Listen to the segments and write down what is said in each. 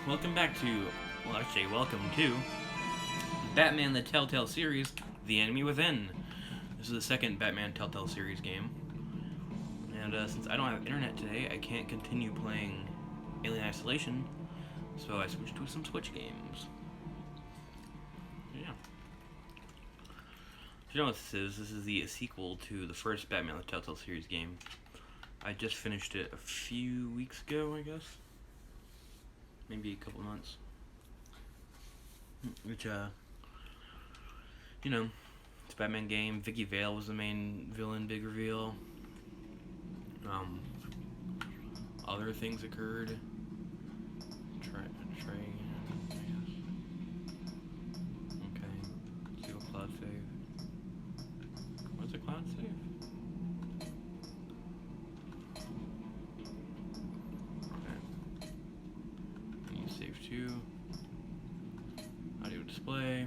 Welcome back to, well, actually, welcome to Batman the Telltale series, The Enemy Within. This is the second Batman Telltale series game. And since I don't have internet today, I can't continue playing Alien Isolation, so I switched to some Switch games. Yeah. You know what this is? This is the sequel to the first Batman the Telltale series game. I just finished it a few weeks ago, I guess. Maybe a couple months. Which, it's a Batman game. Vicky Vale was the main villain, big reveal. Other things occurred. Try again, I guess. Okay. See what Cloud save. What's a Cloud save? Save 2, audio display,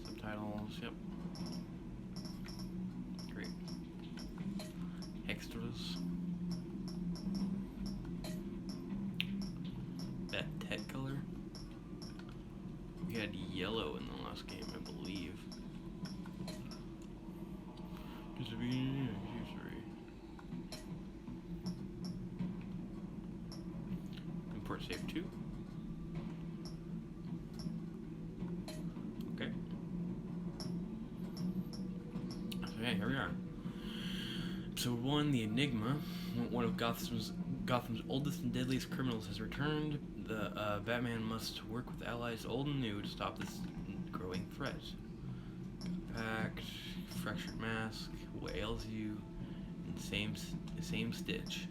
subtitles, yep, great, extras, that tech color, we had yellow in the last game, I believe. Import save 2. Okay. Okay, here we are. Episode 1, The Enigma. One of Gotham's oldest and deadliest criminals has returned. The Batman must work with allies old and new to stop this growing threat. Packed, fractured mask, what ails you, and same stitch.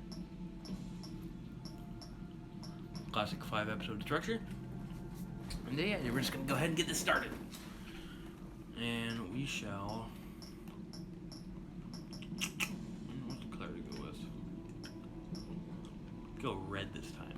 Classic 5-episode structure. And yeah, we're just gonna go ahead and get this started. And we shall. I don't know what color to go with. Go red this time.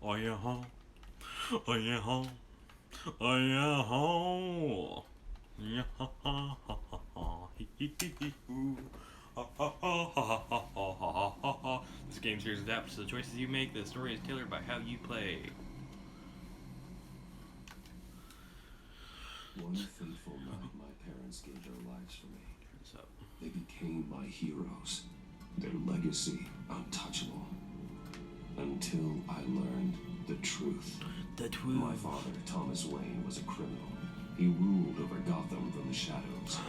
Oh yeah, oh yeah, oh yeah, yeah. This game series adapts to the choices you make. The story is tailored by how you play. One fateful night, my parents gave their lives for me. They became my heroes. Their legacy untouchable. Until I learned the truth. The truth. My father, Thomas Wayne, was a criminal. He ruled over Gotham from the shadows.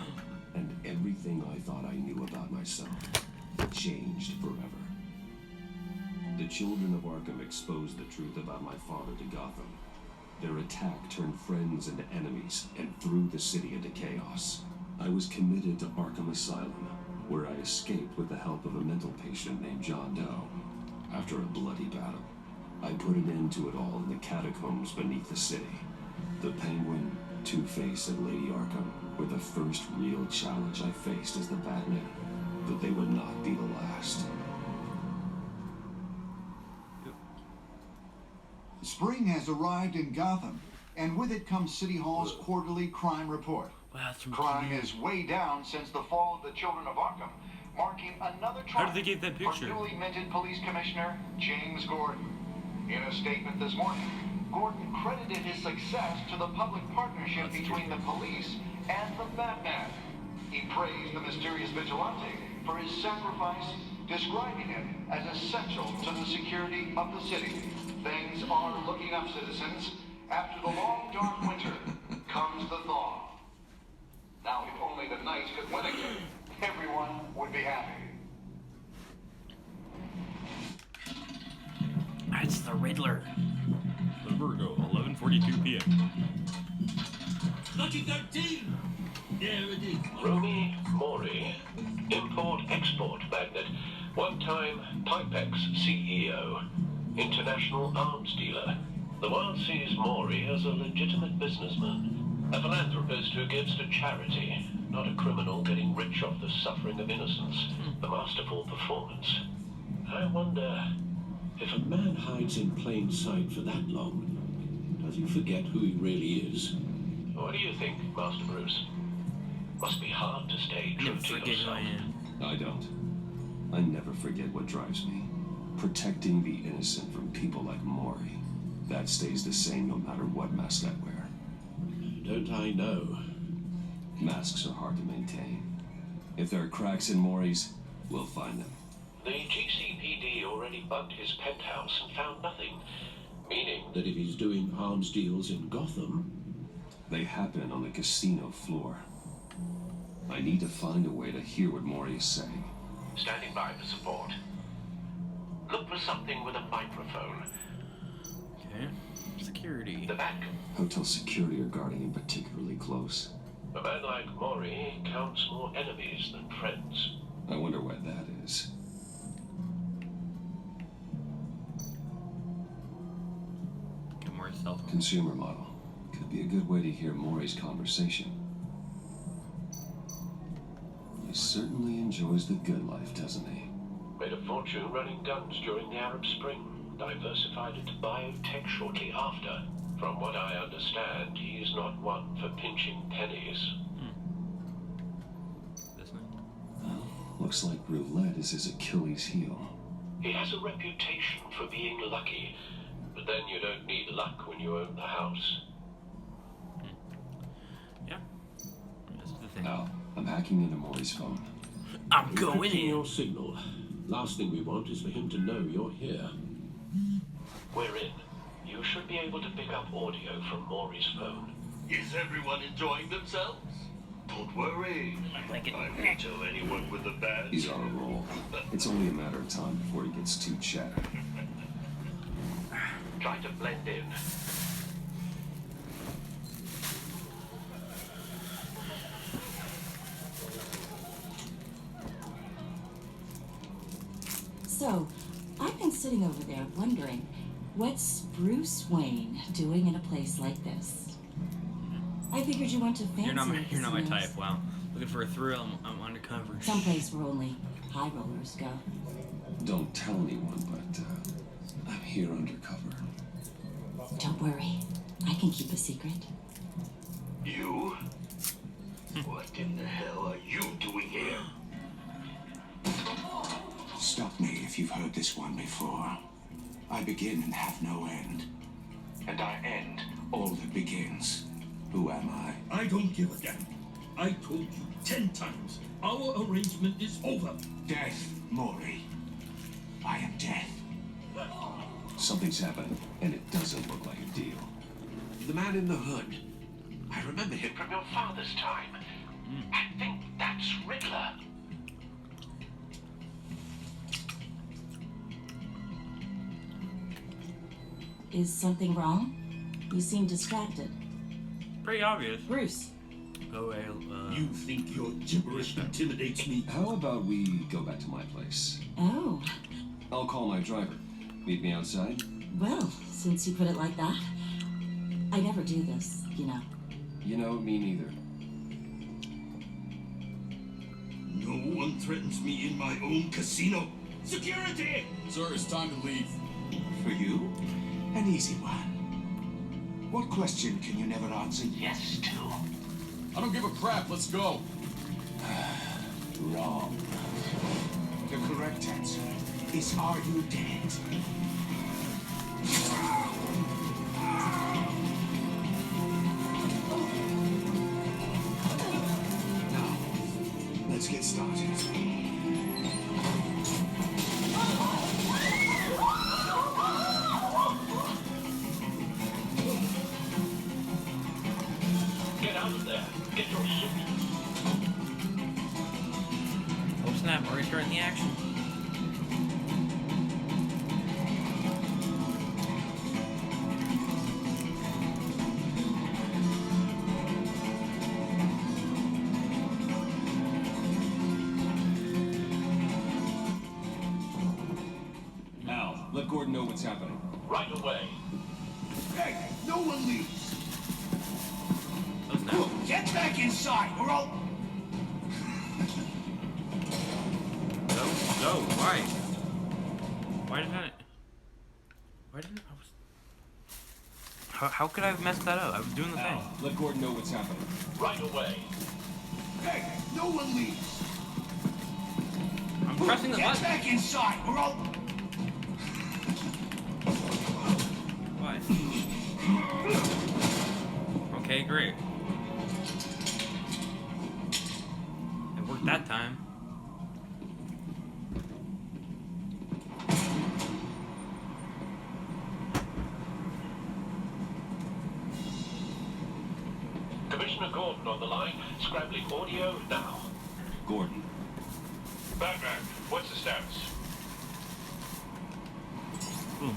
And everything I thought I knew about myself changed forever. The children of Arkham exposed the truth about my father to Gotham. Their attack turned friends into enemies and threw the city into chaos. I was committed to Arkham Asylum, where I escaped with the help of a mental patient named John Doe. After a bloody battle, I put an end to it all in the catacombs beneath the city. The Penguin, Two-Face, and Lady Arkham were the first real challenge I faced as the Batman, but they would not be the last. Spring has arrived in Gotham, and with it comes City Hall's quarterly crime report. Wow, that's crime is way down since the fall of the Children of Arkham, marking another How triumph did they get that picture? for newly minted Police Commissioner James Gordon. In a statement this morning, Gordon credited his success to the public partnership between the police and the Batman. He praised the mysterious vigilante for his sacrifice, describing him as essential to the security of the city. Things are looking up, citizens. After the long, dark winter comes the thaw. Now, if only the Knights could win again, everyone would be happy. That's the Riddler. The Virgo, 11:42 p.m. Lucky 13! Yeah, it is. Romy Mori, import-export magnate, one-time Pipex CEO, international arms dealer. The world sees Mori as a legitimate businessman, a philanthropist who gives to charity, not a criminal getting rich off the suffering of innocence. A masterful performance. I wonder if a man hides in plain sight for that long, does he forget who he really is? What do you think, Master Bruce? Must be hard to stay true to Forget who yourself. I am. I don't. I never forget what drives me. Protecting the innocent from people like Maury. That stays the same no matter what mask I wear. Don't I know? Masks are hard to maintain. If there are cracks in Maury's, we'll find them. The GCPD already bugged his penthouse and found nothing. Meaning that if he's doing arms deals in Gotham... They happen on the casino floor. I need to find a way to hear what Maury is saying. Standing by for support. Look for something with a microphone. Okay. Security. The back. Hotel security are guarding him particularly close. A man like Maury counts more enemies than friends. I wonder why that is. Get more cell phone. Consumer model. Could be a good way to hear Maury's conversation. He certainly enjoys the good life, doesn't he? Made a fortune running guns during the Arab Spring. Diversified into biotech shortly after. From what I understand, he is not one for pinching pennies. This one. Well, looks like roulette is his Achilles heel. He has a reputation for being lucky, but then you don't need luck when you own the house. Yeah. This is the thing. Now, I'm hacking into Maury's phone. I'm going Encrypting in. your signal. Last thing we want is for him to know you're here. We're in. You should be able to pick up audio from Maury's phone. Is everyone enjoying themselves? Don't worry. Like it. I won't tell anyone with the badge. He's on a roll. It's only a matter of time before he gets too chatty. Try to blend in. So, I've been sitting over there wondering, what's Bruce Wayne doing in a place like this? I figured you went to fancy You're not my casinos. type. Wow. Looking for a thrill. I'm undercover. Someplace where only high rollers go. Don't tell anyone, but I'm here undercover. Don't worry, I can keep a secret. You? What in the hell are you doing here? Stop me if you've heard this one before. I begin and have no end. And I end all that begins. Who am I? I don't give a damn. I told you 10 times. Our arrangement is over. Death, Maury. I am death. Something's happened, and it doesn't look like a deal. The man in the hood. I remember him from your father's time. I think that's Riddler. Is something wrong? You seem distracted. Pretty obvious. Bruce, Go away. You think your gibberish intimidates me? How about we go back to my place? oh, I'll call my driver. Meet me outside? well, since you put it like that, I never do this, you know. You know, me neither. No one threatens me in my own casino. Security! Sir, it's time to leave. For you, an easy one. What question can you never answer yes to? I don't give a crap. Let's go. Wrong. The correct answer is, are you dead? Now, let's get started. Get out of there. Get your suit. Oh snap! Already starting the action. Al, let Gordon know what's happening. Right away. Hey, no one leaves. Oh snap! Get back inside, or I'll... No, why? Why didn't I? How could I have messed that up? I was doing the thing. Al, let Gordon know what's happening. Right away. Hey, no one leaves. I'm pressing the Get button. back inside, or I'll... Why? Okay, great. It worked that time. Commissioner Gordon on the line, scrambling audio now. Gordon. Batman, what's the status? Boom.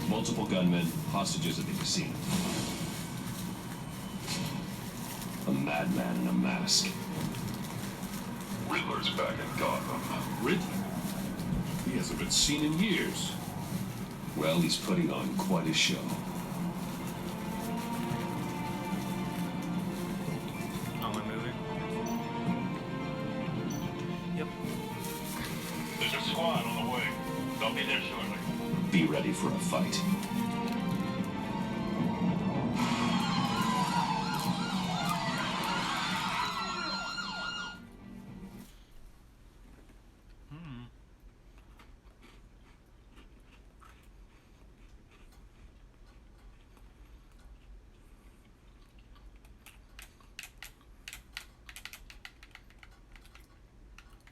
Multiple gunmen, hostages at the casino. A madman in a mask. Riddler's back in Gotham. Riddler? He hasn't been seen in years. Well, he's putting on quite a show. On my movie. Yep. There's a squad on the way. They'll be there shortly. Be ready for a fight.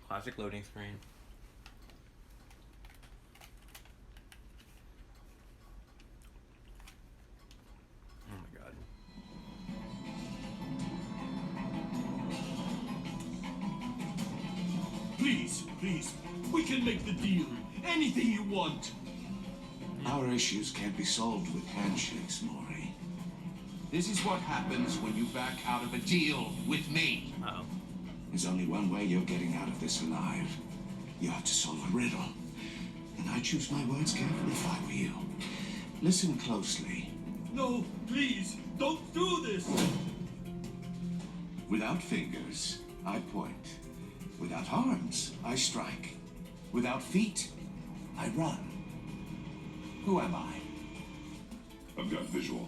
Classic loading screen. Oh my god. Please, please. We can make the deal. Anything you want. Our issues can't be solved with handshakes, Maury. This is what happens when you back out of a deal with me. Uh-oh. There's only one way you're getting out of this alive. You have to solve a riddle. And I choose my words carefully if I were you. Listen closely. No, please, don't do this. Without fingers, I point. Without arms, I strike. Without feet, I run. Who am I? I've got visual.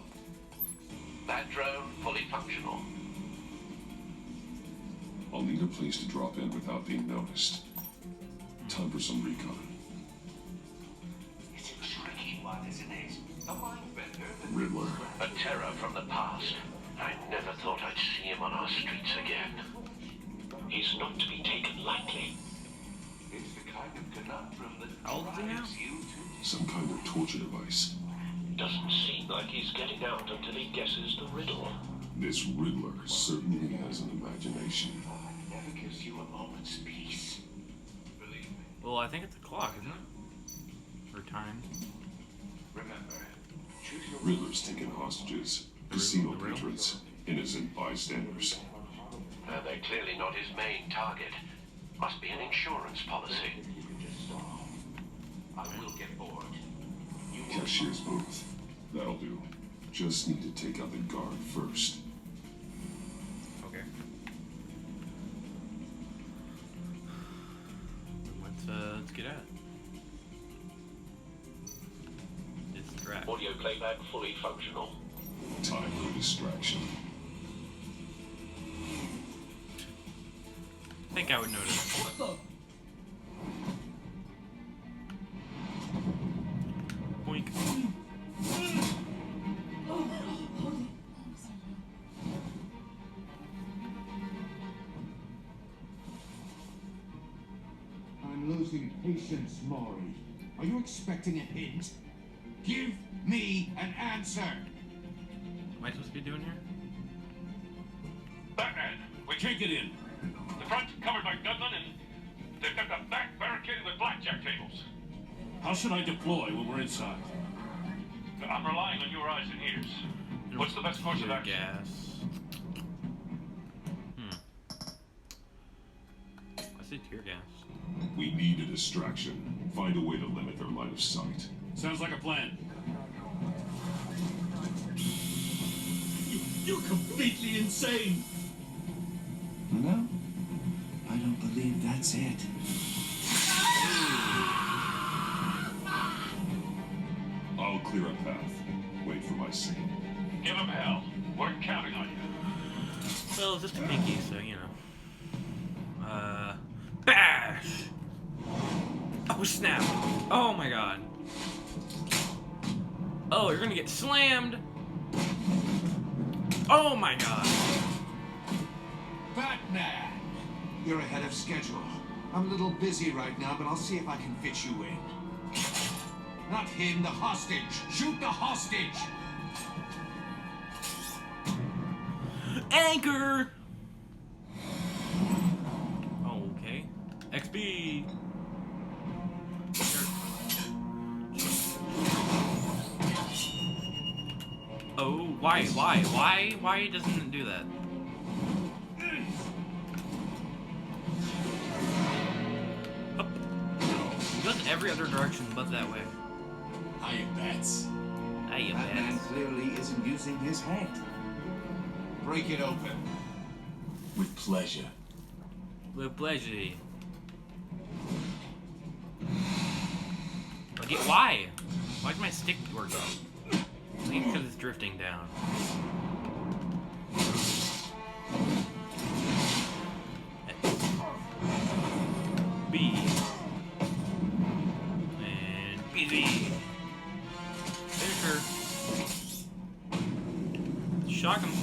That drone fully functional. I'll need a place to drop in without being noticed. Time for some recon. It's a tricky one, isn't it? A mind bender that... Riddler. A terror from the past. I never thought I'd see him on our streets again. He's not to be taken lightly. It's the kind of conundrum that How old is he now? drives you to... Some kind of torture device. Doesn't seem like he's getting out until he guesses the riddle. This Riddler certainly has an imagination. Never gives you a moment's peace. Believe me. Well, I think it's a clock, isn't it? Or time. Remember, choose your... Riddler's taking hostages. Casino patrons. Innocent bystanders. They're clearly not his main target. Must be an insurance policy. You can just stall. I will get bored. You will... Cashier's booth. That'll do. Just need to take out the guard first. Okay. Let's get at it. Distract. Audio playback fully functional. Time for distraction. I think I would notice. What the? Boink. I'm losing patience, Maury. Are you expecting a hint? Give me an answer! Am I supposed to be doing here? Batman, we can't get in. The front's covered by gunmen, and they've got the back barricaded with blackjack tables. How should I deploy when we're inside? I'm relying on your eyes and ears. What's the best course of Tear action? gas. I say tear gas. We need a distraction. Find a way to limit their line of sight. Sounds like a plan. You're completely insane. No, I don't believe that's it. I'll clear a path. Wait for my signal. Give him hell. We're counting on you. Well, it's just a pinky, so you know. Bash! Oh snap! Oh my god! Oh, you're gonna get slammed! Oh my god! Batman! You're ahead of schedule. I'm a little busy right now, but I'll see if I can fit you in. Not him, the hostage! Shoot the hostage! Anchor! Okay. XP! Oh, why doesn't it do that? Up. It goes every other direction but that way. Hiya, Bats. Hey, Batman man. clearly isn't using his head. Break it open. With pleasure. With pleasure. Okay, why? Why's my stick working? I think because it's drifting down. B. And BZ. Finish her. Shock him.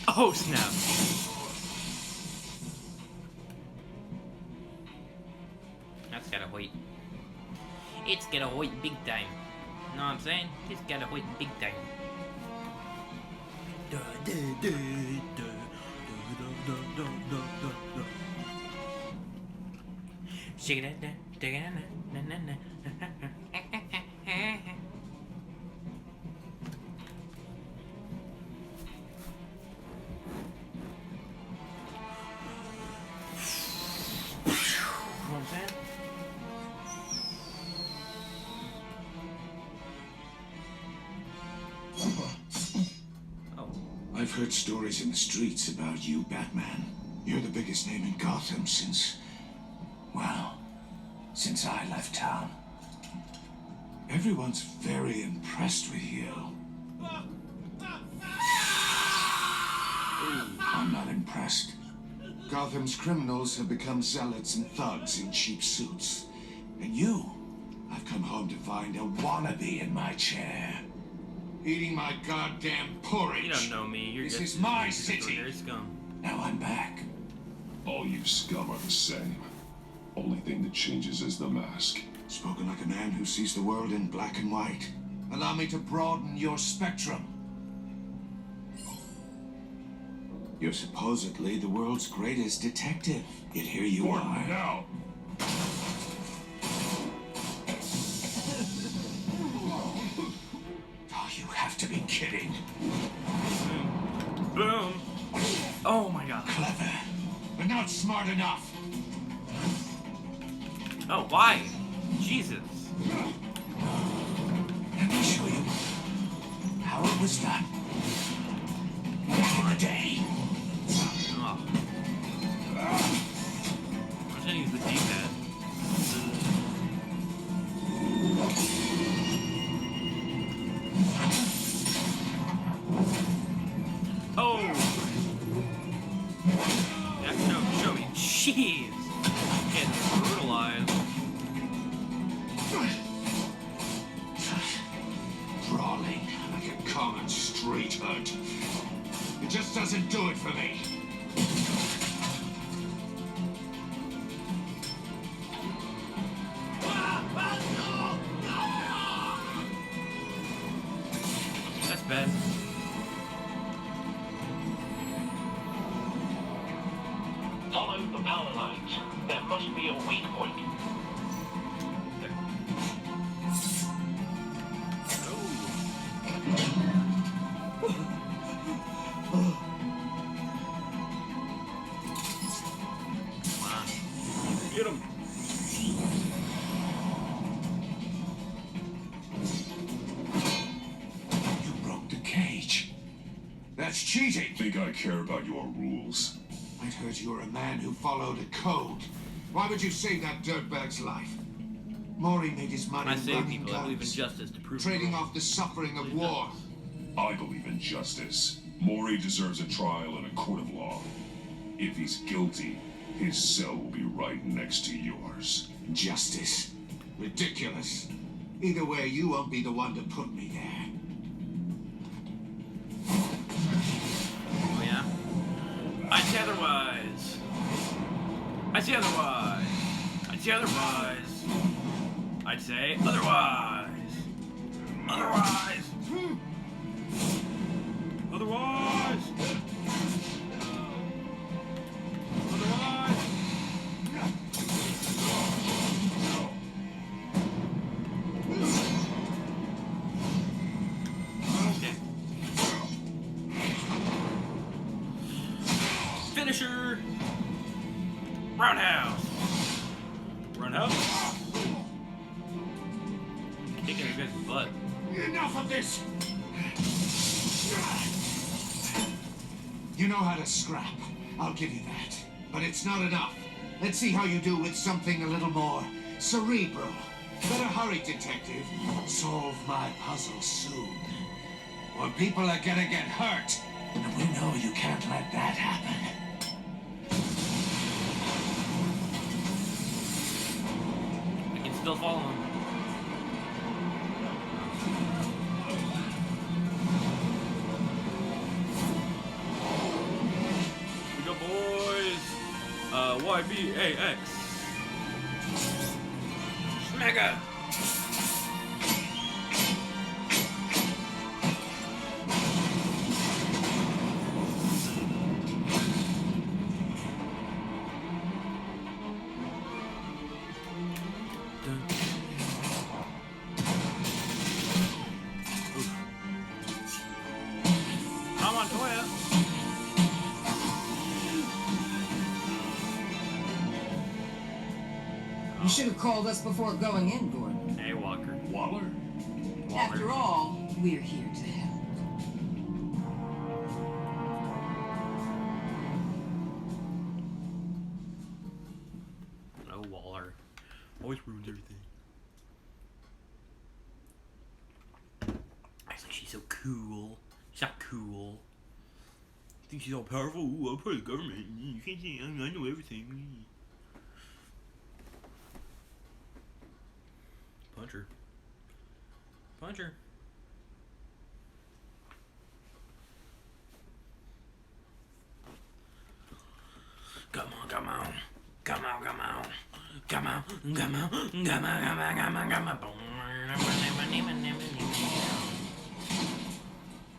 Oh, snap. That's gotta wait. It's gotta wait big time. Know what I'm saying? It's gotta wait big time. Shake it down, take it down, know what I'm saying? I've heard stories in the streets about you, Batman. You're the biggest name in Gotham since... well, since I left town. Everyone's very impressed with you. I'm not impressed. Gotham's criminals have become zealots and thugs in cheap suits. And you, I've come home to find a wannabe in my chair. Eating my goddamn porridge. You don't know me. You're This just is my city. You're scum. Now I'm back. All you scum are the same. Only thing that changes is the mask. Spoken like a man who sees the world in black and white. Allow me to broaden your spectrum. You're supposedly the world's greatest detective. Yet here you are. Now! Oh, you have to be kidding. Boom. Oh my god. Clever, but not smart enough. Oh, why? Jesus. Let me show you how it was done. Back in the day. Oh. I'm gonna use the D-pad. Oh! Yeah, show me. Jeez! Getting brutalized. Brawling like a common street hood. It just doesn't do it for me. That's bad. Follow the power lines. There must be a weak point. There. Come on. Get him. You broke the cage. That's cheating. Think I care about your rules? I'd heard you were a man who followed a code. Why would you save that dirtbag's life? Maury made his money I save running people. I believe in guns, justice to prove trading wrong. off the suffering of war. I believe in justice. Maury deserves a trial in a court of law. If he's guilty, his cell will be right next to yours. Justice. Ridiculous. Either way, you won't be the one to put me there. Oh yeah? I'd say otherwise. I'd say otherwise. I'd say otherwise. I'd say otherwise. Otherwise. Otherwise. Otherwise. Okay. Finisher. Roundhouse. Roundhouse. Kicking his guy's butt. Enough of this! You know how to scrap. I'll give you that. But it's not enough. Let's see how you do with something a little more cerebral. Better hurry, detective. Solve my puzzle soon. Or people are gonna get hurt. And we know you can't let that happen. I can still follow him. We go, boys. YBAX. Mega. I'm on Toya. You should have called us before going in, Gordon. Hey, Walker. Waller? After all, we're here to help. Oh, Waller. Always ruins everything. I think she's so cool. She's not cool. I think she's all powerful. Ooh, I'm part of the government. You can't say I know everything. Punch her. Punch her. Come on, come on. Come on, come on. Come on, come on, come on, come on, come on, come on.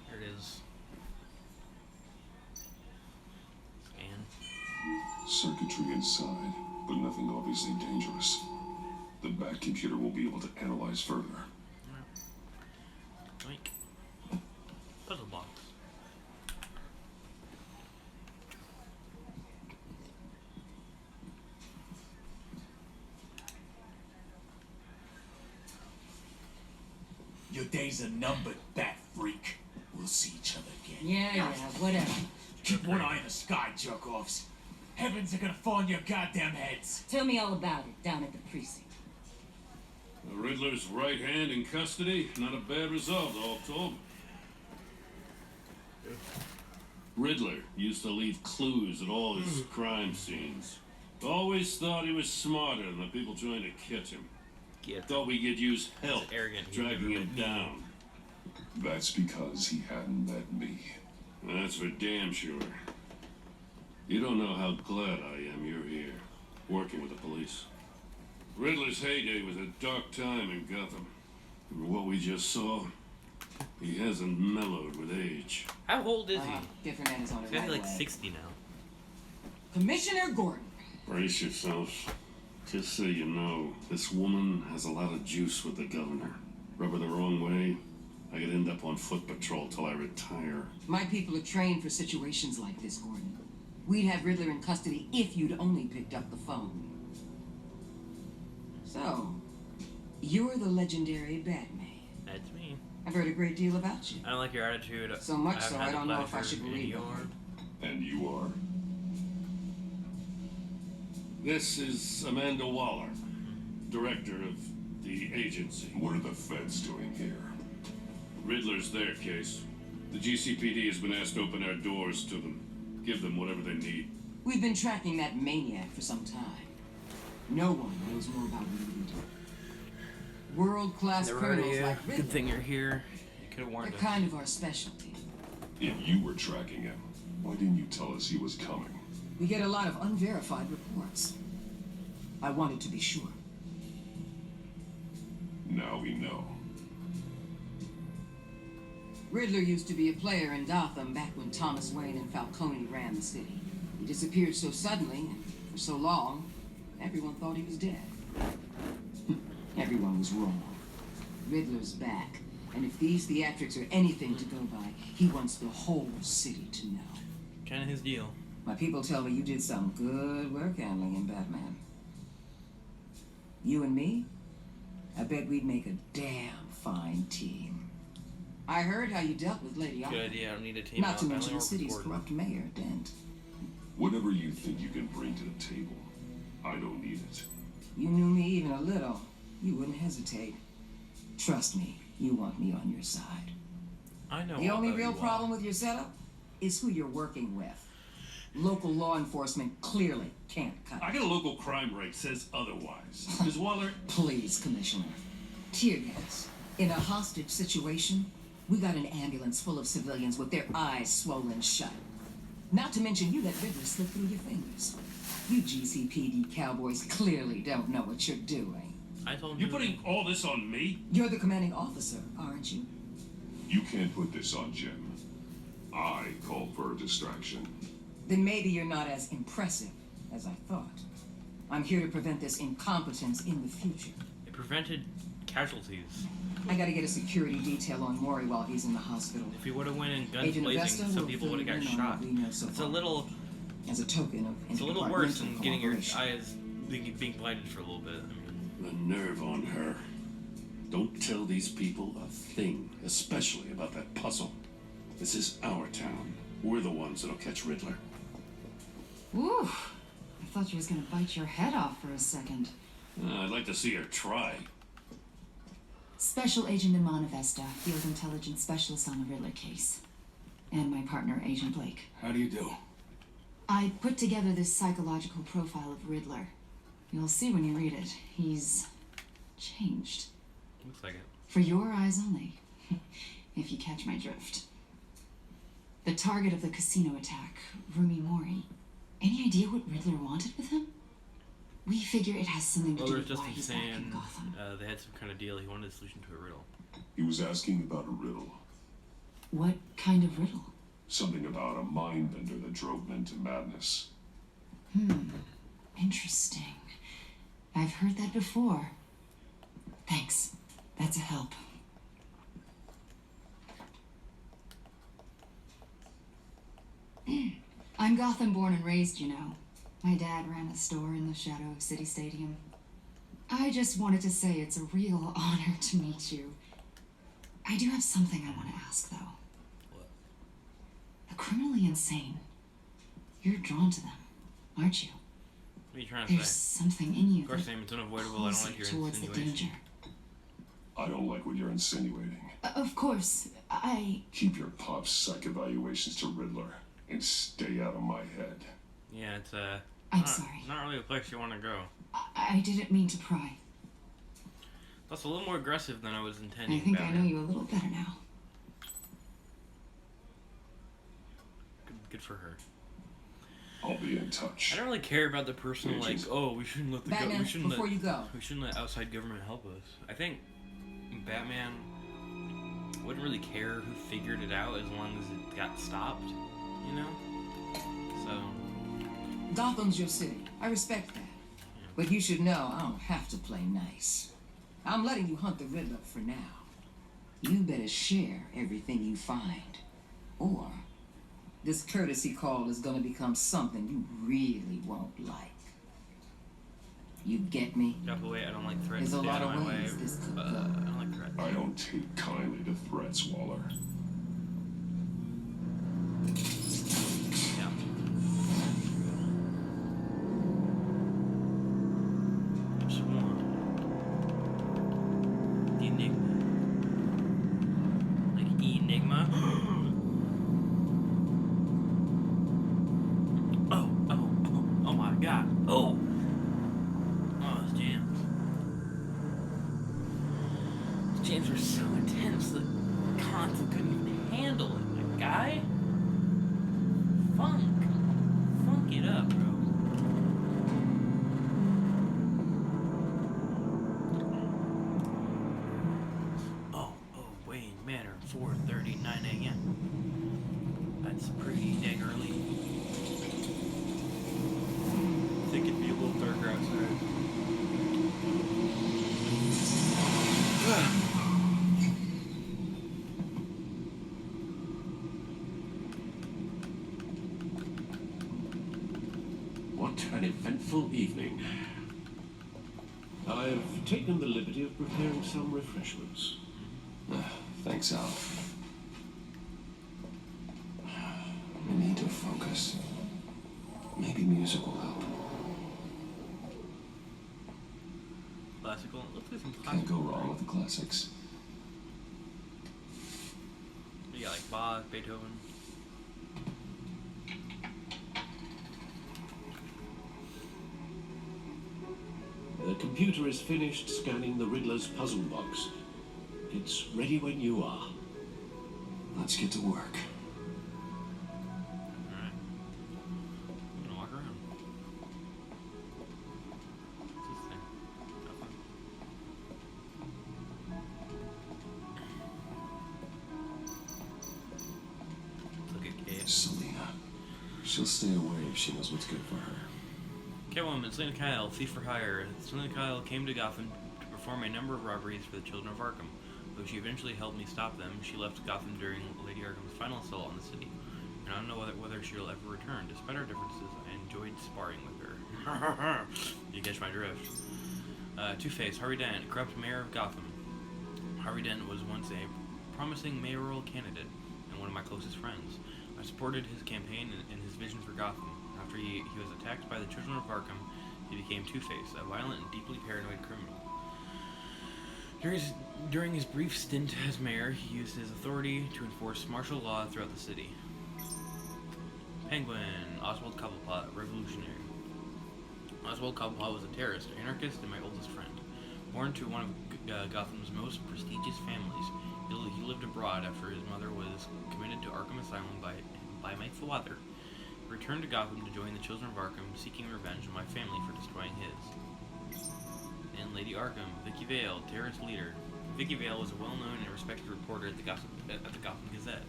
There it is. Scan. Circuitry inside, but nothing obviously dangerous. The back computer will be able to analyze further. Like puzzle box. Your days are numbered, bat freak. We'll see each other again. Yeah, whatever. Keep one eye in the sky, jerk-offs. Heavens are gonna fall on your goddamn heads. Tell me all about it down at the precinct. The Riddler's right hand in custody. Not a bad result, all told. Riddler used to leave clues at all his crime scenes. Always thought he was smarter than the people trying to catch him. Thought we could use help Arrogant. dragging him down. That's because he hadn't met me. That's for damn sure. You don't know how glad I am you're here, working with the police. Riddler's heyday was a dark time in Gotham. And what we just saw, he hasn't mellowed with age. How old is he? Different ends on it He's gotta be right like away. 60 now. Commissioner Gordon. Brace yourselves. Just so you know, this woman has a lot of juice with the governor. Rub her the wrong way, I could end up on foot patrol till I retire. My people are trained for situations like this, Gordon. We'd have Riddler in custody if you'd only picked up the phone. So, you're the legendary Batman. That's me. I've heard a great deal about you. I don't like your attitude. So much haven't so, had I the don't know if I pleasure should in believe your... it. And you are? This is Amanda Waller, director of the agency. What are the feds doing here? Riddler's their case. The GCPD has been asked to open our doors to them. Give them whatever they need. We've been tracking that maniac for some time. No one knows more about what we do. World-class Never heard of criminals you. like Riddler. Good thing you're here. You could have warned They're us. kind of our specialty. If you were tracking him, why didn't you tell us he was coming? We get a lot of unverified reports. I wanted to be sure. Now we know. Riddler used to be a player in Gotham back when Thomas Wayne and Falcone ran the city. He disappeared so suddenly and for so long, everyone thought he was dead. Everyone was wrong. Riddler's back, and if these theatrics are anything to go by, he wants the whole city to know. Kind of his deal. My people tell me you did some good work handling in Batman. You and me? I bet we'd make a damn fine team. I heard how you dealt with Lady Arthur. Good idea. I don't need a team. Not to I mention only the city's work with corrupt mayor, Dent. Whatever you think you can bring to the table, I don't need it. You knew me even a little, you wouldn't hesitate. Trust me, you want me on your side. I know. The all only about real you problem with your setup is who you're working with. Local law enforcement clearly can't cut it. I got a local crime rate says otherwise. Ms. Waller, Please, Commissioner. Tear gas. In a hostage situation, we got an ambulance full of civilians with their eyes swollen shut. Not to mention you let Riddler slip through your fingers. You GCPD cowboys clearly don't know what you're doing. I told you're putting all this on me? You're the commanding officer, aren't you? You can't put this on Jim. I called for a distraction. Then maybe you're not as impressive as I thought. I'm here to prevent this incompetence in the future. It prevented casualties. I gotta get a security detail on Maury while he's in the hospital. If he would have went in guns Agent blazing, Avesta some will people would have fill got you in on shot. what we know so It's a far. little. As a token of It's a little worse than interdepartmental getting your cooperation. eyes being blinded for a little bit. The nerve on her. Don't tell these people a thing, especially about that puzzle. This is our town. We're the ones that'll catch Riddler. Ooh, I thought you was gonna bite your head off for a second. I'd like to see her try. Special Agent Iman Avesta, Field Intelligence Specialist on the Riddler case. And my partner, Agent Blake. How do you do? I put together this psychological profile of Riddler. You'll see when you read it. He's changed. Looks like it. For your eyes only, if you catch my drift. The target of the casino attack, Rumi Mori. Any idea what Riddler wanted with him? We figure it has something to Well, do there's with just why him he's back in saying Gotham. they had some kind of deal. He wanted a solution to a riddle. He was asking about a riddle. What kind of riddle? Something about a mind bender that drove men to madness. Interesting. I've heard that before. Thanks. That's a help. I'm Gotham born and raised, you know. My dad ran a store in the shadow of City Stadium. I just wanted to say it's a real honor to meet you. I do have something I want to ask, though. What? The criminally insane. You're drawn to them, aren't you? What are you trying to There's say? something in you Of course, that Sam, it's unavoidable. I don't like your towards the insinuation. danger. I don't like what you're insinuating. Of course, Keep your pop psych evaluations to Riddler and stay out of my head. Yeah, it's I'm sorry. not really a place you want to go. I didn't mean to pry. That's a little more aggressive than I was intending. I think I Batman. know you a little better now. Good for her. I'll be in touch. I don't really care about the personal, like, Agents. oh, we shouldn't let the Batman, we shouldn't before let, you go. we shouldn't let outside government help us. I think Batman wouldn't really care who figured it out as long as it got stopped, you know? So Gotham's your city. I respect that. But you should know I don't have to play nice. I'm letting you hunt the Riddler for now. You better share everything you find. Or this courtesy call is gonna become something you really won't like. You get me? get off the way. I don't like threats. There's a Stay lot out of my way. ways this could I go. don't like threats. I don't take kindly to threats. 4:39 a.m. That's pretty dang early. I think it'd be a little darker outside. What an eventful evening. I've taken the liberty of preparing some refreshments. Thanks, Al. I need to focus. Maybe music will help. Classical. Let's do some Can't classical. go wrong with the classics. You got like Bach, Beethoven. The computer is finished scanning the Riddler's puzzle box. It's ready when you are. Let's get to work. Alright. I'm gonna walk around. What's this thing? Nothing. Look at Kate. Selena. She'll stay away if she knows what's good for her. Catwoman, Selena Kyle, thief for hire. Selena Kyle came to Gotham to perform a number of robberies for the children of Arkham. Though she eventually helped me stop them, she left Gotham during Lady Arkham's final assault on the city. And I don't know whether she'll ever return. Despite our differences, I enjoyed sparring with her. You catch my drift. Two-Face, Harvey Dent, corrupt mayor of Gotham. Harvey Dent was once a promising mayoral candidate and one of my closest friends. I supported his campaign and his vision for Gotham. After he was attacked by the children of Arkham, he became Two-Face, a violent and deeply paranoid criminal. During his brief stint as mayor, he used his authority to enforce martial law throughout the city. Penguin, Oswald Cobblepot, revolutionary. Oswald Cobblepot was a terrorist, anarchist, and my oldest friend. Born to one of Gotham's most prestigious families, he lived abroad after his mother was committed to Arkham Asylum by my father. He returned to Gotham to join the children of Arkham, seeking revenge on my family for destroying his. And Lady Arkham, Vicky Vale, terrorist leader. Vicky Vale was a well-known and respected reporter at the Gotham Gazette.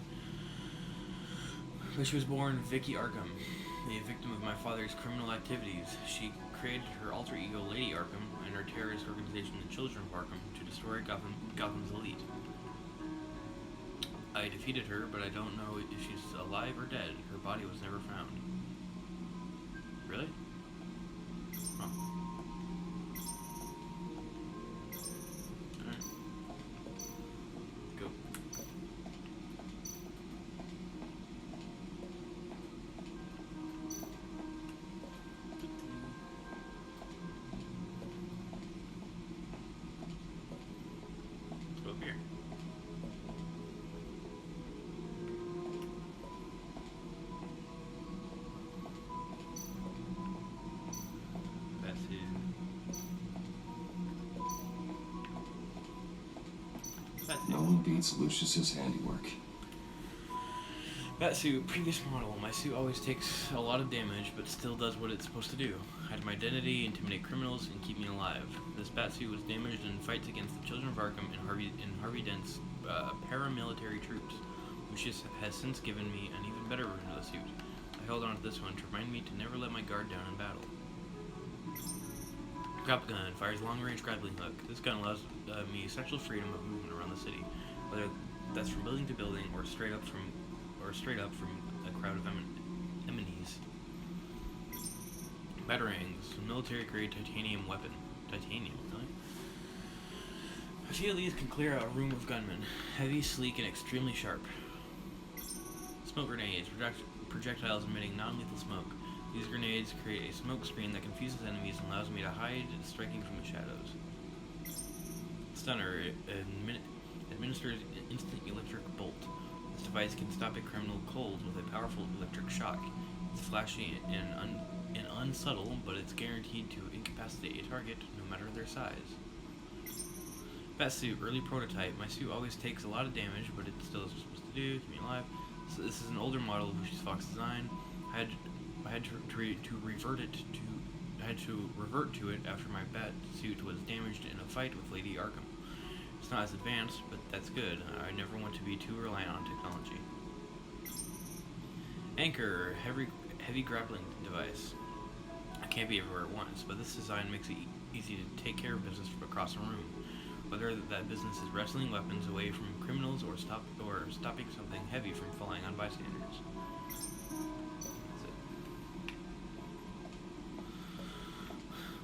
But she was born Vicky Arkham, a victim of my father's criminal activities. She created her alter ego Lady Arkham and her terrorist organization, the Children of Arkham, to destroy Gotham's elite. I defeated her, but I don't know if she's alive or dead. Her body was never found. Really? Huh. Alright. Go. Let's go up here. No one beats Lucius's handiwork. Batsuit, previous model. My suit always takes a lot of damage, but still does what it's supposed to do. Hide my identity, intimidate criminals, and keep me alive. This Batsuit was damaged in fights against the Children of Arkham and Harvey Dent's paramilitary troops. Lucius has since given me an even better version of the suit. I held on to this one to remind me to never let my guard down in battle. Crop gun fires long-range grappling hook. This gun allows me sexual freedom of movement around the city, whether that's from building to building or straight up from a crowd of enemies. Batarangs, military-grade titanium weapon. Titanium, really? A few of these can clear out a room of gunmen. Heavy, sleek, and extremely sharp. Smoke grenades, projectiles emitting non-lethal smoke. These grenades create a smoke screen that confuses enemies and allows me to hide striking from the shadows. Stunner administers an instant electric bolt. This device can stop a criminal cold with a powerful electric shock. It's flashy and unsubtle, but it's guaranteed to incapacitate a target no matter their size. Batsuit, early prototype. My suit always takes a lot of damage, but it still is what it's supposed to do, keep me alive. So this is an older model of Lucius Fox design. I had to revert to it after my bat suit was damaged in a fight with Lady Arkham. It's not as advanced, but that's good. I never want to be too reliant on technology. Anchor, heavy grappling device. I can't be everywhere at once, but this design makes it easy to take care of business from across a room. Whether that business is wresting weapons away from criminals or stopping something heavy from falling on bystanders. That's it.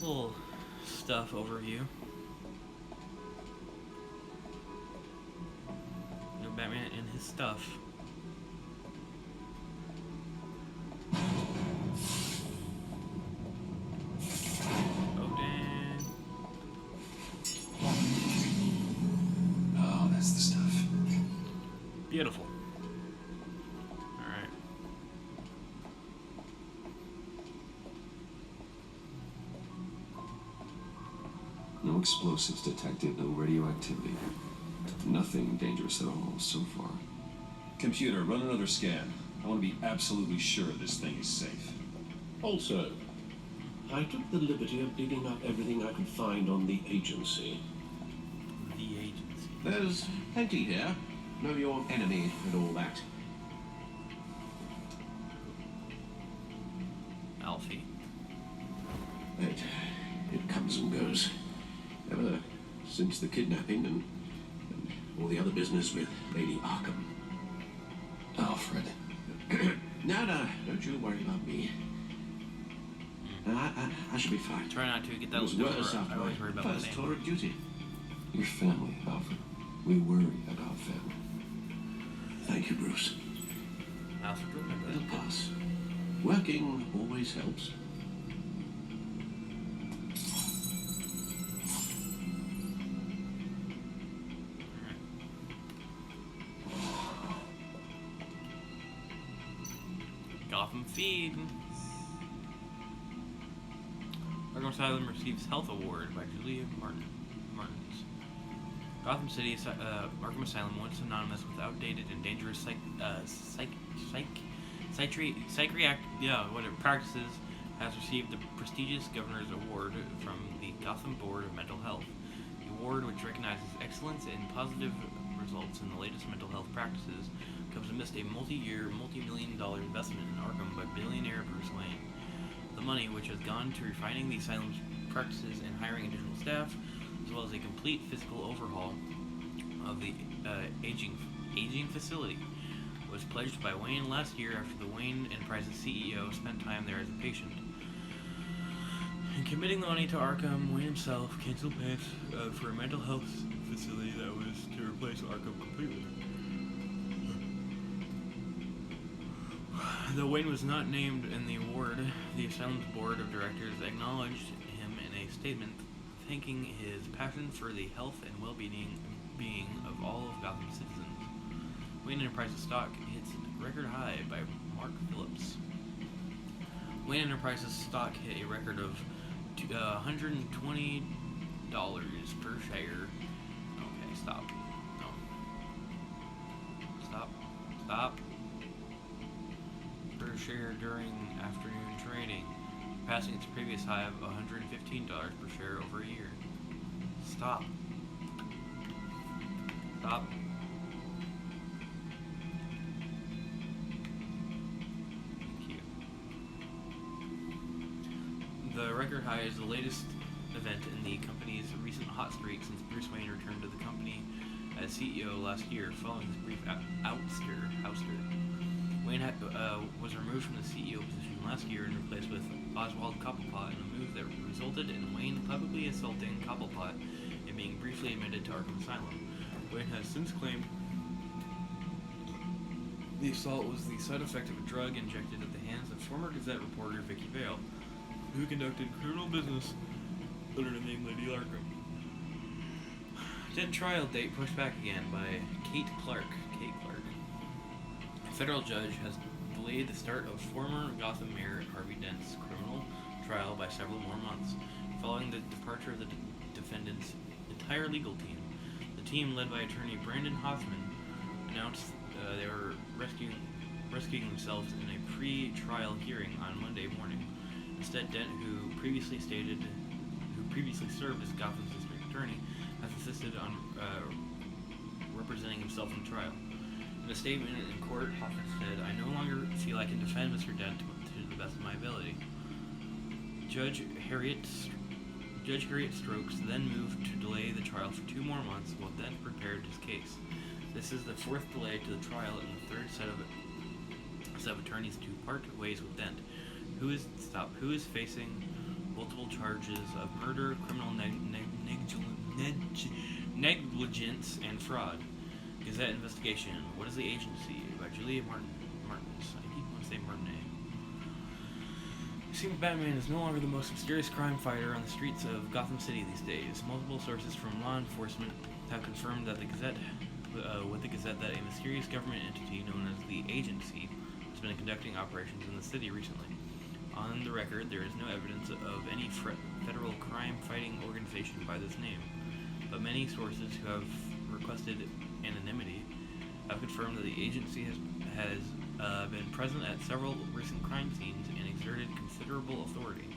Little stuff overview. No Batman and his stuff. Oh dang. Oh, that's the stuff. Beautiful. Alright. No explosives detected, no radioactivity. Nothing dangerous at all so far. Computer, run another scan. I want to be absolutely sure this thing is safe. Also, I took the liberty of digging up everything I could find on the agency. The agency. There's plenty here. Know your enemy and all that. Alfie. It comes and goes. Ever since the kidnapping and all the other business with Lady Arkham. Alfred. No, don't you worry about me. I should be fine. Try not to get that. It was worse I after always worry about my my first name. tour of duty. Your family, Alfred. We worry about family. Thank you, Bruce. Alfred, remember It'll that. pass. Working always helps. Gotham Feed. Arkham Asylum receives Health Award by Julia Martins. Gotham City, Arkham Asylum, once synonymous with outdated and dangerous practices, has received the prestigious Governor's Award from the Gotham Board of Mental Health. The award, which recognizes excellence and positive results in the latest mental health practices, comes amidst a multi-year, multi-million-dollar investment in Arkham by billionaire Bruce Wayne. The money, which has gone to refining the asylum's practices and hiring additional staff, as well as a complete physical overhaul of the aging facility, was pledged by Wayne last year after the Wayne Enterprises CEO spent time there as a patient. In committing the money to Arkham, Wayne himself canceled plans for a mental health facility that was to replace Arkham completely. Though Wayne was not named in the award, the asylum's board of directors acknowledged him in a statement thanking his passion for the health and well-being of all of Gotham's citizens. Wayne Enterprises stock hits a record high by Mark Phillips. Wayne Enterprises stock hit a record of $120 per share. Okay, stop. No. Stop. Per share during afternoon trading, passing its previous high of $115 per share over a year. Stop. Thank you. The record high is the latest event in the company's recent hot streak since Bruce Wayne returned to the company as CEO last year, following his brief ouster. Wayne was removed from the CEO position last year and replaced with Oswald Cobblepot in a move that resulted in Wayne publicly assaulting Cobblepot and being briefly admitted to Arkham Asylum. Wayne has since claimed the assault was the side effect of a drug injected at the hands of former Gazette reporter Vicky Vale, who conducted criminal business under the name Lady Arkham. Then trial date pushed back again by Kate Clark. A federal judge has delayed the start of former Gotham Mayor Harvey Dent's criminal trial by several more months, following the departure of the defendant's entire legal team. The team, led by attorney Brandon Hoffman, announced they were rescuing themselves in a pre-trial hearing on Monday morning. Instead, Dent, who previously served as Gotham's district attorney, has insisted on representing himself in trial. In a statement in court, Hoffman said, "I no longer feel I can defend Mr. Dent to the best of my ability." Judge Harriet Stokes then moved to delay the trial for 2 more months while Dent prepared his case. This is the 4th delay to the trial and the 3rd set of attorneys to part ways with Dent, who is facing multiple charges of murder, criminal negligence, and fraud. Gazette investigation. What is the agency? By Julia Martins. I keep wanting to say Martinet. It seems Batman is no longer the most mysterious crime fighter on the streets of Gotham City these days. Multiple sources from law enforcement have confirmed that the Gazette that a mysterious government entity known as the Agency has been conducting operations in the city recently. On the record, there is no evidence of any federal crime-fighting organization by this name, but many sources who have requested anonymity have confirmed that the agency has been present at several recent crime scenes and exerted considerable authority.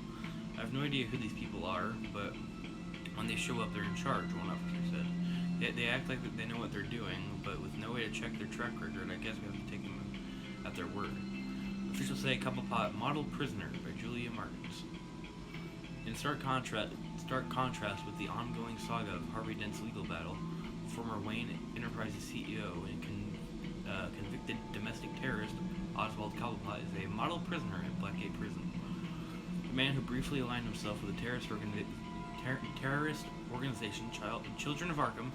I have no idea who these people are, but when they show up, they're in charge, one officer said. They act like they know what they're doing, but with no way to check their track record, I guess we have to take them at their word. Officials say Cobblepot model prisoner by Julia Martins. In stark contrast with the ongoing saga of Harvey Dent's legal battle, former Wayne Enterprises CEO and convicted domestic terrorist Oswald Cobblepot is a model prisoner at Blackgate Prison. The man who briefly aligned himself with the terrorist organization Children of Arkham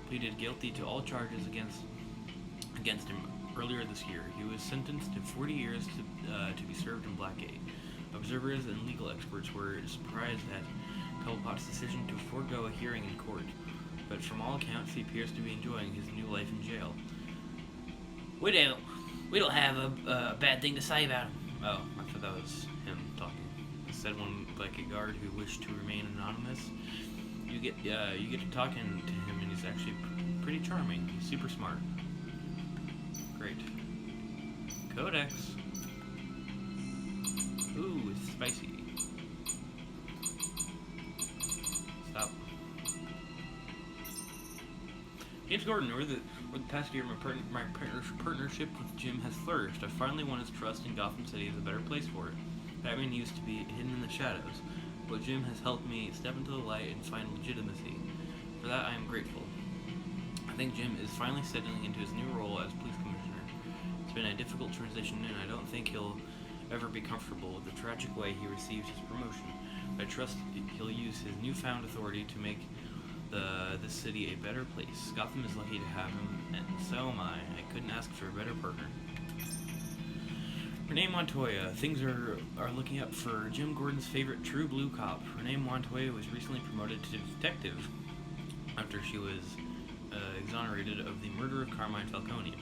pleaded guilty to all charges against him earlier this year. He was sentenced to 40 years to be served in Blackgate. Observers and legal experts were surprised at Cobblepot's decision to forego a hearing in court, but from all accounts he appears to be enjoying his new life in jail. We don't have a bad thing to say about him. Oh, I thought that was him talking. Said one Blackgate guard who wished to remain anonymous. You get to talking to him, and he's actually pretty charming. He's super smart. Great. Codex. Ooh, it's spicy. Stop. James Gordon, over the past year, my partnership with Jim has flourished. I finally won his trust, and Gotham City is a better place for it. Batman used to be hidden in the shadows, but Jim has helped me step into the light and find legitimacy. For that, I am grateful. I think Jim is finally settling into his new role as police commissioner. It's been a difficult transition, and I don't think he'll ever be comfortable with the tragic way he received his promotion. I trust he'll use his newfound authority to make this city a better place. Gotham is lucky to have him, and so am I. I couldn't ask for a better partner. Renee Montoya. Things are looking up for Jim Gordon's favorite true blue cop. Renee Montoya was recently promoted to detective after she was exonerated of the murder of Carmine Falcone.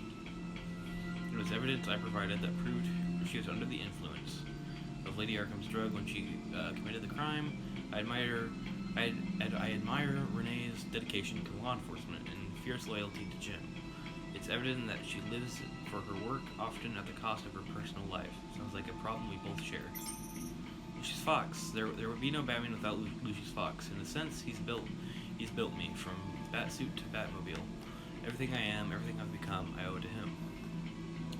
It was evidence I provided that proved she was under the influence of Lady Arkham's drug when she committed the crime. I admire Renee's dedication to law enforcement and fierce loyalty to Jim. It's evident that she lives for her work, often at the cost of her personal life. Sounds like a problem we both share. Lucius Fox. There would be no Batman without Lucius Fox. In a sense, he's built me, from Batsuit to Batmobile. Everything I am, everything I've become, I owe to him.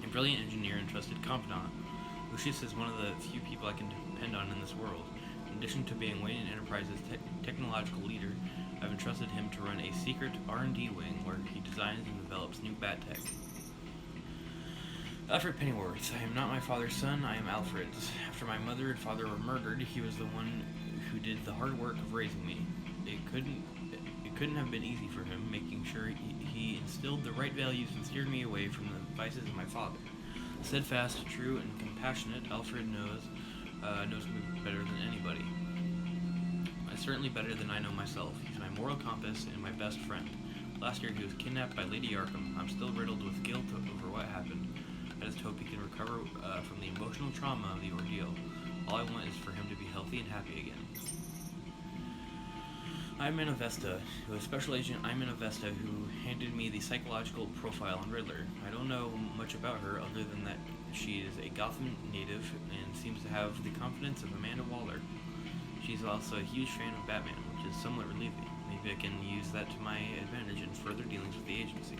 A brilliant engineer and trusted confidant, Lucius is one of the few people I can depend on in this world. In addition to being Wayne Enterprises' technological leader, I've entrusted him to run a secret R&D wing where he designs and develops new bat tech. Alfred Pennyworth. I am not my father's son, I am Alfred's. After my mother and father were murdered, he was the one who did the hard work of raising me. It couldn't have been easy for him, making sure he instilled the right values and steered me away from the vices of my father. Steadfast, true, and compassionate, Alfred knows me better than anybody. Certainly better than I know myself. He's my moral compass and my best friend. Last year he was kidnapped by Lady Arkham. I'm still riddled with guilt over what happened. I just hope he can recover from the emotional trauma of the ordeal. All I want is for him to be healthy and happy again. I'm Vesta, who is Special Agent Imena Vesta, who handed me the psychological profile on Riddler. I don't know much about her other than that she is a Gotham native and seems to have the confidence of Amanda Waller. She's also a huge fan of Batman, which is somewhat relieving. maybe I can use that to my advantage in further dealings with the agency.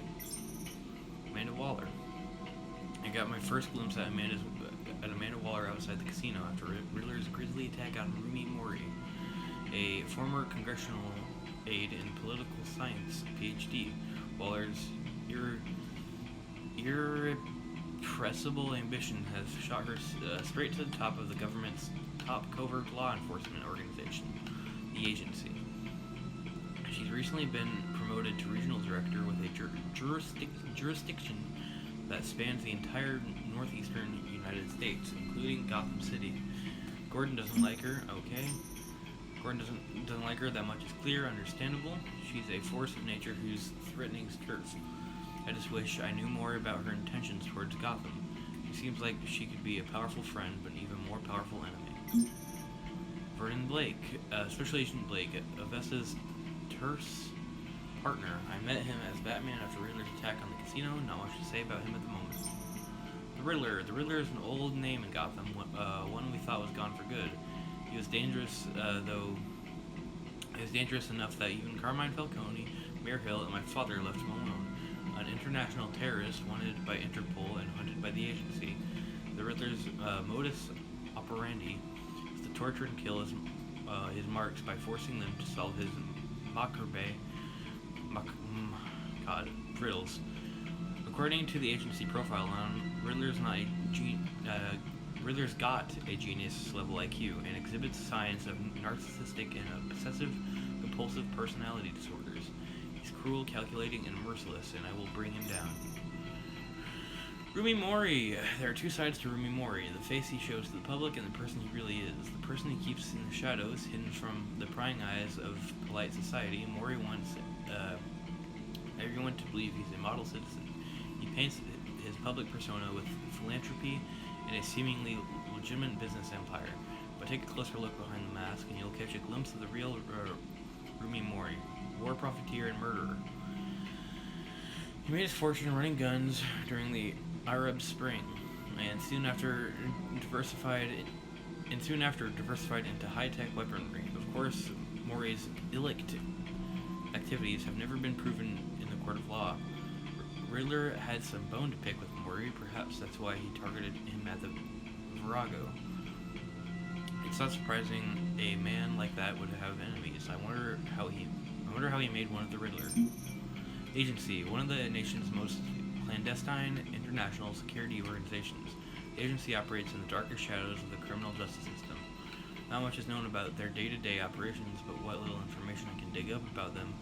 Amanda Waller. I got my first glimpse at Amanda Waller outside the casino after Riddler's grisly attack on Rumi Mori, a former congressional aide in political science, PhD. Waller's irrepressible ambition has shot her straight to the top of the government's top covert law enforcement organization, the agency. She's recently been promoted to regional director with a jurisdiction that spans the entire northeastern United States, including Gotham City. Gordon doesn't like her, okay. Gordon doesn't like her that much is clear, understandable. She's a force of nature who's threatening turf. I just wish I knew more about her intentions towards Gotham. She seems like she could be a powerful friend, but an even more powerful enemy. Vernon Blake, Special Agent Blake, Avesta's terse partner. I met him as Batman after Riddler's attack on the casino. Not much to say about him at the moment. The Riddler. The Riddler is an old name in Gotham, one we thought was gone for good. He was dangerous, though. He was dangerous enough that even Carmine Falcone, Mayor Hill, and my father left him alone. An international terrorist wanted by Interpol and hunted by the agency. The Riddler's modus operandi is to torture and kill his marks by forcing them to solve his riddles. According to the agency profile on Riddler's got a genius-level IQ and exhibits signs of narcissistic and obsessive compulsive personality disorders. He's cruel, calculating, and merciless, and I will bring him down. Rumi Mori. There are two sides to Rumi Mori, the face he shows to the public and the person he really is. The person he keeps in the shadows, hidden from the prying eyes of polite society. Mori wants everyone to believe he's a model citizen. He paints his public persona with philanthropy and a seemingly legitimate business empire. But take a closer look behind the mask and you'll catch a glimpse of the real Rumi Mori, war profiteer and murderer. He made his fortune running guns during the Arab Spring, and soon after diversified into high-tech weaponry. Of course, Mori's illicit activities have never been proven in the court of law. Riddler had some bone to pick with Mori. Perhaps that's why he targeted him at the Virago. It's not surprising a man like that would have enemies. I wonder how he made one of the Riddler. Agency, one of the nation's most clandestine international security organizations. The agency operates in the darkest shadows of the criminal justice system. Not much is known about their day-to-day operations, but what little information I can dig up about them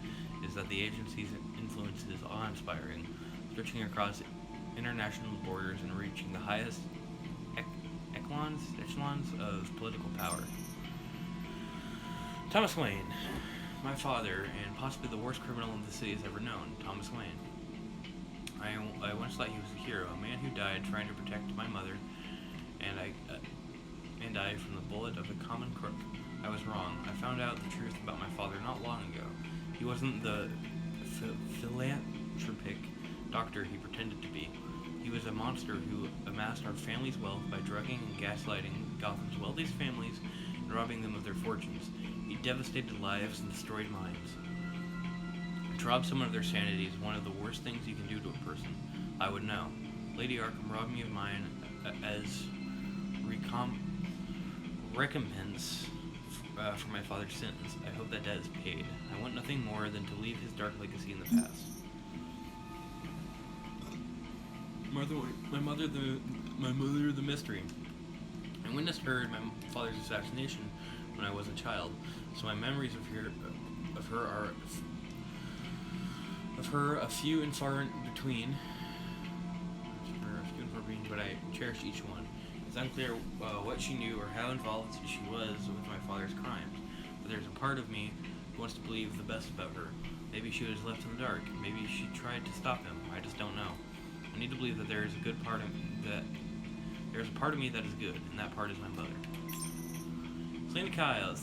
is that the agency's influence is awe-inspiring, stretching across international borders and reaching the highest echelons of political power. Thomas Wayne. My father, and possibly the worst criminal the city has ever known, Thomas Wayne. I once thought he was a hero, a man who died trying to protect my mother and I from the bullet of a common crook. I was wrong. I found out the truth about my father not long ago. He wasn't the philanthropic doctor he pretended to be. He was a monster who amassed our family's wealth by drugging and gaslighting Gotham's wealthiest families and robbing them of their fortunes. He devastated lives and destroyed minds. To rob someone of their sanity is one of the worst things you can do to a person. I would know. Lady Arkham robbed me of mine as recompense for my father's sins. I hope that debt is paid. I want nothing more than to leave his dark legacy in the past. My mother, the mystery. I witnessed her in my father's assassination when I was a child, so my memories of her are few and far between. But I cherish each one. It's unclear what she knew or how involved she was with my father's crimes, but there's a part of me who wants to believe the best about her. Maybe she was left in the dark. Maybe she tried to stop him. I just don't know. I need to believe that there is a good part of that. There's a part of me that is good, and that part is my mother. Selena Kyle,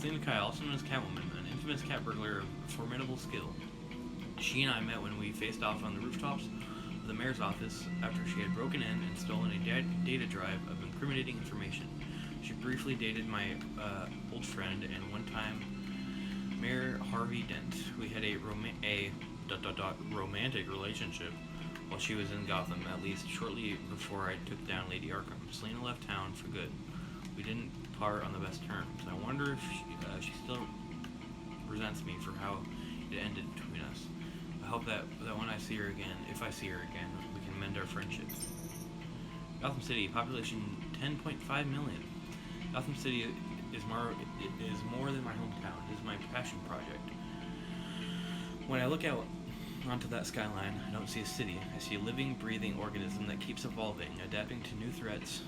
also known as Catwoman, an infamous cat burglar of formidable skill. She and I met when we faced off on the rooftops of the mayor's office after she had broken in and stolen a data drive of incriminating information. She briefly dated my old friend, and one time Mayor Harvey Dent. We had a romantic relationship while she was in Gotham, at least shortly before I took down Lady Arkham. Selena left town for good. We didn't part on the best terms. I wonder if she still resents me for how it ended between us. I hope that when I see her again, if I see her again, we can mend our friendship. Gotham City, population 10.5 million. Gotham City is more than my hometown. It is my passion project. When I look out onto that skyline, I don't see a city. I see a living, breathing organism that keeps evolving, adapting to new threats.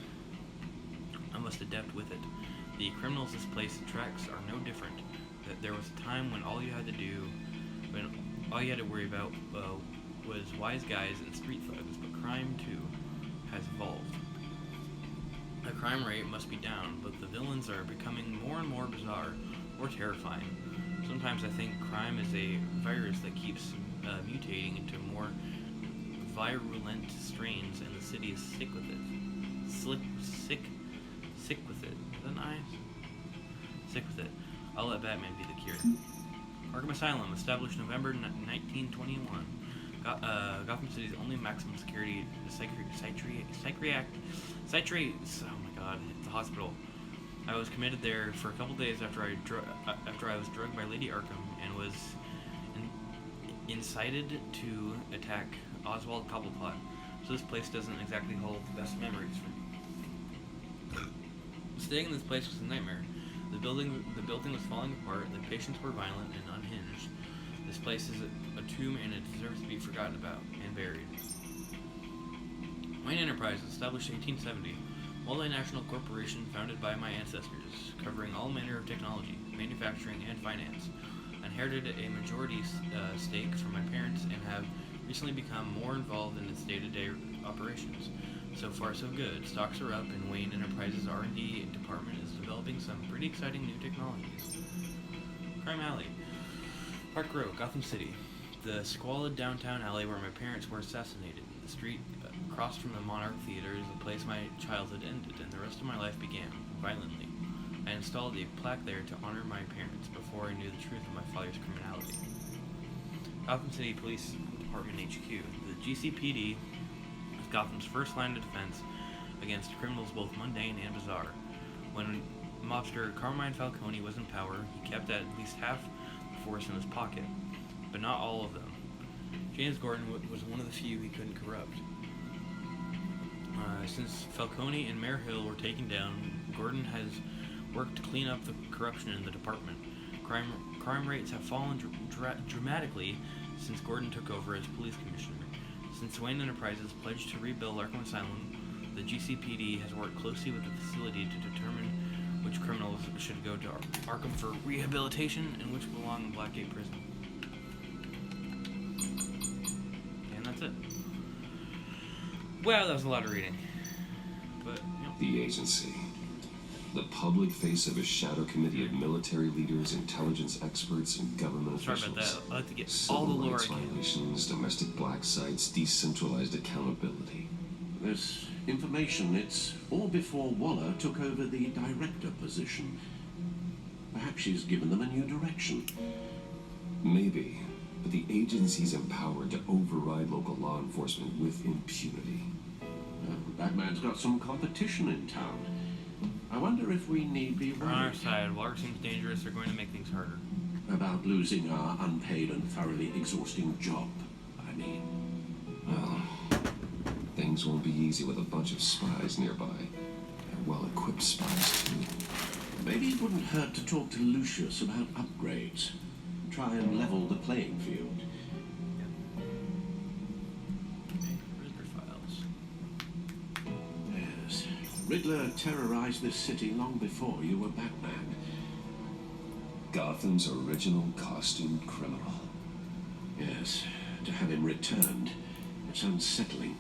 I must adapt with it. The criminals this place attracts are no different. That there was a time when all you had to worry about was wise guys and street thugs, but crime too has evolved. The crime rate must be down, but the villains are becoming more and more bizarre, or terrifying. Sometimes I think crime is a virus that keeps mutating into more virulent strains, and the city is sick with it. Sick with it. Is that nice? Sick with it. I'll let Batman be the cure. Arkham Asylum, established November 1921. Gotham City's only maximum security oh my god, it's a hospital. I was committed there for a couple days after I was drugged by Lady Arkham and was incited to attack Oswald Cobblepot. So this place doesn't exactly hold the best memories for me. Staying in this place was a nightmare. The building was falling apart, the patients were violent and unhinged. This place is a tomb and it deserves to be forgotten about and buried. Wayne Enterprises, established 1870. Multinational corporation founded by my ancestors, covering all manner of technology, manufacturing, and finance. I inherited a majority stake from my parents and have recently become more involved in its day-to-day operations. So far, so good. Stocks are up, and Wayne Enterprises' R&D department is developing some pretty exciting new technologies. Crime Alley. Park Row, Gotham City. The squalid downtown alley where my parents were assassinated. The street across from the Monarch Theater is the place my childhood ended, and the rest of my life began, violently. I installed a plaque there to honor my parents before I knew the truth of my father's criminality. Gotham City Police Department HQ. The GCPD is Gotham's first line of defense against criminals both mundane and bizarre. When mobster Carmine Falcone was in power, he kept at least half the force in his pocket, but not all of them. James Gordon was one of the few he couldn't corrupt. Since Falcone and Mayor Hill were taken down, Gordon has worked to clean up the corruption in the department. Crime rates have fallen dramatically since Gordon took over as police commissioner. Since Wayne Enterprises pledged to rebuild Arkham Asylum, the GCPD has worked closely with the facility to determine which criminals should go to Arkham for rehabilitation and which belong in Blackgate Prison. And that's it. Wow, that was a lot of reading. But, you know. The agency. The public face of a shadow committee of military leaders, intelligence experts, and government officials. Sorry about that. I'd like to get Civil all the lore rights I can. violations, domestic black sites, decentralized accountability. This information, it's all before Waller took over the director position. Perhaps she's given them a new direction. Maybe, but the agency's empowered to override local law enforcement with impunity. Batman's got some competition in town. I wonder if we need be On our worried side, water seems dangerous. They're going to make things harder. about losing our unpaid and thoroughly exhausting job, I mean. Well, things won't be easy with a bunch of spies nearby. And well-equipped spies, too. Maybe it wouldn't hurt to talk to Lucius about upgrades. Try and level the playing field. Yes. Riddler terrorized this city long before you were Batman. Gotham's original costumed criminal. Yes. To have him returned, it's unsettling.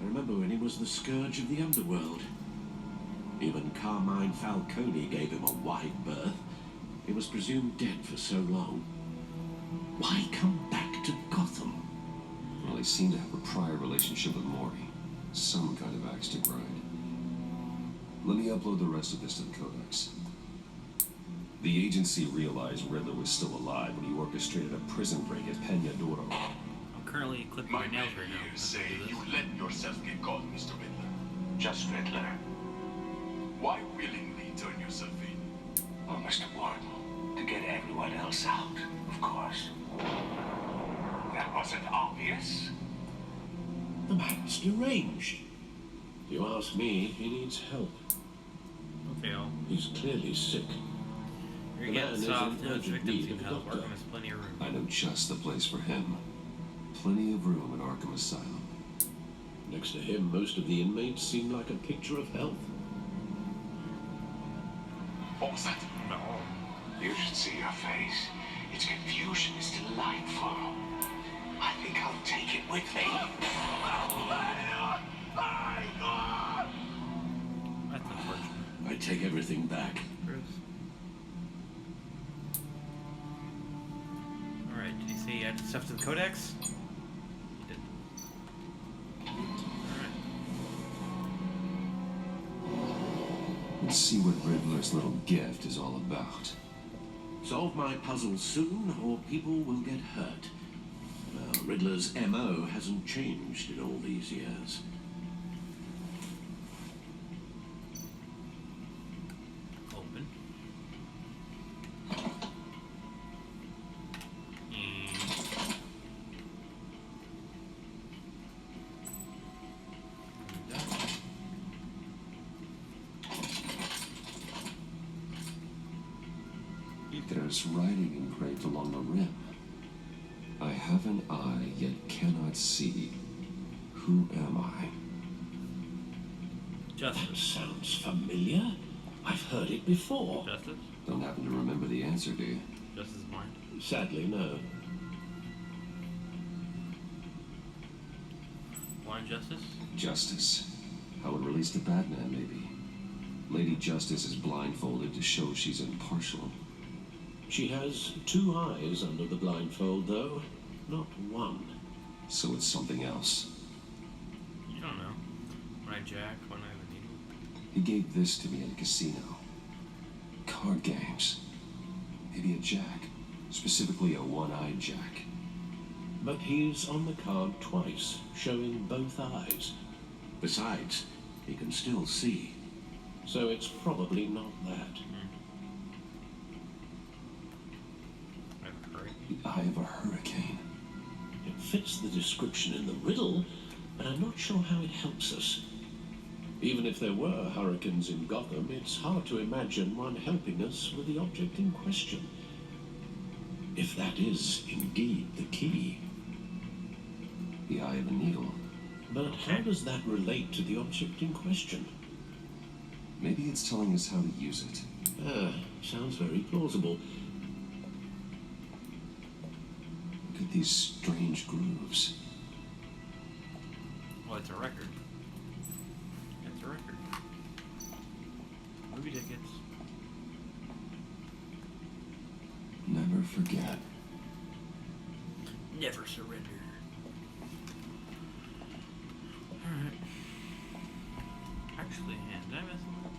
I remember when he was the scourge of the underworld. Even Carmine Falcone gave him a wide berth. He was presumed dead for so long. Why come back to Gotham? Well, he seemed to have a prior relationship with Mori. Some kind of axe to grind. Let me upload the rest of this to the Codex. The agency realized Riddler was still alive when he orchestrated a prison break at Peñadoro. I'm currently clipping my nails right now. Say you let yourself get caught, Mr. Riddler. Just Riddler. Why willingly turn yourself in? Oh, Mr. Warden, to get everyone else out, of course. That wasn't obvious. The man's deranged. If you ask me, he needs help. Okay, He's clearly sick. you're The man getting is soft in now. urgent Victims need can of a help. doctor. Arkham has plenty of room. I know just the place for him. Plenty of room in Arkham Asylum. Next to him, most of the inmates seem like a picture of health. What was that? No. You should see your face. Its confusion is delightful. I think I'll take it with me. That's unfortunate. I take everything back. Bruce. Alright, did you say you add stuff to the codex? You did. Alright. Let's see what Riddler's little gift is all about. Solve my puzzles soon, or people will get hurt. Well, Riddler's MO hasn't changed in all these years. Open. There's writing engraved along the rim. I have an eye, yet cannot see. Who am I? That sounds familiar. I've heard it before. Justice? Don't happen to remember the answer, do you? Justice is blind. Sadly, no. Blind Justice? Justice. How it relates to Batman, maybe. Lady Justice is blindfolded to show she's impartial. She has two eyes under the blindfold, though, not one. So it's something else. You don't know. When I jack, when I have a needle. He gave this to me at a casino. Card games. Maybe a jack. Specifically a one-eyed jack. But he's on the card twice, showing both eyes. Besides, he can still see. So it's probably not that. The eye of a hurricane. It fits the description in the riddle, but I'm not sure how it helps us. Even if there were hurricanes in Gotham, it's hard to imagine one helping us with the object in question. If that is indeed the key. The eye of a needle. But how does that relate to the object in question? Maybe it's telling us how to use it. Sounds very plausible. Look at these strange grooves. Well, it's a record. It's a record. Movie tickets. Never forget. Never surrender. Alright. Actually, did I miss something?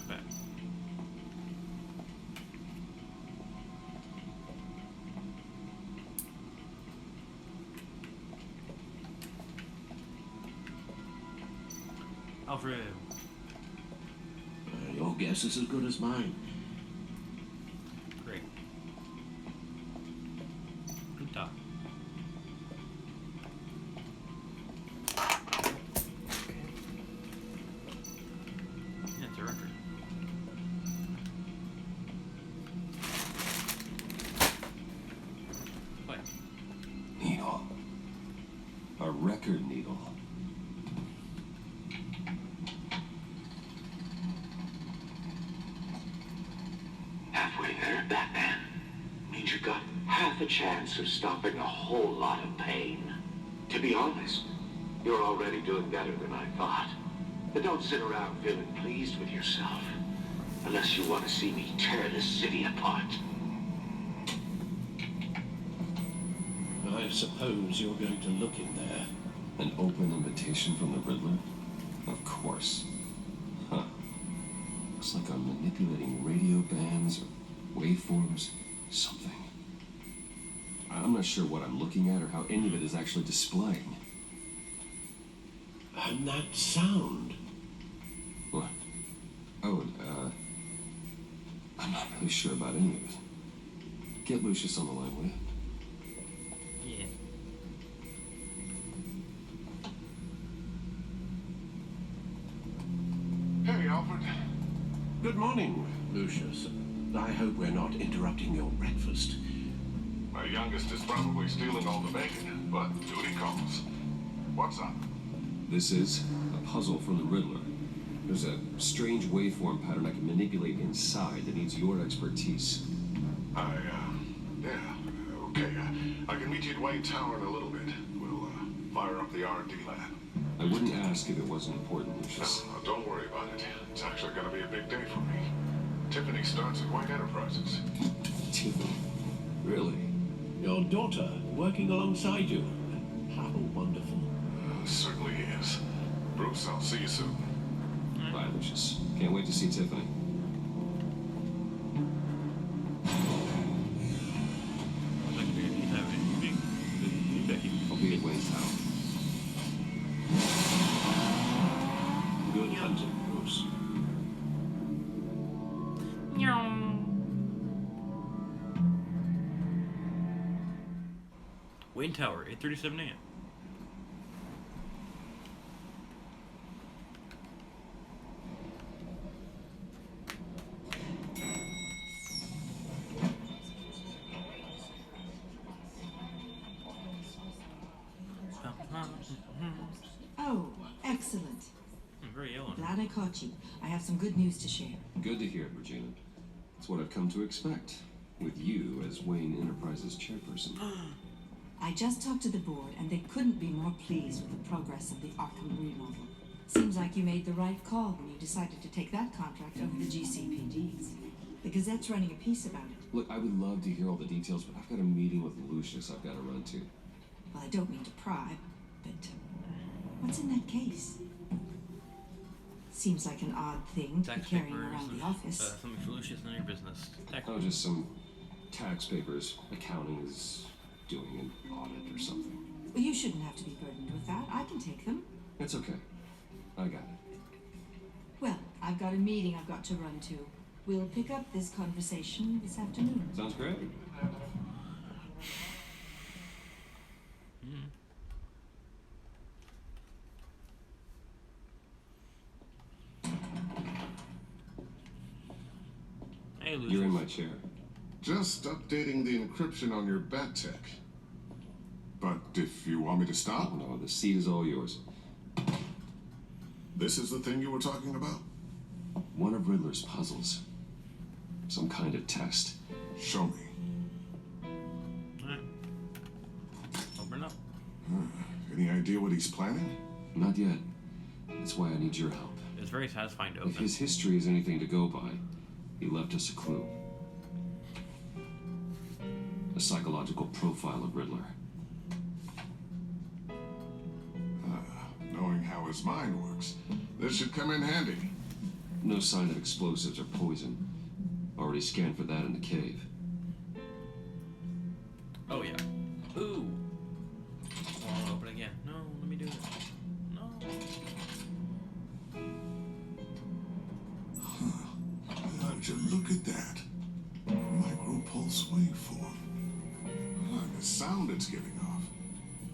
Back. Alfred. Your guess is as good as mine. Great. Good talk. Yeah, it's a record. What? Needle. A record needle. Halfway there, Batman. Means you got half a chance of stopping a whole lot of pain. To be honest, you're already doing better than I thought. But don't sit around feeling pleased with yourself. Unless you want to see me tear this city apart. I suppose you're going to look in there. An open invitation from the Riddler? Of course. Huh. Looks like I'm manipulating radio bands or waveforms, something. I'm not sure what I'm looking at or how any of it is actually displaying. And that sound. What? Oh, I'm not really sure about any of it. Get Lucius on the line, will you? Yeah. Hey, Alfred. Good morning, Lucius. I hope we're not interrupting your breakfast. My youngest is probably stealing all the bacon, but duty calls. What's up? This is a puzzle from the Riddler. There's a strange waveform pattern I can manipulate inside that needs your expertise. Yeah, okay. I can meet you at Wayne Tower in a little bit. We'll, fire up the R&D lab. I wouldn't ask if it wasn't important, Lucius. No, don't worry about it. It's actually gonna be a big day for me. Tiffany starts at White Enterprises. Tiffany? Really? Your daughter working alongside you. How wonderful. Certainly is. Bruce, I'll see you soon. Bye, Lucius. Can't wait to see Tiffany. I'll be at Wayne Tower. Good hunting, Bruce. Wayne Tower, 8:37 a.m. Oh, excellent. Very yellow. Glad I caught you. I have some good news to share. Good to hear it, Regina. It's what I've come to expect, with you as Wayne Enterprises chairperson. I just talked to the board, and they couldn't be more pleased with the progress of the Arkham remodel. Seems like you made the right call when you decided to take that contract over the GCPD's. The Gazette's running a piece about it. Look, I would love to hear all the details, but I've got a meeting with Lucius I've got to run to. Well, I don't mean to pry, but what's in that case? Seems like an odd thing to be Tax carrying papers, around the office. Something for Lucius, none of your business. Oh, just some tax papers. Accounting is doing an audit or something. Well, you shouldn't have to be burdened with that. I can take them. It's okay. I got it. Well, I've got a meeting I've got to run to. We'll pick up this conversation this afternoon. Sounds great. Hey, Lucius. You're in my chair. Just updating the encryption on your bat tech. But if you want me to stop? No, the seat is all yours. This is the thing you were talking about? One of Riddler's puzzles. Some kind of test. Show me. Alright. Open up. Any idea what he's planning? Not yet. That's why I need your help. It's very satisfying to open. If his history is anything to go by, he left us a clue. A psychological profile of Riddler. Knowing how his mind works, this should come in handy. No sign of explosives or poison. Already scanned for that in the cave. Oh, yeah. Ooh. Oh, open again. No, let me do it. No. Would you look at that? Micropulse waveform. The sound it's giving off.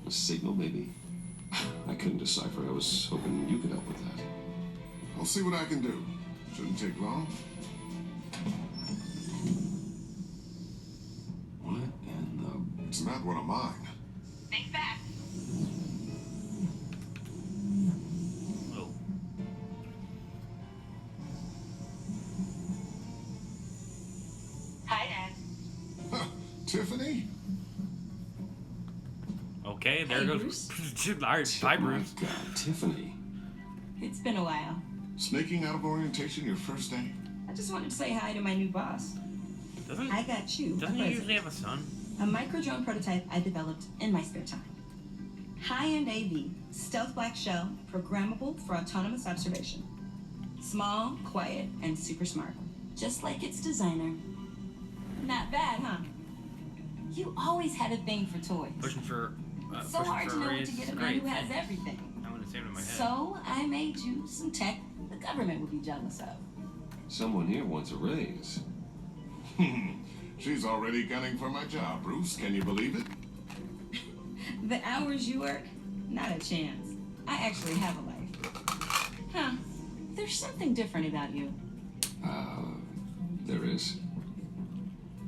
A signal, maybe? I couldn't decipher. I was hoping you could help with that. I'll see what I can do. Shouldn't take long. What in the... It's not one of mine. Think back. Oh. Hi, Dad. Huh, Tiffany? Okay, there Hey, goes. Bruce. Alright, bye, Bruce. My God, Tiffany. It's been a while. Sneaking out of orientation your first day? I just wanted to say hi to my new boss. Doesn't I got you. doesn't a he present. usually have a son? A micro-drone prototype I developed in my spare time. High-end AV, stealth black shell, programmable for autonomous observation. Small, quiet, and super smart. Just like its designer. Not bad, huh? You always had a thing for toys. Pushing for So pushing hard for to know a what raise to get is a a man who great has thing. everything. I want to save it in my head. So I made you some tech the government would be jealous of. Someone here wants a raise. She's already gunning for my job, Bruce. Can you believe it? The hours you work, not a chance. I actually have a life. Huh. There's something different about you. There is.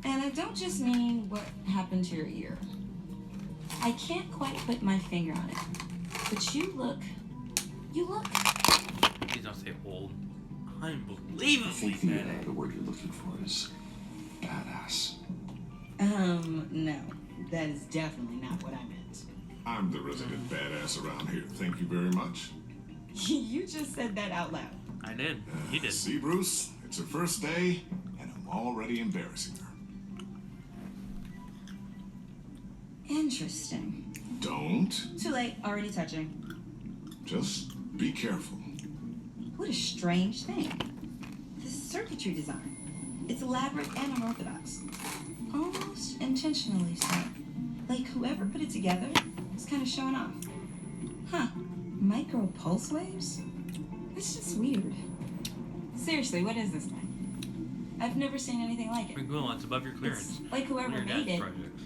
And I don't just mean what happened to your ear. I can't quite put my finger on it. But you look... Please don't say old. I Unbelievably think badass. the word you're looking for is badass. No. That is definitely not what I meant. I'm the resident badass around here. Thank you very much. You just said that out loud. I did. He did. See, Bruce? It's her first day, and I'm already embarrassing her. Interesting. Don't. Too late. Already touching. Just be careful. What a strange thing. The circuitry design. It's elaborate and unorthodox. Almost intentionally so. Like whoever put it together was kind of showing off. Huh. Micro pulse waves? That's just weird. Seriously, what is this thing? I've never seen anything like it. Cool, it's above your clearance. It's like whoever One of your made dad's it. projects.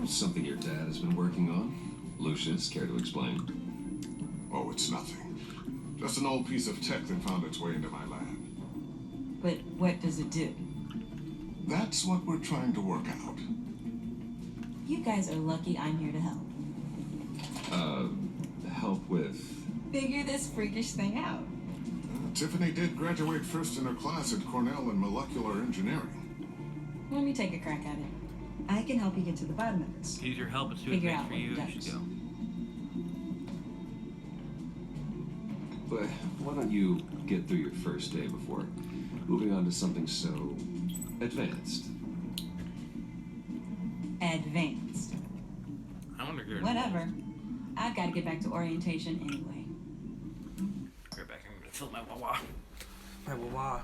It's something your dad has been working on. Lucius, care to explain? Oh, it's nothing. Just an old piece of tech that found its way into my lab. But what does it do? That's what we're trying to work out. You guys are lucky I'm here to help. Help with... Figure this freakish thing out. Tiffany did graduate first in her class at Cornell in molecular engineering. Let me take a crack at it. I can help you get to the bottom of this. Use your help. It's too Figure advanced out for what you. it You should does. go. But why don't you get through your first day before moving on to something so advanced? Advanced. I wonder if you're Whatever. I've got to get back to orientation anyway. Right back. I'm gonna fill my wah-wah. My wah-wah.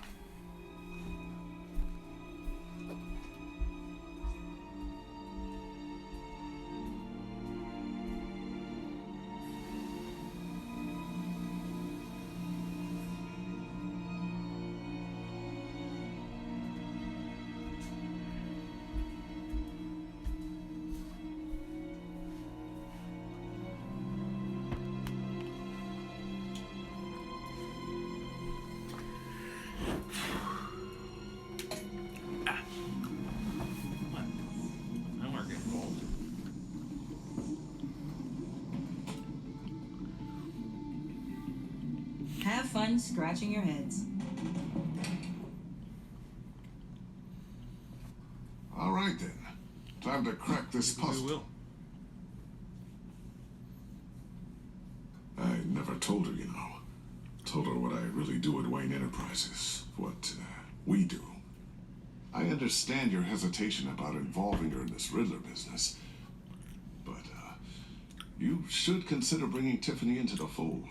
Have fun scratching your heads. All right, then. Time to crack this puzzle. We will. I never told her, you know. Told her what I really do at Wayne Enterprises. What we do. I understand your hesitation about involving her in this Riddler business. But, you should consider bringing Tiffany into the fold.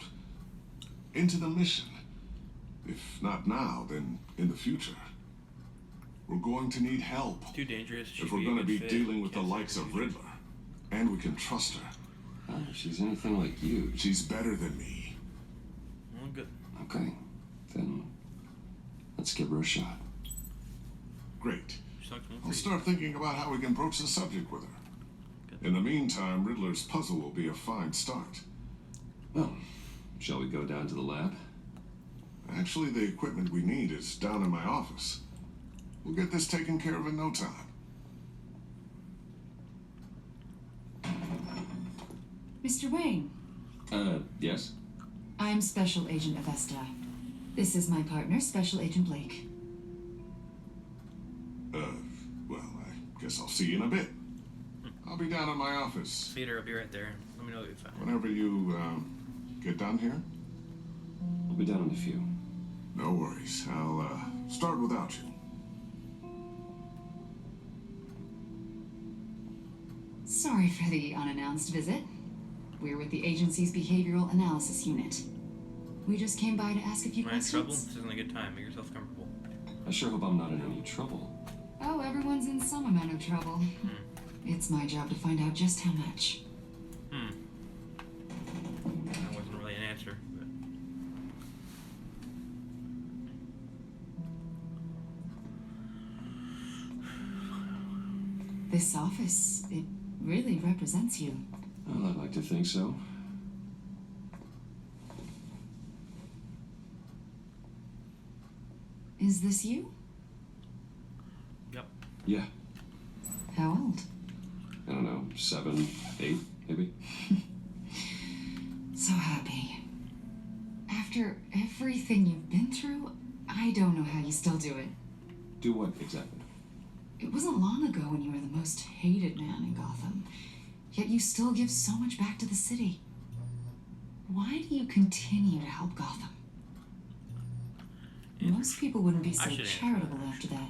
Into the mission. If not now, then in the future. We're going to need help. Too dangerous. If we're going to be dealing with the likes of Riddler. And we can trust her. If she's anything like you. She's better than me. Well, good. Okay. Then let's give her a shot. Great. Sucks more I'll for start thinking about how we can broach the subject with her. In the meantime, Riddler's puzzle will be a fine start. Well, shall we go down to the lab? Actually, the equipment we need is down in my office. We'll get this taken care of in no time. Mr. Wayne, Yes? I'm Special Agent Avesta. This is my partner, Special Agent Blake. Well, I guess I'll see you in a bit. I'll be down in my office. Peter, I'll be right there. Let me know what you found. Whenever you, get done here. I'll be down in a few. No worries. I'll, start without you. Sorry for the unannounced visit. We're with the agency's Behavioral Analysis Unit. We just came by to ask a few Am I in questions. trouble? This isn't a good time. Make yourself comfortable. I sure hope I'm not in any trouble. Oh, everyone's in some amount of trouble. It's my job to find out just how much. That wasn't really an answer. But... This office, it really represents you. Well, I'd like to think so. Is this you? Yep. Yeah. How old? I don't know, 7, 8, maybe? So happy. After everything you've been through, I don't know how you still do it. Do what exactly? It wasn't long ago when you were the most hated man in Gotham, yet you still give so much back to the city. Why do you continue to help Gotham? Most people wouldn't be so charitable after that.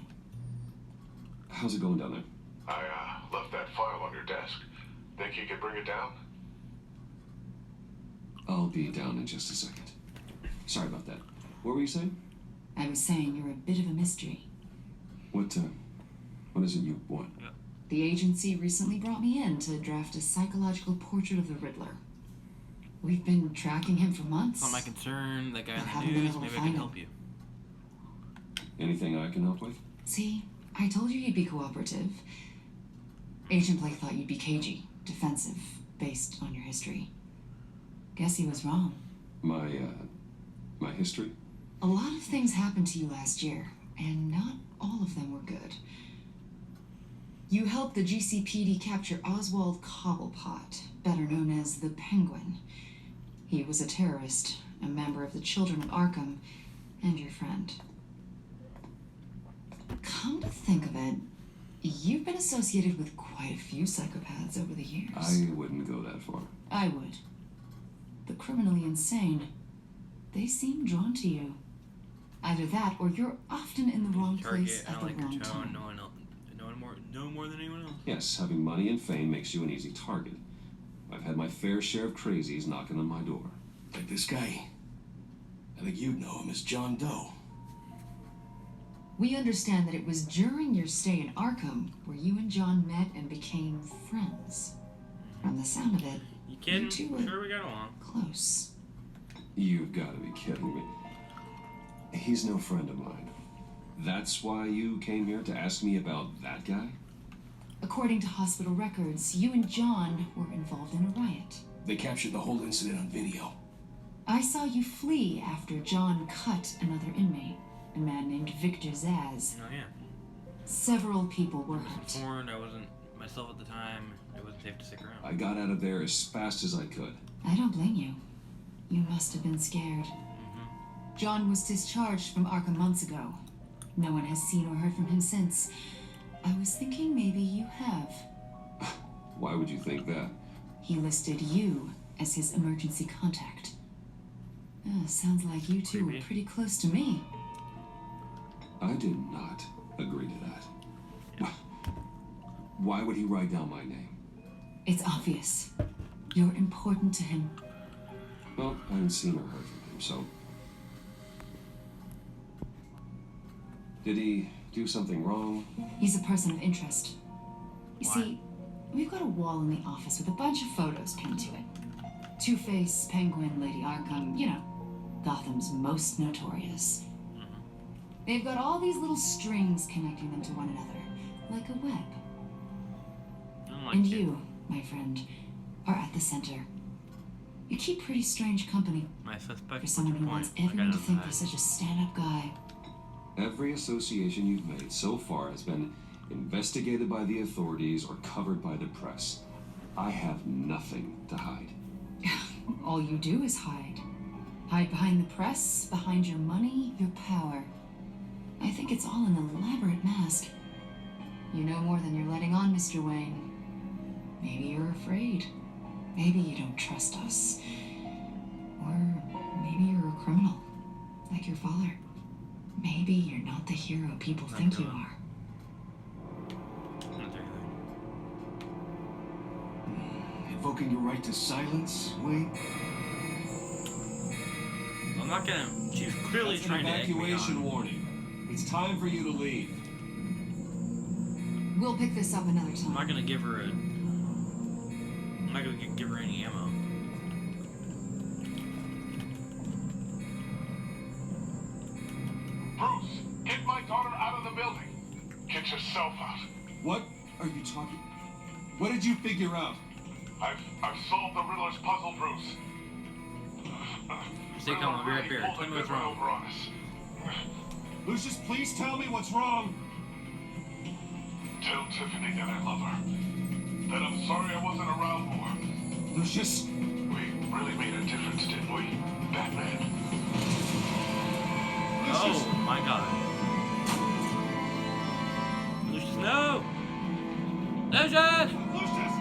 How's it going down there? I left that file on your desk. Think you could bring it down? I'll be down in just a second. Sorry about that. What were you saying? I was saying you're a bit of a mystery. What is it you want? The agency recently brought me in to draft a psychological portrait of the Riddler. We've been tracking him for months. It's not my concern. That guy but in haven't the been news. able to Maybe I find can him. help you. Anything I can help with? See, I told you you'd be cooperative. Agent Blake thought you'd be cagey, defensive, based on your history. Guess he was wrong. My history? A lot of things happened to you last year, and not all of them were good. You helped the GCPD capture Oswald Cobblepot, better known as the Penguin. He was a terrorist, a member of the Children of Arkham, and your friend. Come to think of it, you've been associated with quite a few psychopaths over the years. I wouldn't go that far. I would. The criminally insane, they seem drawn to you. Either that, or you're often in the wrong place Target, at the wrong time. No more than anyone else. Yes, having money and fame makes you an easy target. I've had my fair share of crazies knocking on my door. Like this guy. I think you'd know him as John Doe. We understand that it was during your stay in Arkham where you and John met and became friends. From the sound of it, You kidding? you two were Sure we got along. close. You've got to be kidding me. He's no friend of mine. That's why you came here to ask me about that guy? According to hospital records, you and John were involved in a riot. They captured the whole incident on video. I saw you flee after John cut another inmate, a man named Victor Zaz. Oh yeah. Several people were I was hurt. informed. I wasn't myself at the time. It wasn't safe to stick around. I got out of there as fast as I could. I don't blame you. You must have been scared. John was discharged from Arkham months ago. No one has seen or heard from him since. I was thinking maybe you have. Why would you think that? He listed you as his emergency contact. Sounds like you two were pretty close to me. I did not agree to that. Why would he write down my name? It's obvious. You're important to him. Well, I haven't seen or heard from him, so... Did he do something wrong? He's a person of interest. You see, we've got a wall in the office with a bunch of photos pinned to it. Two-Face, Penguin, Lady Arkham, you know, Gotham's most notorious. They've got all these little strings connecting them to one another, like a web. And you, my friend, are at the center. You keep pretty strange company My suspect. for someone who wants everyone to think you're such a stand-up guy. Every association you've made so far has been investigated by the authorities or covered by the press. I have nothing to hide. All you do is hide. Hide behind the press, behind your money, your power. I think it's all an elaborate mask. You know more than you're letting on, Mr. Wayne. Maybe you're afraid. Maybe you don't trust us. Or maybe you're a criminal, like your father. Maybe you're not the hero people think you are. Invoking your right to silence, Wayne? Well, I'm not gonna. She's clearly That's trying an to egg me evacuation on. warning. It's time for you to leave. We'll pick this up another I'm time. not gonna give her a. I'm not gonna give her any ammo. Bruce, get my daughter out of the building. Get yourself out. What are you talking? What did you figure out? I've solved the Riddler's puzzle, Bruce. Stay calm, I'll be right there. Tell me what's wrong. Over on us. Lucius, please tell me what's wrong. Tell Tiffany that I love her. That I'm sorry I wasn't around more. Lucius. We really made a difference, didn't we, Batman? Lucius. Oh my god. Lucius, no! Lucius! Lucius!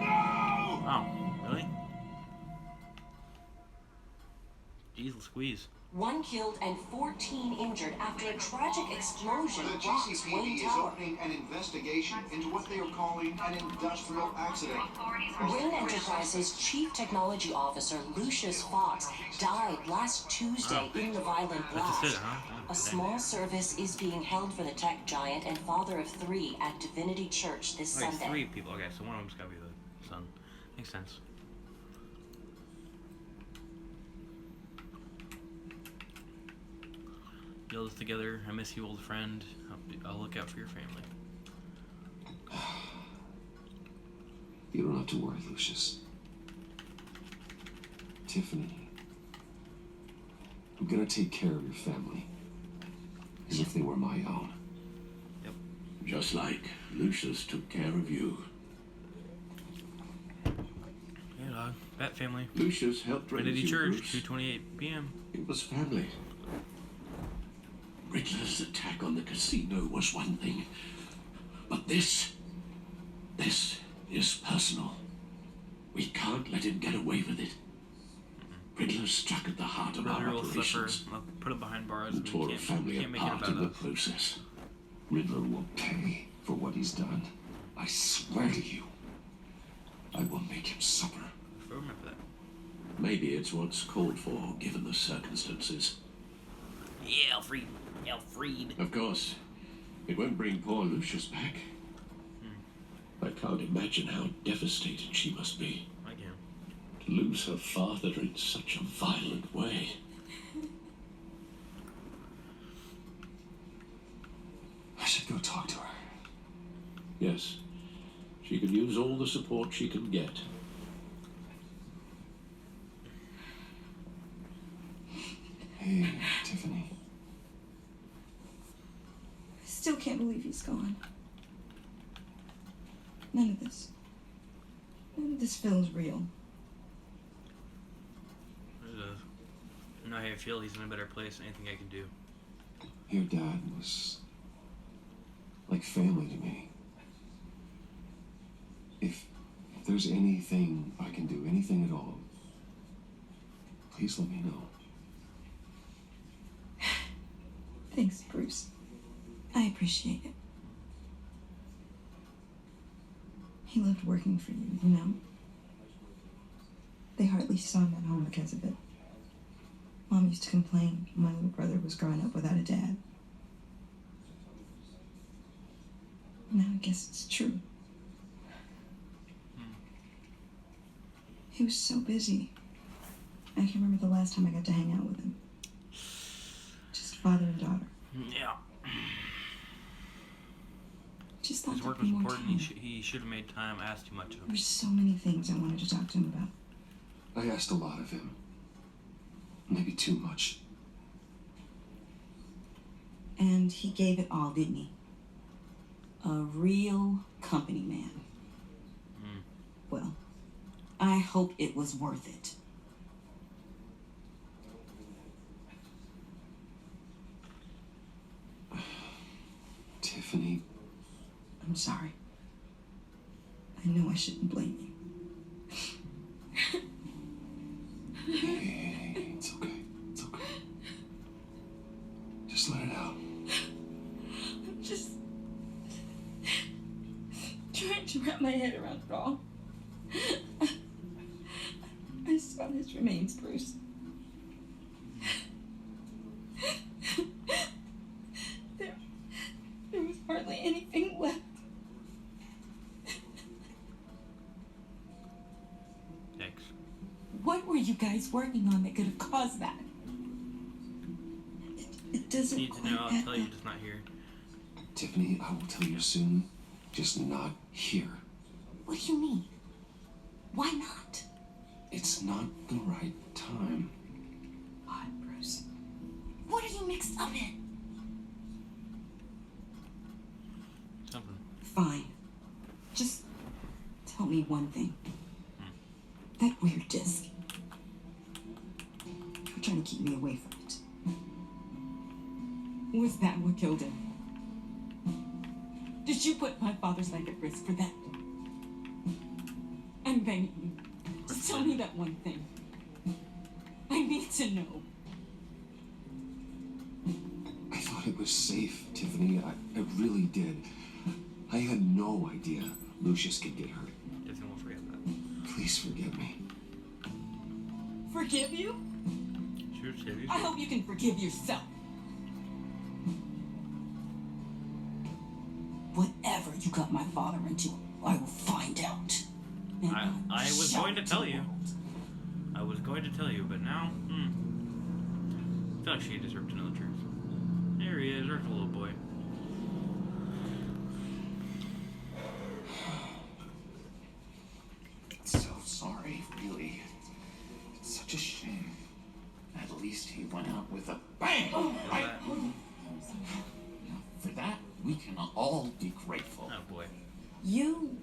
No! Oh, really? Jeez, squeeze. 1 killed and 14 injured after a tragic explosion The rocks Wayne GCPD is Tower. opening an investigation into what they are calling an industrial accident. Wayne Enterprises Chief Technology Officer Lucius Fox died last Tuesday in the violent That's blast. just it, huh? A small service is being held for the tech giant and father of 3 at Divinity Church this Wait, Sunday. 3 people. Okay, so one of them's gotta be the son. Makes sense. Get this together. I miss you, old friend. I'll look out for your family. You don't have to worry, Lucius. Tiffany, I'm gonna take care of your family. As if they were my own. Yep. Just like Lucius took care of you. Yeah, dog. Bat family. Lucius helped raise Trinity you, Church, Bruce. 2:28 p.m. It was family. Riddler's attack on the casino was one thing, but this is personal. We can't let him get away with it. Riddler struck at the heart of our Riddler will suffer. operations I'll put it behind bars. and tore a family Can't make it apart about in the us. process. Riddler will pay for what he's done. I swear to you. I will make him suffer. I remember that. Maybe it's what's called for, given the circumstances. Yeah, Alfred. Alfred. Of course, it won't bring poor Lucius back. I can't imagine how devastated she must be. I can. To lose her father in such a violent way. I should go talk to her. Yes, she can use all the support she can get. Hey, Tiffany. I still can't believe he's gone. None of this feels real. It does. I know how I feel. He's in a better place than anything I can do. Your dad was like family to me. If there's anything I can do, anything at all, please let me know. Thanks, Bruce. I appreciate it. He loved working for you, you know? They hardly saw him at home because of it. Mom used to complain my little brother was growing up without a dad. Now I guess it's true. He was so busy. I can remember the last time I got to hang out with him. Just father and daughter. Yeah. Just thought His work there'd be was more important. time. He should have made time. I asked too much of him. There were so many things I wanted to talk to him about. I asked a lot of him. Maybe too much. And he gave it all, didn't he? A real company man. Well, I hope it was worth it. Tiffany. I'm sorry. I know I shouldn't blame you. Hey, it's okay. It's okay. Just let it out. I'm just trying to wrap my head around it all. I saw his remains, Bruce. was working on that could have caused that. It doesn't Need to know, I'll tell you, just not here. Tiffany, I will tell you soon. Just not here. What do you mean? Why not? It's not the right time. Odd, Bruce. What are you mixed up in? Something. Fine. Just tell me one thing. That weird disc. You're trying to keep me away from it. Was that what killed him? Did you put my father's life at risk for that? I'm begging you. Just tell me that one thing. I need to know. I thought it was safe, Tiffany. I really did. I had no idea Lucius could get hurt. Definitely won't forget that. Please forgive me. Forgive you? Sure, Chevy. I hope you can forgive yourself. Whatever you got my father into, I will find out. I was going to tell you. I was going to tell you, but now, I feel like she deserved to know the truth. There he is, there's a little boy. So sorry, really. It's such a shame. At least he went out with a bang! Right? For that, we can all be grateful. Oh boy. You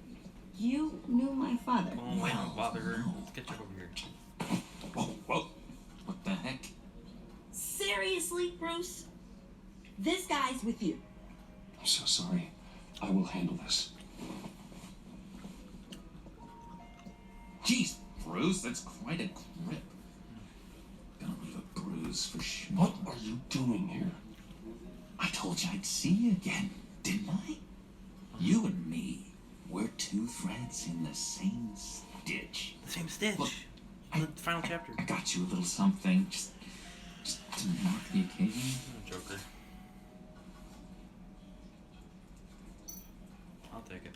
knew my father. Oh, well, bother her. Let's get you over here. Whoa. What the heck? Seriously, Bruce? This guy's with you. I'm so sorry. I will handle this. Jeez, Bruce, that's quite a grip. Gonna leave a bruise for sure. What are you doing here? I told you I'd see you again, didn't I? You and me, we're two threads in the same stitch. The same stitch. Look, the final chapter. I got you a little something, just to mark the occasion. Joker. I'll take it.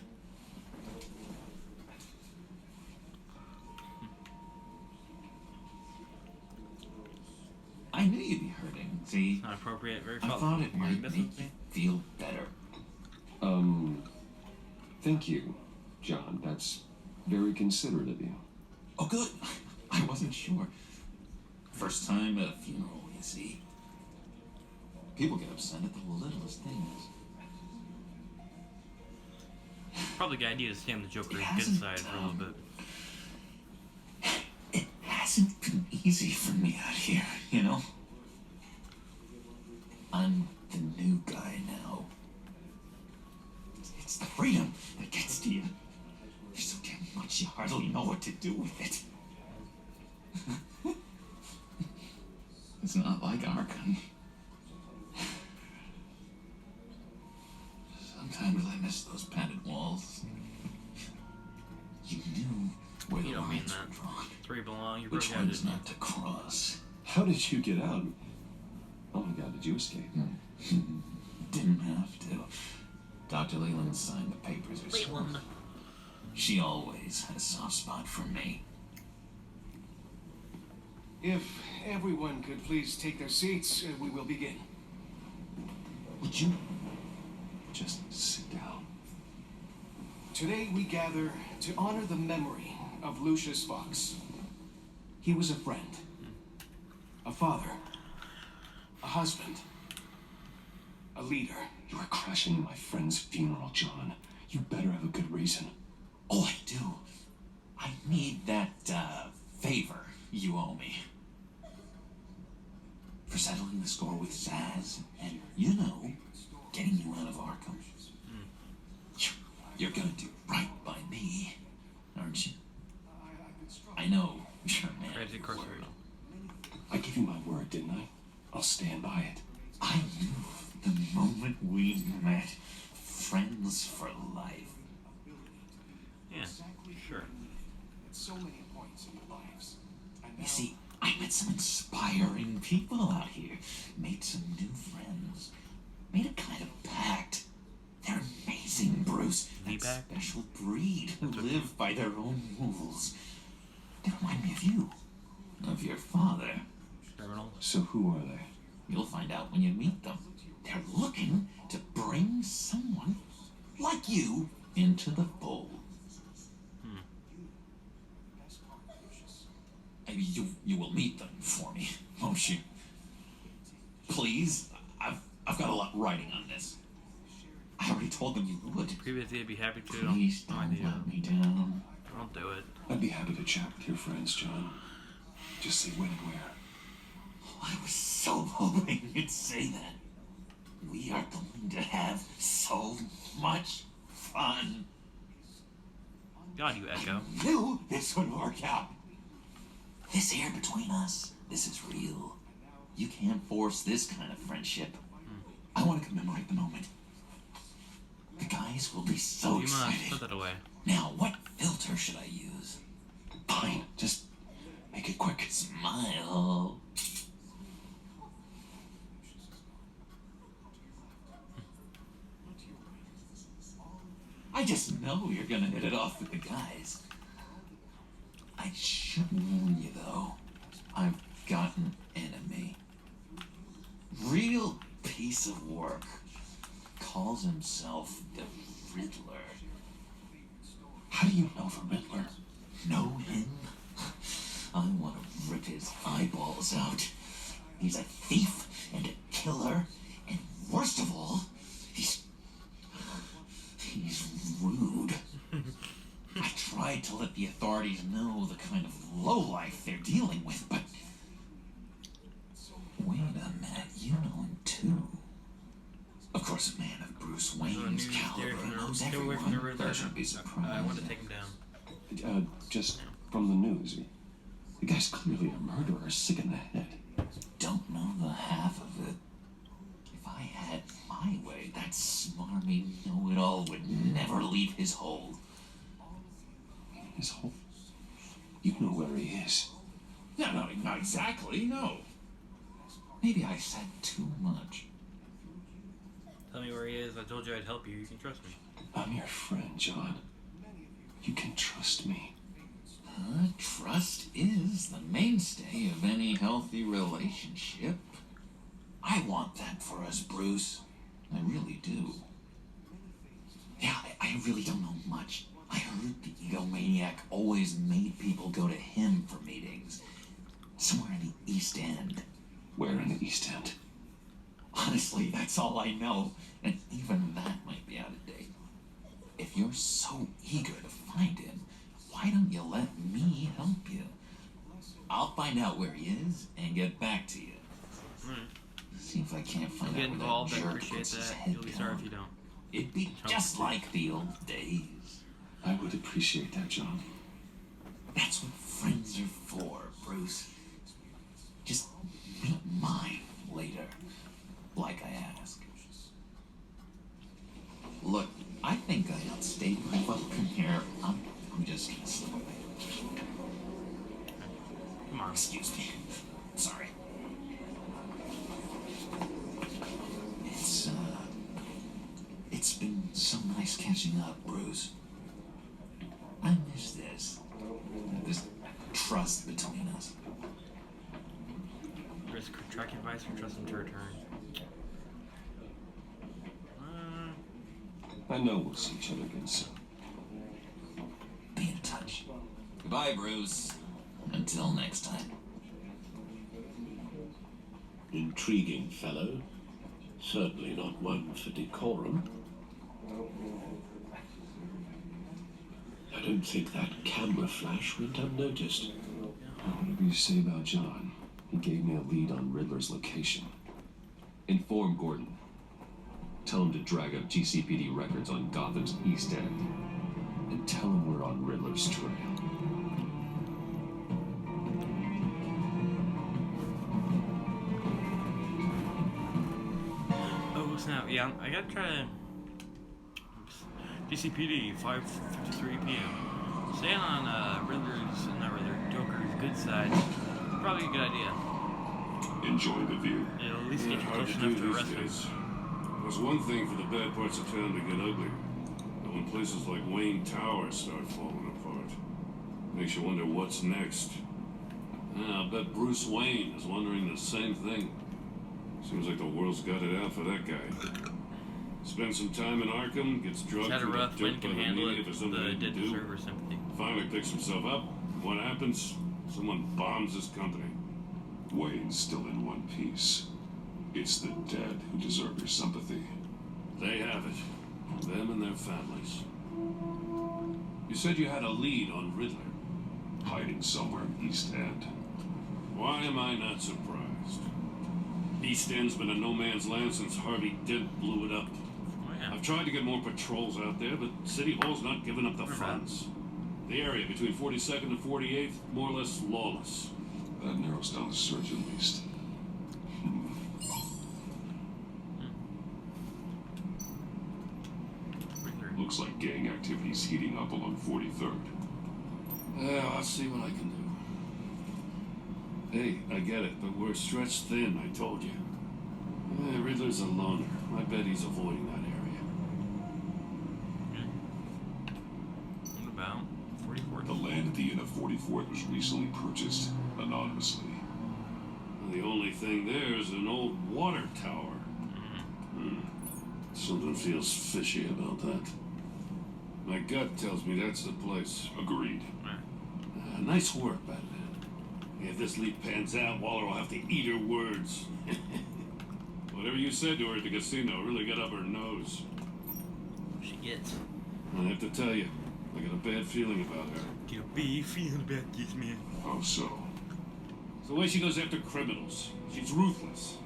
I knew you'd be hurting, see? Not appropriate, very I felt. thought it might make you feel better. Thank you, John. That's very considerate of you. Oh, good. I wasn't sure. First time at a funeral, you see. People get upset at the littlest things. Probably a good idea to stay on the Joker's good side for a little bit. It hasn't been easy for me out here, you know? I'm the new guy now. It's the freedom that gets to you. There's so damn much you hardly know what to do with it. It's not like Arkham. Sometimes I miss those padded walls. You knew where the lines were drawn. It's where you belong. You Which broke out, ones didn't you? not to cross. How did you get out? Oh my god, did you escape? Didn't have to. Dr. Leland signed the papers herself. She always had a soft spot for me. If everyone could please take their seats, we will begin. Would you just sit down? Today we gather to honor the memory of Lucius Fox. He was a friend, a father, a husband, a leader. You are crashing my friend's funeral, John. You better have a good reason. Oh, I do. I need that, favor you owe me. For settling the score with Zaz and, you know, getting you out of Arkham. You're gonna do right by me, aren't you? I know you're a man. Crazy, of course I will. I gave you my word, didn't I? I'll stand by it. I knew the moment we met, friends for life. Yeah, sure. So many points in your lives. You see, I met some inspiring people out here. Made some new friends. Made a kind of pact. They're amazing, Bruce. That special breed who live by their own rules. They remind me of you. of your father. Criminals. So who are they? You'll find out when you meet them. They're looking to bring someone like you into the fold. You will meet them for me, won't you? Please? I've got a lot writing on this. I already told them you would. Previously, I'd be happy to. Please don't let me down. Don't do it. I'd be happy to chat with your friends, John. Just say when and where. I was so hoping you'd say that. We are going to have so much fun. God, you Echo. I knew this would work out. This air between us, this is real. You can't force this kind of friendship. I want to commemorate the moment. The guys will be so You must excited. put that away. Now, what filter should I use? Fine, just make it quick. Smile. I just know you're gonna hit it off with the guys. I should warn you, though. I've got an enemy. Real piece of work. Calls himself the Riddler. How do you know the Riddler? Know him? I want to rip his eyeballs out. He's a thief and a killer, and worst of all, he's rude. I tried to let the authorities know the kind of lowlife they're dealing with, but... Wait a minute, you know him too. Of course, a man of Bruce Wayne's caliber knows everyone. There shouldn't be surprise. I want to take him down. Just from the news. The guy's clearly a murderer, sick in the head. Don't know the half of it. If I had my way, that smarmy know-it-all would never leave his hole. His hole? You know where he is. No, not exactly, no. Maybe I said too much. Tell me where he is. I told you I'd help you. You can trust me. I'm your friend, John. You can trust me. Trust is the mainstay of any healthy relationship. I want that for us, Bruce. I really do. Yeah, I really don't know much. I heard the egomaniac always made people go to him for meetings. Somewhere in the East End. Where in the East End? Honestly, that's all I know. And even that might be out of date. If you're so eager to find him, why don't you let me help you? I'll find out where he is and get back to you. See if I can't find Get out where involved. that I jerk appreciate puts his that. head You'll be sorry if you down. don't. It'd be just like the old days. I would appreciate that, John. That's what friends are for, Bruce. Just meet mine later, like I asked. Look, I think I outstayed my welcome here. I'm just gonna slip away. Come on. Excuse me. Sorry. It's been so nice catching up, Bruce. I miss this. This trust between us. Risk tracking device for trust him to return. I know we'll see each other again soon. Be in touch. Goodbye, Bruce. Until next time. Intriguing fellow. Certainly not one for decorum. I don't think that camera flash went unnoticed. Whatever you say about John, he gave me a lead on Riddler's location. Inform Gordon. Tell him to drag up GCPD records on Gotham's East End. And tell him we're on Riddler's trail. Oh snap! Yeah, I gotta try to. GCPD 5:53 p.m. Staying on Riddler's, not Riddler, Joker's good side. Probably a good idea. Enjoy the view. It'll at least get you Hard close to enough do to these arrest him. days. There's one thing for the bad parts of town to get ugly. But when places like Wayne Tower start falling apart, makes you wonder what's next. Yeah, I'll bet Bruce Wayne is wondering the same thing. Seems like the world's got it out for that guy. Spends some time in Arkham, gets drugged Had a through the rough dirt wind by can the handle media it. for something he The didn't did do. deserve her sympathy. Finally picks himself up. What happens? Someone bombs his company. Wayne's still in one piece. It's the dead who deserve your sympathy. They have it. Them and their families. You said you had a lead on Riddler. Hiding somewhere in East End. Why am I not surprised? East End's been a no man's land since Harvey Dent blew it up. Oh, yeah. I've tried to get more patrols out there, but City Hall's not giving up the funds. The area between 42nd and 48th, more or less lawless. That narrows down the search at least. Looks like gang activity's heating up along 43rd. I'll see what I can do. Hey, I get it, but we're stretched thin, I told you. Riddler's a loner. I bet he's avoiding that area. What about 44th? The land at the end of 44th was recently purchased anonymously. The only thing there is an old water tower. Something feels fishy about that. My gut tells me that's the place. Agreed. Nice work, Batman. If this lead pans out, Waller will have to eat her words. Whatever you said to her at the casino really got up her nose. She gets. I have to tell you, I got a bad feeling about her. Get a bad feeling about this, man. How so? It's the way she goes after criminals. She's ruthless.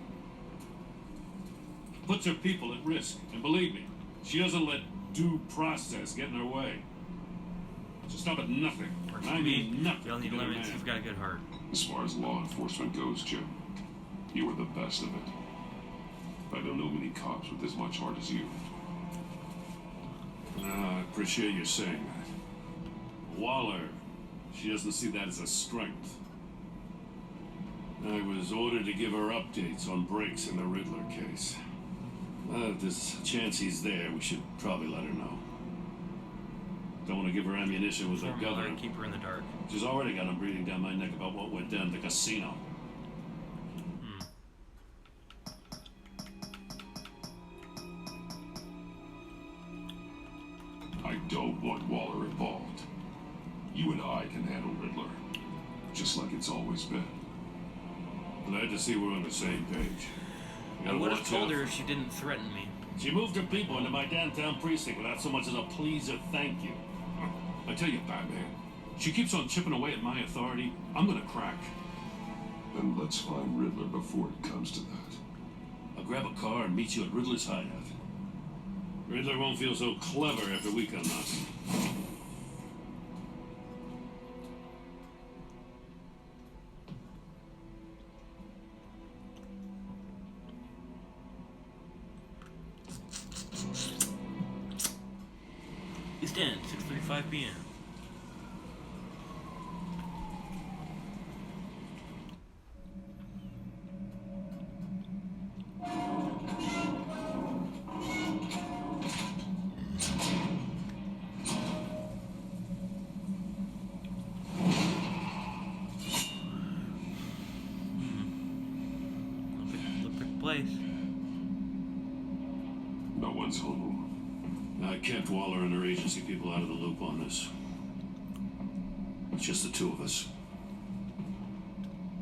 Puts her people at risk. And believe me, she doesn't let due process get in her way. She'll stop at nothing. And I mean nothing. You don't need to get her limits. man. You've got a good heart. As far as law enforcement goes, Jim, you were the best of it. I don't know many cops with as much heart as you. I appreciate you saying that. Waller, she doesn't see that as a strength. I was ordered to give her updates on breaks in the Riddler case. If there's a chance he's there, we should probably let her know. Don't want to give her ammunition with the governor. Keep her in the dark. She's already got him breathing down my neck about what went down at the casino. I don't want Waller involved. You and I can handle Riddler, just like it's always been. Glad to see we're on the same page. I would have told her if she didn't threaten me. She moved her people into my downtown precinct without so much as a please or thank you. I tell you, Batman, she keeps on chipping away at my authority. I'm gonna crack. Then let's find Riddler before it comes to that. I'll grab a car and meet you at Riddler's hideout. Riddler won't feel so clever after we come knocking. East End, 6:35 p.m. Place. No one's home. I kept Waller and her agency people out of the loop on this. It's just the two of us.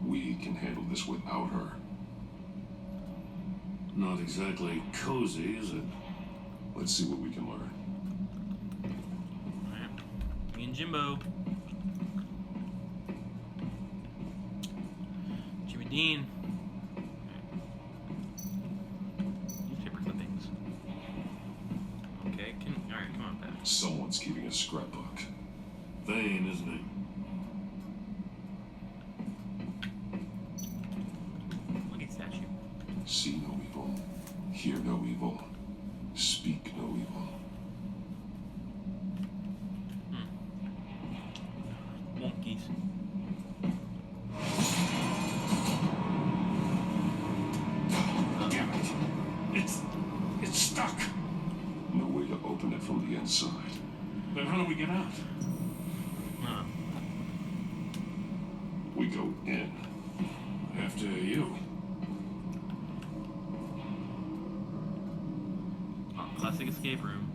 We can handle this without her. Not exactly cozy, is it? Let's see what we can learn. Alright. Me and Jimbo. Jimmy Dean. Someone's keeping a scrapbook. Vane, isn't he? Look at statue. See no evil. Hear no evil. Speak no evil. Monkeys. Damn it. It's stuck. No way to open it from the inside. Then how do we get out? We go in. After you. Oh, classic escape room.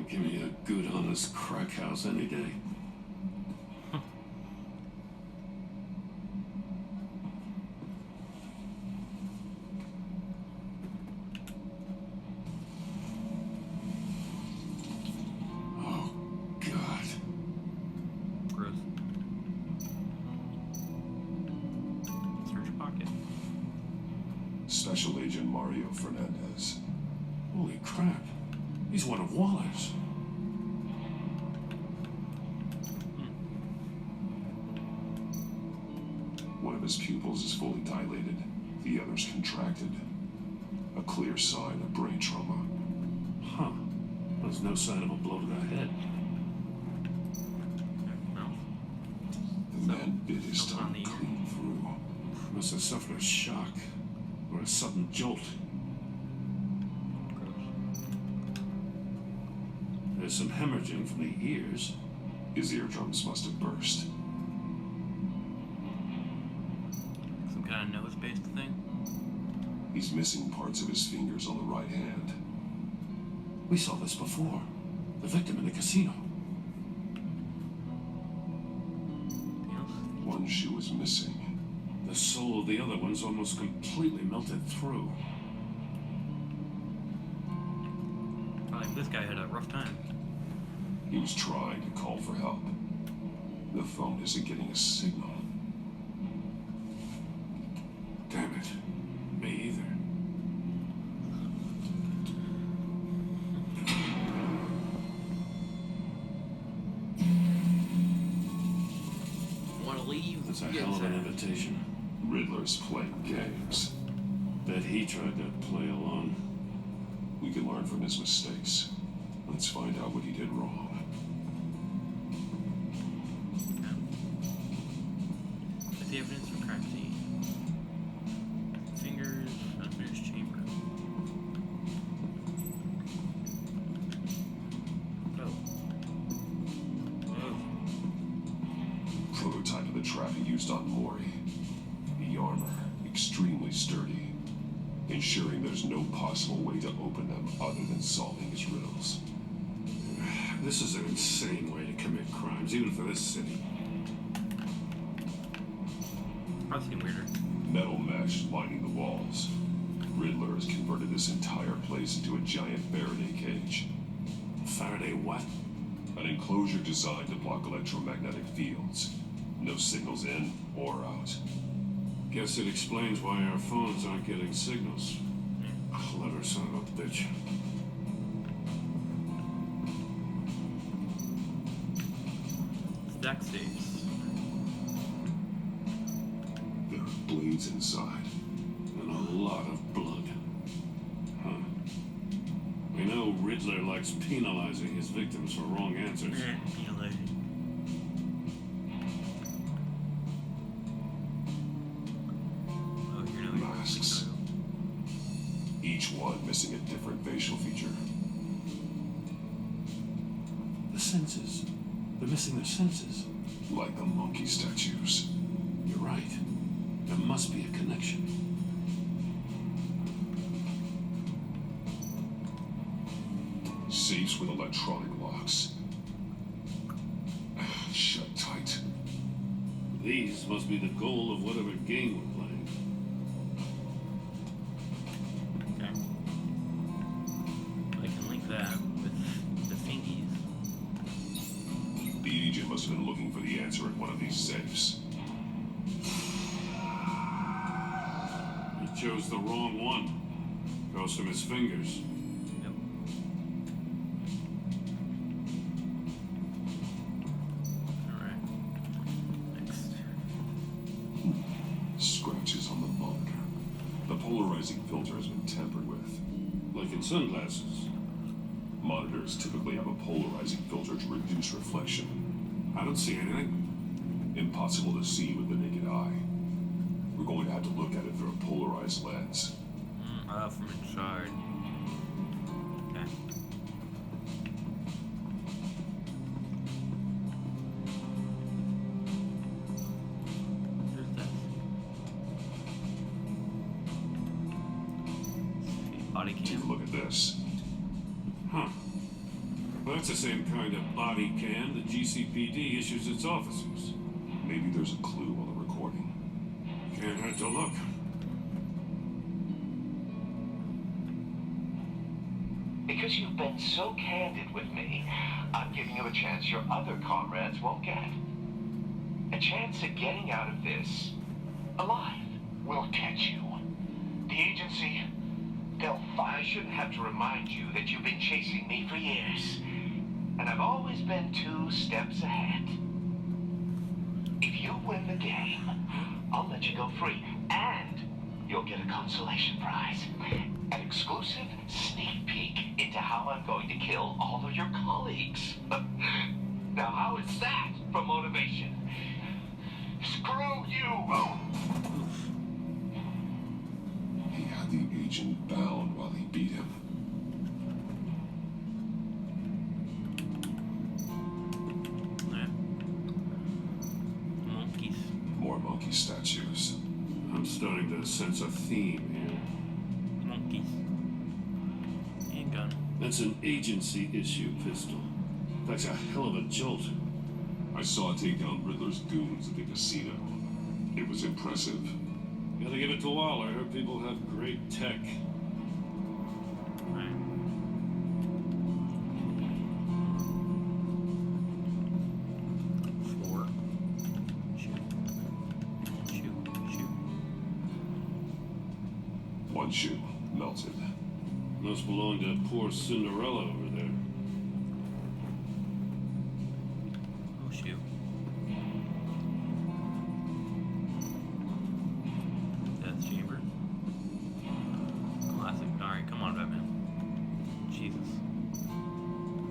Give me a good, honest crack house any day. Oh, God. Gross. Search pocket. Special Agent Mario Fernandez. Holy crap. He's one of Waller's. One of his pupils is fully dilated, the other's contracted. A clear sign of brain trauma. Huh. There's no sign of a blow to the head. The man bit his tongue clean through. Must have suffered a shock or a sudden jolt. There's some hemorrhaging from the ears. His eardrums must have burst. Some kind of nose-based thing. He's missing parts of his fingers on the right hand. We saw this before. The victim in the casino. One shoe is missing. The sole of the other one's almost completely melted through. Like this guy had a rough time. He was trying to call for help. The phone isn't getting a signal. Damn it. Me either. Want to leave? That's a hell of an invitation. Riddler's playing games. Bet he tried to play along. We can learn from his mistakes. Let's find out what he did wrong. That's the evidence for crime scene. Fingers, unfinished chamber. Prototype of the trap he used on Mori. The armor, extremely sturdy, ensuring there's no possible way to open them other than solving his riddles. This is an insane way to commit crimes, even for this city. Probably seem weirder. Metal mesh lining the walls. Riddler has converted this entire place into a giant Faraday cage. Faraday what? An enclosure designed to block electromagnetic fields. No signals in or out. Guess it explains why our phones aren't getting signals. Clever son of a bitch. Stack safes. There are blades inside. And a lot of blood. Huh. We know Riddler likes penalizing his victims for wrong answers. Penalizing. Masks. Each one missing a different facial feature. The senses. They're missing their senses. Like the monkey statues. You're right. There must be a connection. Safes with electronic locks. Shut tight. These must be the goal of whatever game we're playing. Okay. I can link that with the thingies. The agent must have been looking for the answer at one of these safes. He chose the wrong one. Goes from his fingers. Yep. Alright. Next. Scratches on the monitor. The polarizing filter has been tampered with. Like in sunglasses. Monitors typically have a polarizing filter to reduce reflection. I don't see anything. Impossible to see with the naked eye. going to have to look at it through a polarized lens. From inside. Okay. Where's this? Body cam. Take a look at this. Huh. Well, that's the same kind of body cam the GCPD issues its officers. Maybe there's a clue on the recording. Can't hurt to look. Because you've been so candid with me, I'm giving you a chance your other comrades won't get. A chance at getting out of this alive. We'll catch you. The agency, they'll I shouldn't have to remind you that you've been chasing me for years. And I've always been 2 steps ahead. If you win the game, I'll let you go free. And you'll get a consolation prize. An exclusive sneak peek into how I'm going to kill all of your colleagues. Now, how is that for motivation? Screw you! He had the agent bound while he beat him. Monkeys. More monkey statues. I'm starting to sense a theme here. Monkeys. Handgun. That's an agency issue pistol. That's a hell of a jolt. I saw it take down Riddler's goons at the casino. It was impressive. Gotta give it to Waller. Her people have great tech. Right. Floor. Shoot. Shoot. One shoe melted. Must belong to poor Cinderella over there. Oh, shoot. Death chamber. Classic. Alright, come on, Batman. Jesus.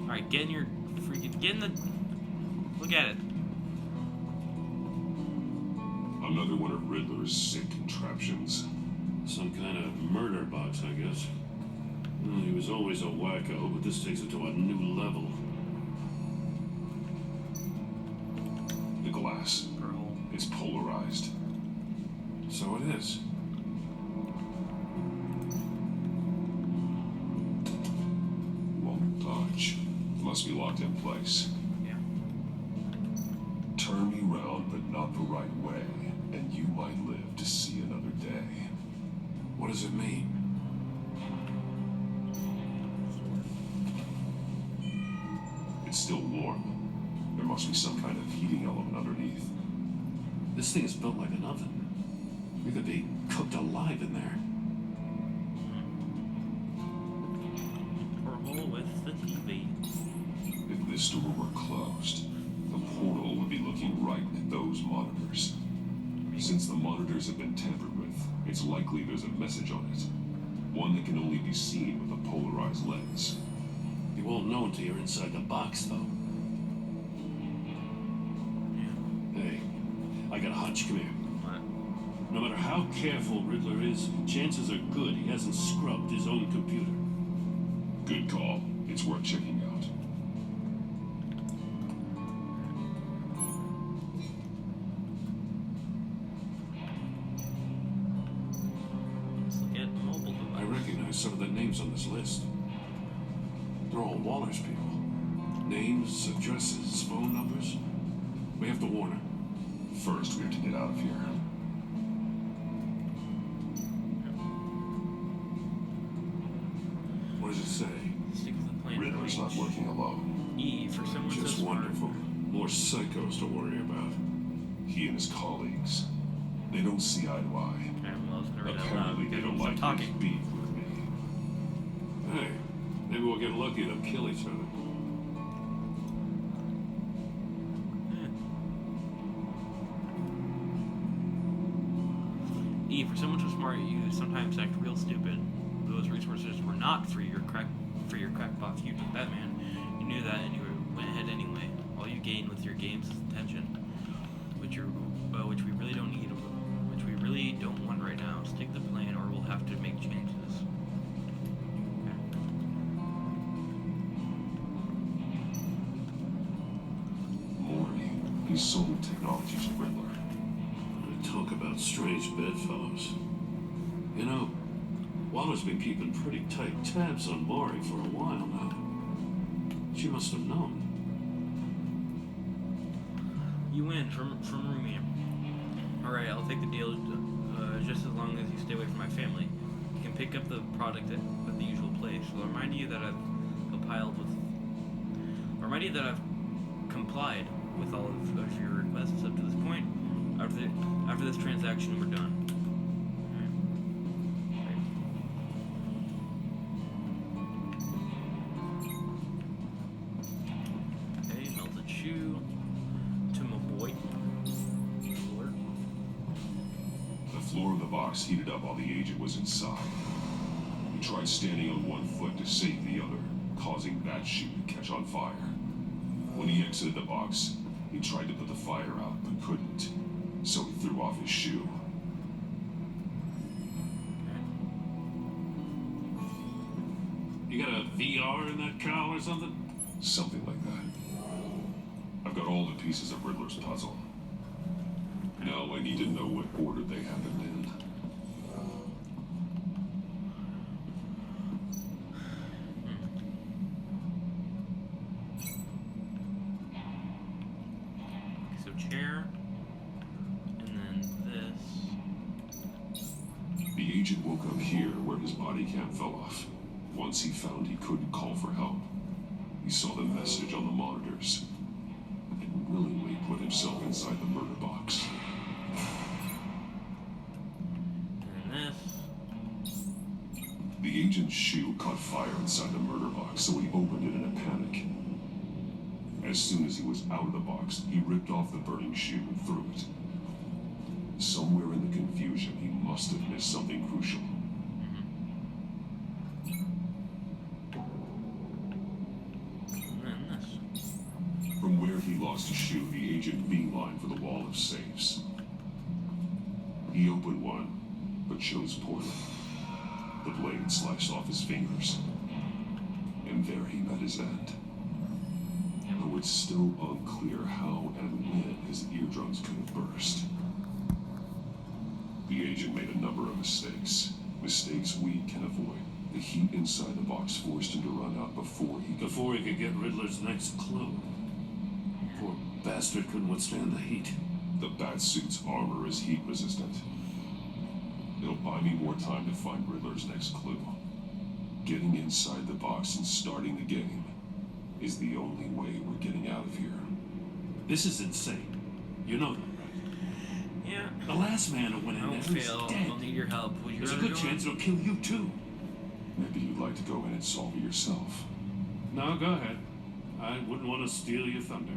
Alright, get in your freaking. Get in the. Look at it. Another one of Riddler's sick contraptions. Some kind of murder box, I guess. Well, he was always a wacko, but this takes it to a new level. The glass. It's polarized. So it is. Won't budge. Must be locked in place. Yeah. Turn me round, but not the right way, and you might live to see another day. What does it mean? It's still warm. There must be some kind of heating element underneath. This thing is built like an oven. We could be cooked alive in there. Portal with the TV. If this door were closed, the portal would be looking right at those monitors. Since the monitors have been tampered with, it's likely there's a message on it. One that can only be seen with a polarized lens. You won't know until you're inside the box, though. Hey, I got a hunch. Come here. What? No matter how careful Riddler is, chances are good he hasn't scrubbed his own computer. Good call. It's worth checking out. Let's look at mobile device. I recognize some of the names on this list. They're all Waller's people. Names, addresses, phone numbers. We have to warn her. First, we have to get out of here. What does it say? Stick with the plan. Riddler's not working alone. E for someone so Just smart. wonderful. More psychos to worry about. He and his colleagues. They don't see eye to eye. Okay, well, I was gonna read that loud. Apparently, they don't Stop like talking. his beef with me. Hey, maybe we'll get lucky to kill each other. E, for someone so smart, you sometimes act real stupid. Those resources were not for your crackpot feud with Batman. You knew that, and you went ahead anyway. All you gained with your games is attention, which we really don't need really don't want right now. Stick the plan, or we'll have to make changes. Maury, he sold technology to Riddler. Talk about strange bedfellows. You know, Waller's been keeping pretty tight tabs on Maury for a while now. She must have known. You win from Rumi. Alright, I'll take the deal just as long as you stay away from my family. You can pick up the product at the usual place. I'll remind you that I've complied with all of your requests up to this point. After this transaction, we're done. Okay, melted shoe to my boy. The floor of the box heated up while the agent was inside. He tried standing on one foot to save the other, causing that shoe to catch on fire. When he exited the box, he tried to put the fire out, but couldn't. So he threw off his shoe. You got a VR in that cowl or something? Something like that. I've got all the pieces of Riddler's puzzle. Now I need to know what order they happened in. So chair, and then this. The agent woke up here where his body cam fell off. Once he found he couldn't call for help, he saw the message on the monitors and willingly put himself inside the murder box. And this. The agent's shoe caught fire inside the murder box, so he opened it in a panic. As soon as he was out of the box, he ripped off the burning shoe and threw it. Somewhere in the confusion, he must have missed something crucial. From where he lost his shoe, the agent beelined for the wall of safes. He opened one, but chose poorly. The blade sliced off his fingers. And there he met his end. Though it's still unclear how and when his eardrums could have burst. The agent made a number of mistakes. Mistakes we can avoid. The heat inside the box forced him to run out before he could get Riddler's next clue. Poor bastard couldn't withstand the heat. The Batsuit's armor is heat resistant. It'll buy me more time to find Riddler's next clue. Getting inside the box and starting the game is the only way we're getting out of here. This is insane. You know that, right? Yeah. The last man who went in there is dead. I'll need your help. There's a good chance it'll kill you too. Maybe you'd like to go in and solve it yourself. No, go ahead. I wouldn't want to steal your thunder.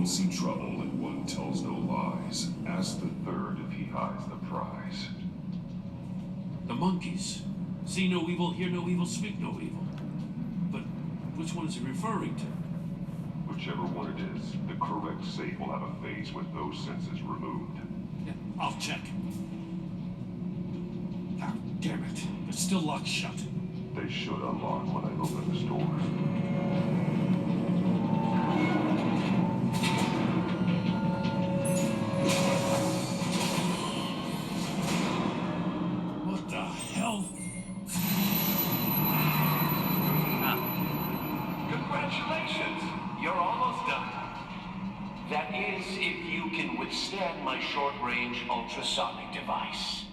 See trouble and one tells no lies. Ask the third if he hides the prize. The monkeys. See no evil, hear no evil, speak no evil. But which one is he referring to? Whichever one it is, the correct safe will have a phase with those senses removed. Yeah, I'll check. Ah, damn it. They're still locked shut. They should unlock when I open the stores. Congratulations! You're almost done. That is, if you can withstand my short-range ultrasonic device.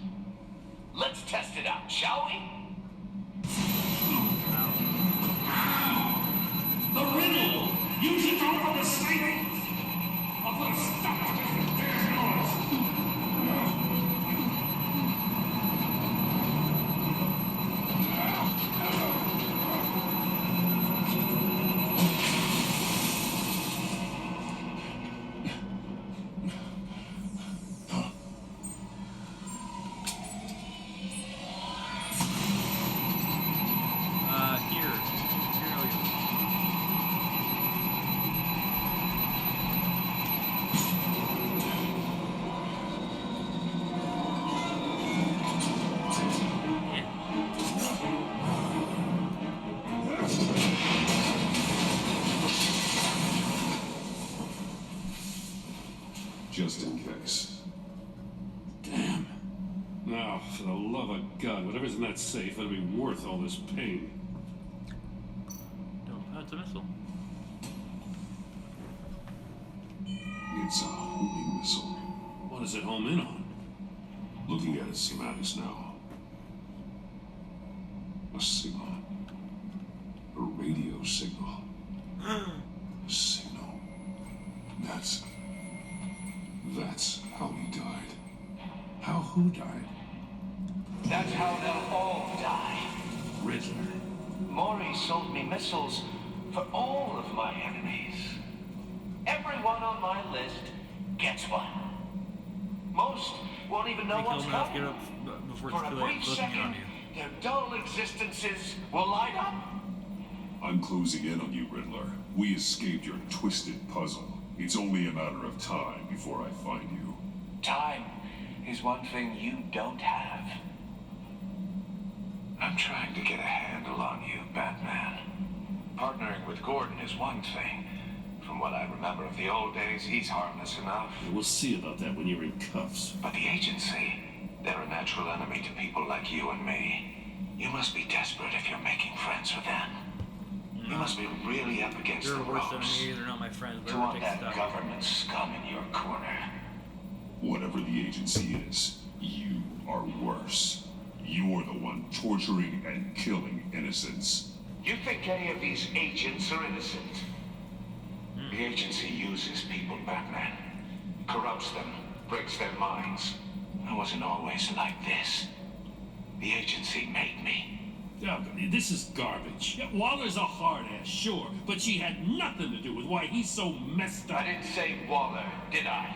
Let's test it out, shall we? Gotham, stop this damn noise! Here we go. Just in case. Damn. Now, for the love of God, whatever's in that safe ought to be worth all this pain. It's a missile. It's a homing missile. What does it home in on? Looking at its schematics now. A signal. A radio signal. A signal. That's how he died. How who died? That's how they'll all die. Riddler. Maury sold me missiles for all of my enemies. Everyone on my list gets one. Most won't even know what's Get coming. up before For it's a too late. brief Closing in on second, you. their dull existences will light up. I'm closing in on you, Riddler. We escaped your twisted puzzle. It's only a matter of time before I find you. Time is one thing you don't have. I'm trying to get a handle on you, Batman. Partnering with Gordon is one thing. From what I remember of the old days, he's harmless enough. We'll see about that when you're in cuffs. But the agency, they're a natural enemy to people like you and me. You must be desperate if you're making friends with them. You must be really up against They're the worse than ropes me. They're not my friends. But to everyone want takes that stuff. government scum in your corner. Whatever the agency is, you are worse. You're the one torturing and killing innocents. You think any of these agents are innocent? The agency uses people, Batman. Corrupts them, breaks their minds. I wasn't always like this. The agency made me. Yeah, this is garbage. Yeah, Waller's a hard ass, sure, but she had nothing to do with why he's so messed up. I didn't say Waller, did I?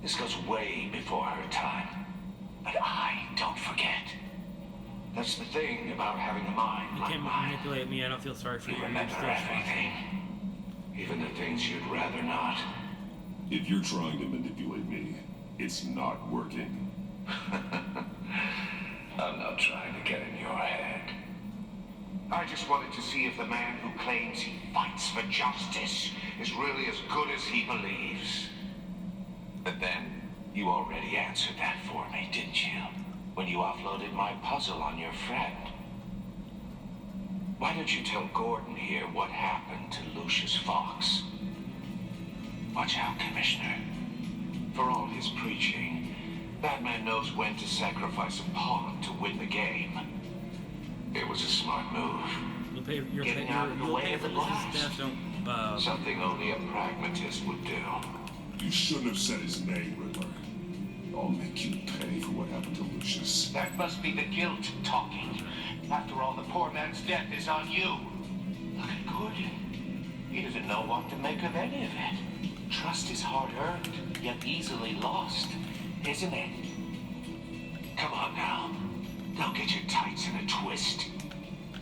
This goes way before her time. But I don't forget. That's the thing about having a mind You like can't mine. manipulate me. I don't feel sorry for You you. remember everything. Even the things you'd rather not. If you're trying to manipulate me, it's not working. I'm not trying to get in your head. I just wanted to see if the man who claims he fights for justice is really as good as he believes. But then, you already answered that for me, didn't you? When you offloaded my puzzle on your friend. Why don't you tell Gordon here what happened to Lucius Fox? Watch out, Commissioner. For all his preaching, Batman knows when to sacrifice a pawn to win the game. It was a smart move. Getting out of the way of the blast. Something only a pragmatist would do. You shouldn't have said his name, Riddler. I'll make you pay for what happened to Lucius. That must be the guilt talking. After all, the poor man's death is on you. Look at Gordon. He doesn't know what to make of any of it. Trust is hard-earned, yet easily lost, isn't it? Come on now. Don't get your tights in a twist.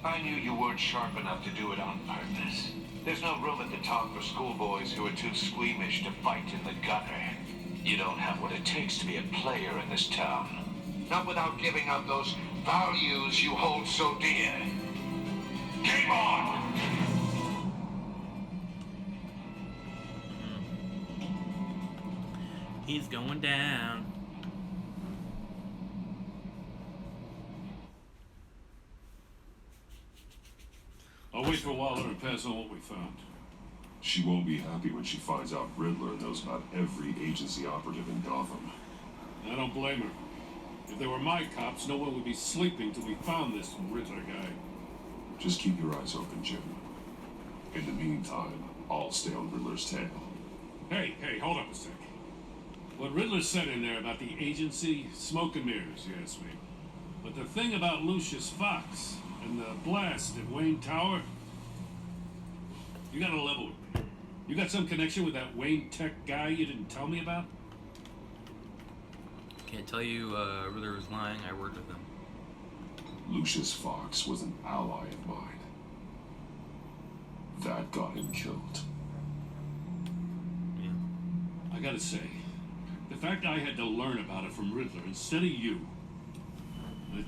I knew you weren't sharp enough to do it on purpose. There's no room at the top for schoolboys who are too squeamish to fight in the gutter. You don't have what it takes to be a player in this town. Not without giving up those values you hold so dear. Game on! He's going down. I'll wait for Waller to pass on what we found. She won't be happy when she finds out Riddler knows about every agency operative in Gotham. I don't blame her. If they were my cops, no one would be sleeping till we found this Riddler guy. Just keep your eyes open, Jim. In the meantime, I'll stay on Riddler's tail. Hey, hold up a sec. What Riddler said in there about the agency, smoke and mirrors, yes, mate. But the thing about Lucius Fox and the blast at Wayne Tower, you gotta level with me. You got some connection with that Wayne Tech guy you didn't tell me about? Can't tell you Riddler was lying. I worked with him. Lucius Fox was an ally of mine. That got him killed. I gotta say, the fact I had to learn about it from Riddler instead of you, it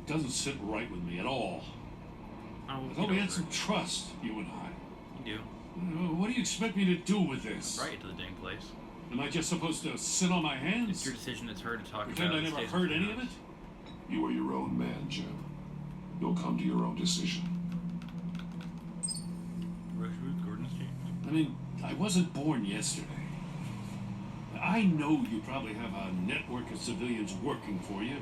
doesn't sit right with me at all. I thought we had some trust, you and I. You do. What do you expect me to do with this? Right to the dang place. Am I just supposed to sit on my hands? It's your decision. It's hard to talk Pretend about. I never heard any of it? You are your own man, Jim. You'll come to your own decision. I mean, I wasn't born yesterday. I know you probably have a network of civilians working for you.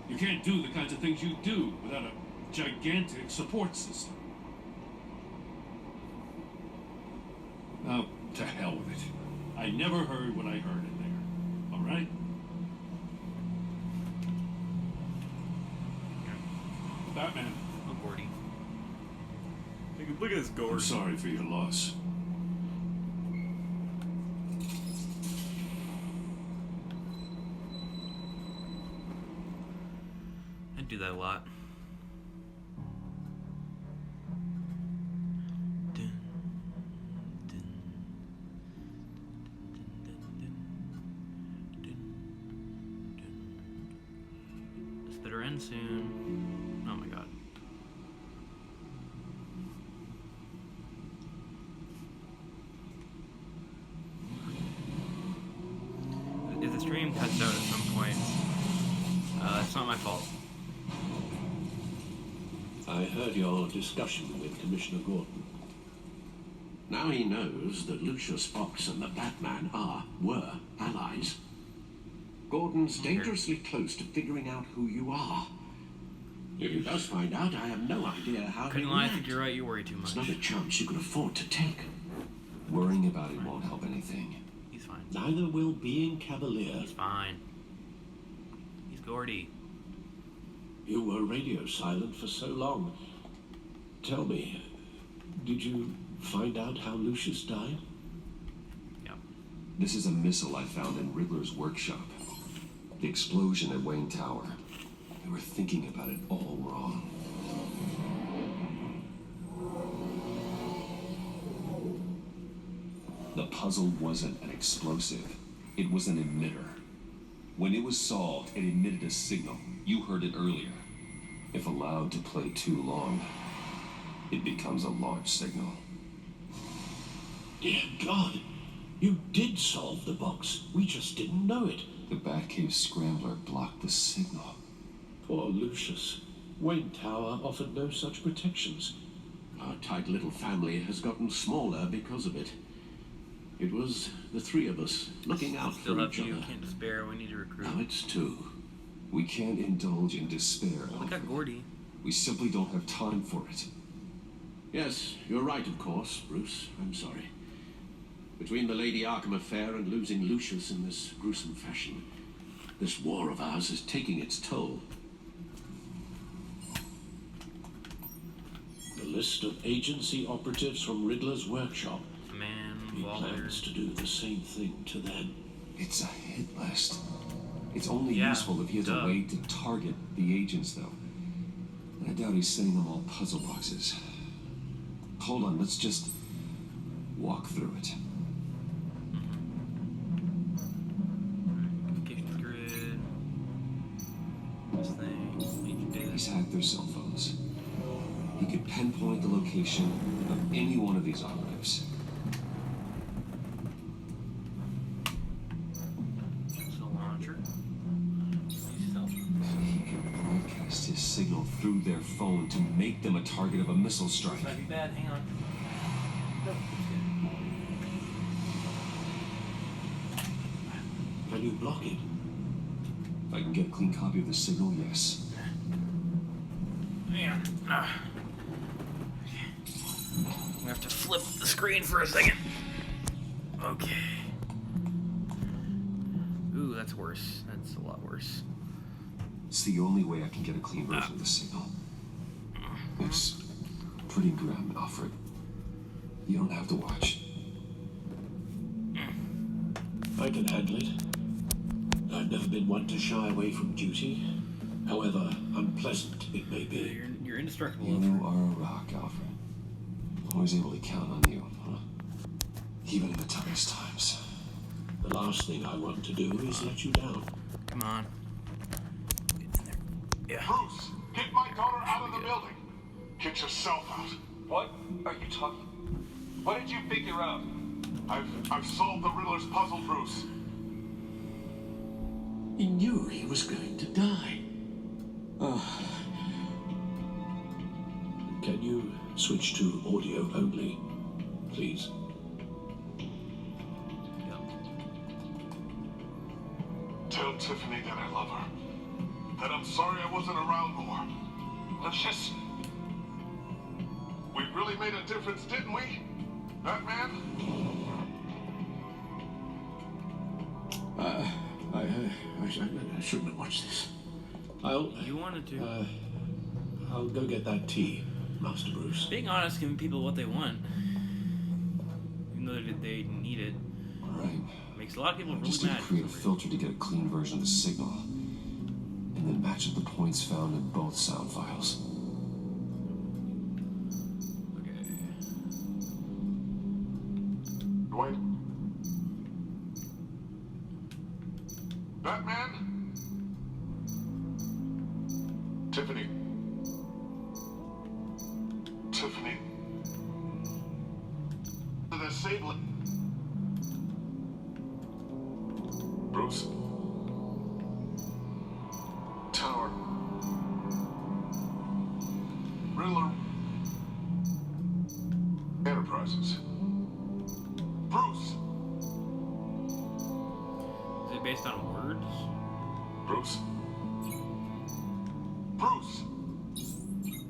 You can't do the kinds of things you do without a gigantic support system. Now, to hell with it. I never heard what I heard in there. All right? Batman. Oh, Gordy. Look at this Gordy. I'm sorry for your loss. I do that a lot. This better end soon. Oh my god. If the stream cuts out at some point, it's not my fault. I heard your discussion with Commissioner Gordon. Now he knows that Lucius Fox and the Batman were allies. Gordon's dangerously close to figuring out who you are. If he does find out, I have no idea how Couldn't he'll lie, I react. think you're right, you worry too much. It's not a chance you can afford to take. Worrying about it won't help anything. He's fine. Neither will being cavalier. He's fine. He's Gordy. You were radio silent for so long. Tell me, did you find out how Lucius died? Yep. This is a missile I found in Riddler's workshop. The explosion at Wayne Tower. They were thinking about it all wrong. The puzzle wasn't an explosive. It was an emitter. When it was solved, it emitted a signal. You heard it earlier. If allowed to play too long, it becomes a launch signal. Dear God, you did solve the box. We just didn't know it. The Batcave Scrambler blocked the signal. Poor Lucius. Wayne Tower offered no such protections. Our tight little family has gotten smaller because of it. It was the three of us looking out Still for have each you. other. Can't despair. We need to recruit. Now it's two. We can't indulge in despair. Look at Gordy. We simply don't have time for it. Yes, you're right, of course, Bruce. I'm sorry. Between the Lady Arkham affair and losing Lucius in this gruesome fashion, this war of ours is taking its toll. The list of agency operatives from Riddler's workshop. Man, He Waller. plans to do the same thing to them. It's a hit list. It's only Yeah, useful if he has a way to target the agents, though. And I doubt he's sending them all puzzle boxes. Hold on, let's just walk through it. Location grid. This thing. Agent data. He's hacked their cell phones. He could pinpoint the location of any one of these operatives. Missile launcher. He could broadcast his signal through their phone to make them a target of a missile strike. This might be bad. Hang on. Can you block it? If I can get a clean copy of the signal, yes. Man. We have to flip the screen for a second. Okay. Ooh, that's worse. That's a lot worse. It's the only way I can get a clean version of the signal. It's pretty grim, Alfred. You don't have to watch. I can handle it. I've never been one to shy away from duty, however unpleasant it may be. You're indestructible. You are a rock, Alfred. Always able to count on you, huh? Even in the toughest times. The last thing I want to do is let you down. Come on. Yeah. Bruce, get my daughter out of the building. Get yourself out. What are you talking? What did you figure out? I've solved the Riddler's puzzle, Bruce. He knew he was going to die. Can you switch to audio only, please? Tell Tiffany that I love her. That I'm sorry I wasn't around more. Lucius, we really made a difference, didn't we? Batman? I shouldn't have watched this. You wanted to. I'll go get that tea, Master Bruce. Being honest, giving people what they want, even though they need it, Right. makes a lot of people I really just need mad. to create a filter to get a clean version of the signal. And then match up the points found in both sound files. Dwayne? Batman? Tiffany? Tiffany? The disabling. Bruce? Tower? Riddler? Enterprises? Bruce! Is it based on words? Bruce? Bruce!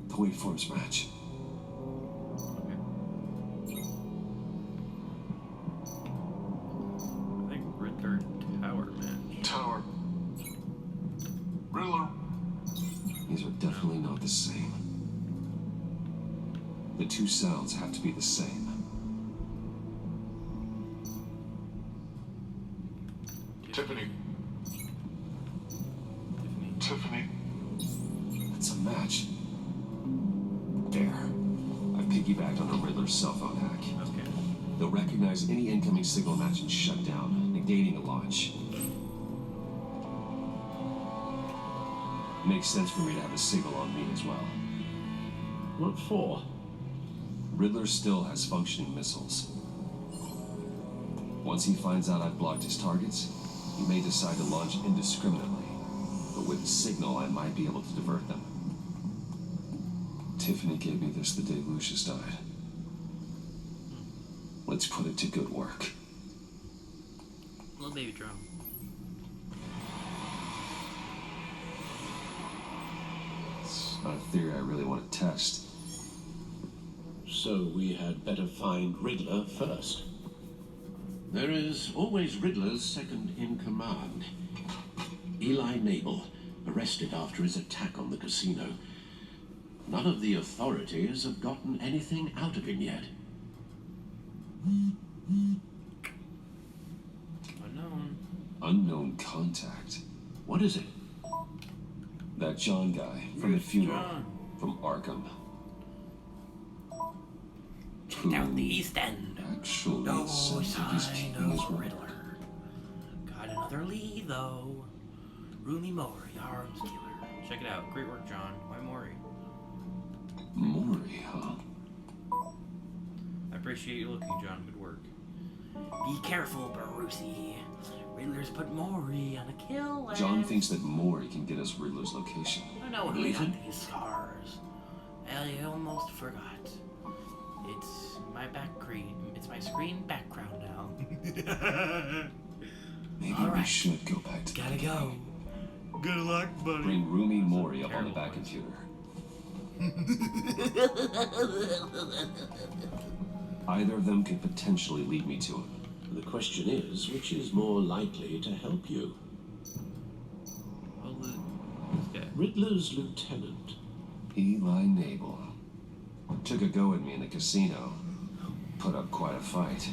The waveforms match. I think Riddler Tower match. Tower. Riddler. These are definitely not the same. The two sounds have to be the same. Tiffany. Tiffany. That's a match. There. I've piggybacked on the Riddler's cell phone hack. Okay. They'll recognize any incoming signal match and shut down, negating a launch. Makes sense for me to have a signal on me as well. What for? Riddler still has functioning missiles. Once he finds out I've blocked his targets, he may decide to launch indiscriminately. But with a signal, I might be able to divert them. Tiffany gave me this the day Lucius died. Let's put it to good work. Little baby drum. It's not a theory I really want to test. So we had better find Riddler first. There is always Riddler's second in command. Eli Nabel, arrested after his attack on the casino. None of the authorities have gotten anything out of him yet. Unknown. Unknown contact. What is it? That John guy from the Yes, funeral. John. From Arkham. Check out the East End. Actually, No sounds like he's sign keeping his of word. Riddler. Got another lead though. Rumi Mori, arms dealer. Check it out. Great work, John. Why Mori? Mori, huh? I appreciate you looking, John. Good work. Be careful, Barusi. Riddler's put Mori on a kill list. John thinks that Mori can get us Riddler's location. I know he Believe got him? these scars. I almost forgot. It's my It's my screen background now. Maybe All we right. should go back to Gotta go. Good luck, buddy. Bring Rumi Mori up on the back computer. Either of them could potentially lead me to him. The question is, which is more likely to help you? Well, this guy. Riddler's lieutenant. Eli Nabel. Took a go at me in the casino. Put up quite a fight.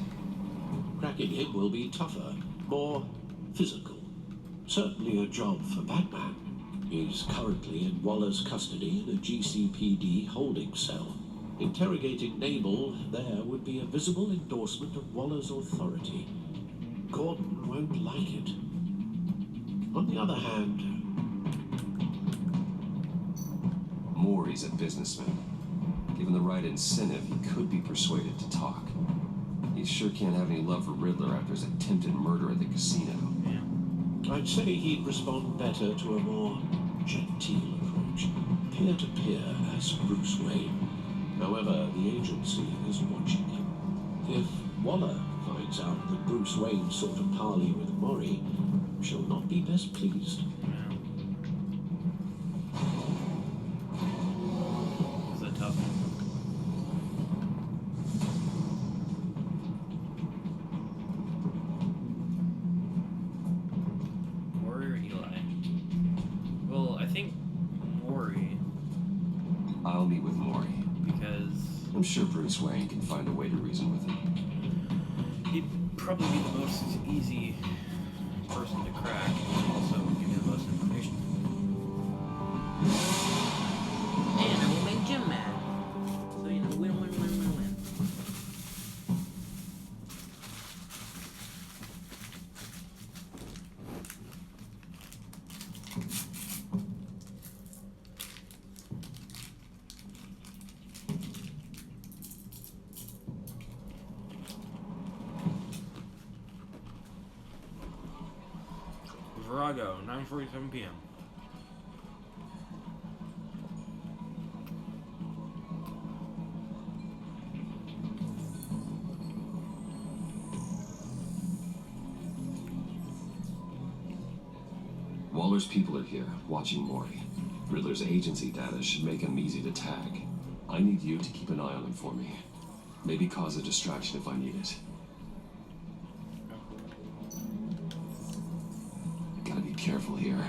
Cracking him will be tougher, more physical. Certainly a job for Batman. He's currently in Waller's custody in a GCPD holding cell. Interrogating Nabel there would be a visible endorsement of Waller's authority. Gordon won't like it. On the other hand, Maury's a businessman. Given the right incentive, he could be persuaded to talk. He sure can't have any love for Riddler after his attempted murder at the casino. I'd say he'd respond better to a more genteel approach, peer-to-peer as Bruce Wayne. However, the agency is watching him. If Waller finds out that Bruce Wayne sought a parley with Maury, she'll not be best pleased. Is that tough? Maury or Eli? Well, I think Maury. I'll meet with Maury. Because I'm sure Bruce Wayne can find a way to reason with him. he'd probably be the most easy person to crack, and also give you the most information. And I will make Jim mad. So, you know, win, win, win, win, win. Virago, 9:47 p.m. Waller's people are here, watching Maury. Riddler's agency data should make him easy to tag. I need you to keep an eye on him for me. Maybe cause a distraction if I need it. Gotta be careful here.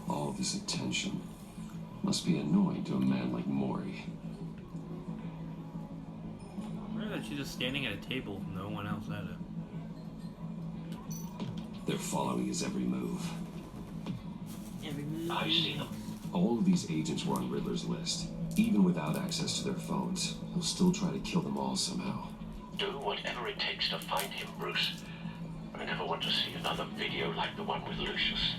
All this attention must be annoying to a man like Maury. Remember that she's just standing at a table with no one else at it. They're following his every move. I see them. All of these agents were on Riddler's list. Even without access to their phones, he'll still try to kill them all somehow. Do whatever it takes to find him, Bruce. I never want to see another video like the one with Lucius.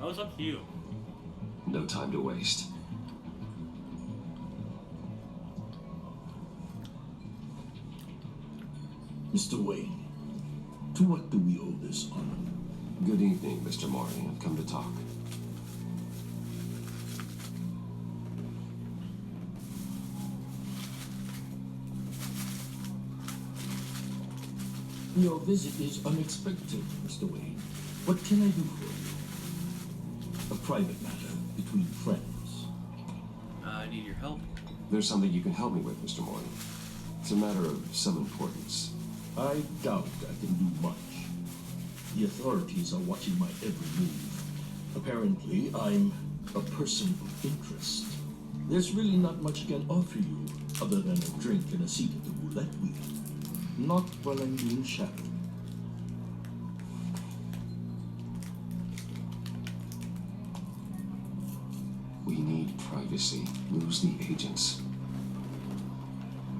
Oh, it's up to you. No time to waste. Mr. Wayne, to what do we owe this honor? Good evening, Mr. Maury. I've come to talk. Your visit is unexpected, Mr. Wayne. What can I do for you? A private matter between friends. I need your help. There's something you can help me with, Mr. Maury. It's a matter of some importance. I doubt I can do much. The authorities are watching my every move. Apparently, I'm a person of interest. There's really not much I can offer you other than a drink and a seat at the roulette wheel. Not while I'm being shadowed. We need privacy. Lose the agents.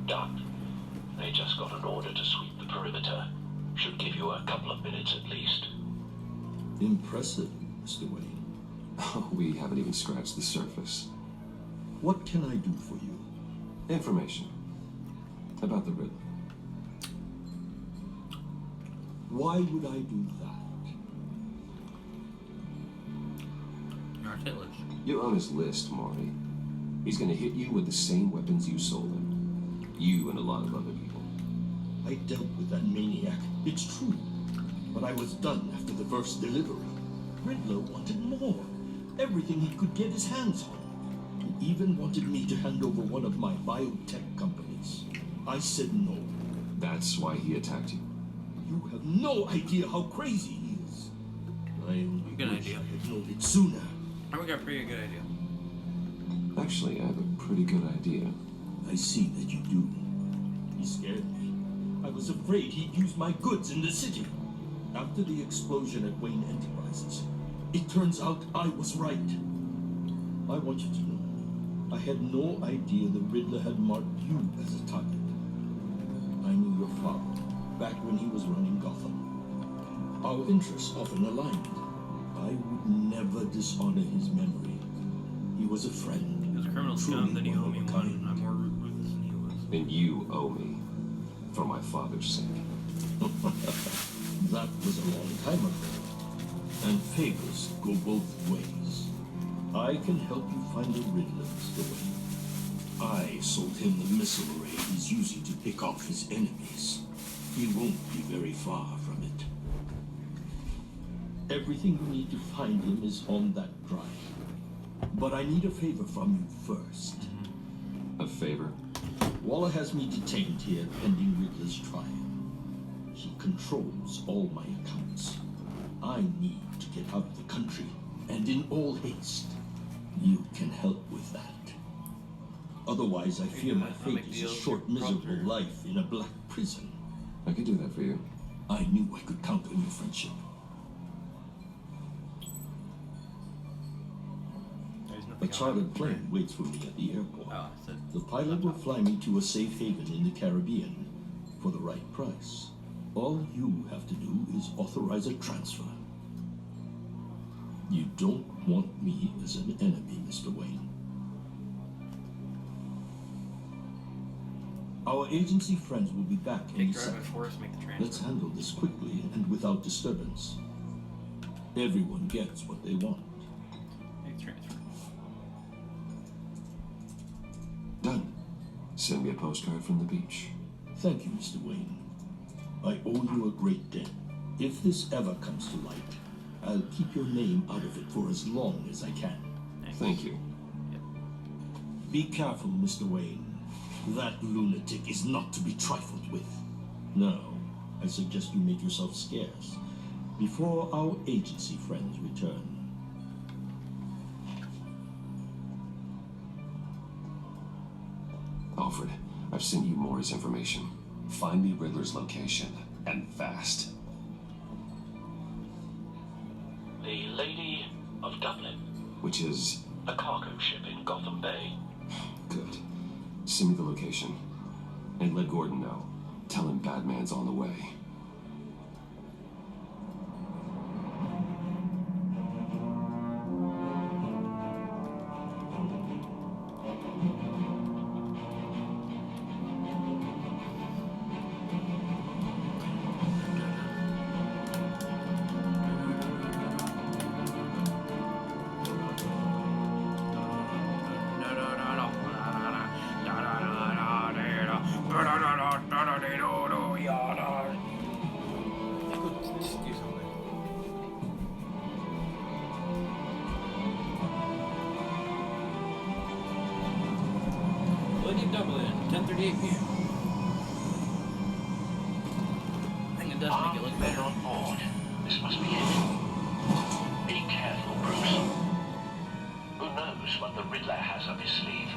Done. They just got an order to sweep the perimeter. Should give you a couple of minutes at least. Impressive, Mr. Wayne. Oh, we haven't even scratched the surface. What can I do for you? Information about the Riddler. Why would I do that? You're articulate. You're on his list, Maury. He's gonna hit you with the same weapons you sold him. You and a lot of other people. I dealt with that maniac, it's true. But I was done after the first delivery. Riddler wanted more. Everything he could get his hands on. even wanted me to hand over one of my biotech companies. I said no. That's why he attacked you? You have no idea how crazy he is. I only Good wish idea. I had known it sooner. I got a pretty good idea. Actually, I have a pretty good idea. I see that you do. He scared me. I was afraid he'd use my goods in the city. After the explosion at Wayne Enterprises, it turns out I was right. I want you to know, I had no idea the Riddler had marked you as a target. I knew your father back when he was running Gotham. Our interests often aligned. I would never dishonor his memory. He was a friend. As a criminal scum, then you owe me one. I'm more ruthless than he was. And you owe me. For my father's sake. That was a long time ago. And favors go both ways. I can help you find the Riddler, Mr. Wayne. I sold him the missile array he's using to pick off his enemies. He won't be very far from it. Everything you need to find him is on that drive. But I need a favor from you first. A favor? Waller has me detained here pending Riddler's trial. He controls all my accounts. I need to get out of the country, and in all haste. You can help with that. Otherwise, I fear my fate is a short, miserable life in a black prison. I could do that for you. I knew I could count on your friendship. A chartered plane waits for me at the airport. The pilot will fly me to a safe haven in the Caribbean for the right price. All you have to do is authorize a transfer. You don't want me as an enemy, Mr. Wayne. Our agency friends will be back any second. Let's handle this quickly and without disturbance. Everyone gets what they want. Done. Send me a postcard from the beach. Thank you, Mr. Wayne. I owe you a great debt. If this ever comes to light, I'll keep your name out of it for as long as I can. Thank you. Be careful, Mr. Wayne. That lunatic is not to be trifled with. Now, I suggest you make yourself scarce before our agency friends return. Alfred, I've sent you Maury's information. Find me Riddler's location, and fast. The Lady of Dublin. Which is? A cargo ship in Gotham Bay. Good. Send me the location. And let Gordon know. Tell him Batman's on the way. Lady of Dublin, 10:38 p.m. I think it does make it look better. On board. This must be it. Be careful, Bruce. Who knows what the Riddler has up his sleeve?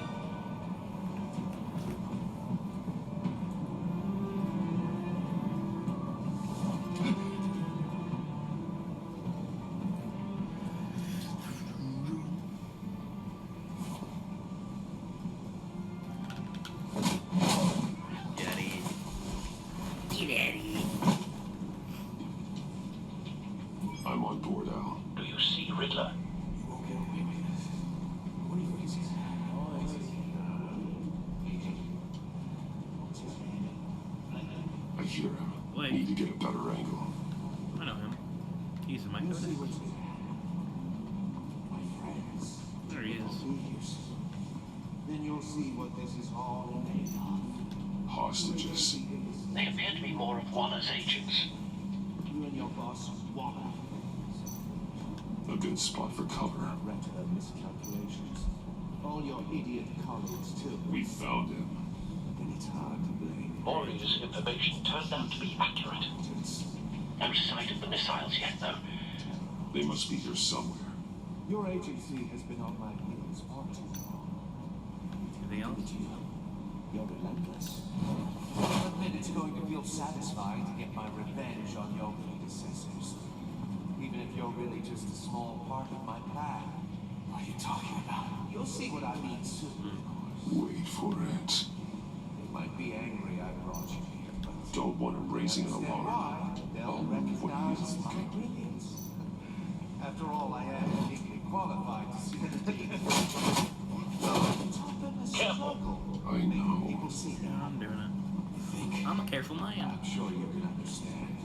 I'm on board, Al. Do you see Riddler? I hear him. Wait. Need to get a better angle. I know him. He's a mic codec. There he is. Then you'll see what this is all made of. Hostages. They appear to be more of Waller's agents. You and your boss, Waller. A good spot for cover. Regret her miscalculations. All all your idiot colleagues, too. We found him. Then it's hard to blame. Maury's information turned out to be accurate. No sight of the missiles yet, though. They must be here somewhere. Your agency has been on my heels far too long. Anything else? You're relentless. I admit it's going to feel satisfying to get my revenge on your predecessors. Even if you're really just a small part of my plan. What are you talking about? You'll see what I mean soon. Wait for it. They might be angry I brought you here, but Don't want him raising an alarm. why? They'll recognize my brilliance. After all, I am uniquely qualified to see the deed. Careful. I know. People see Yeah, I'm doing it. I'm a careful man. I'm sure you can understand.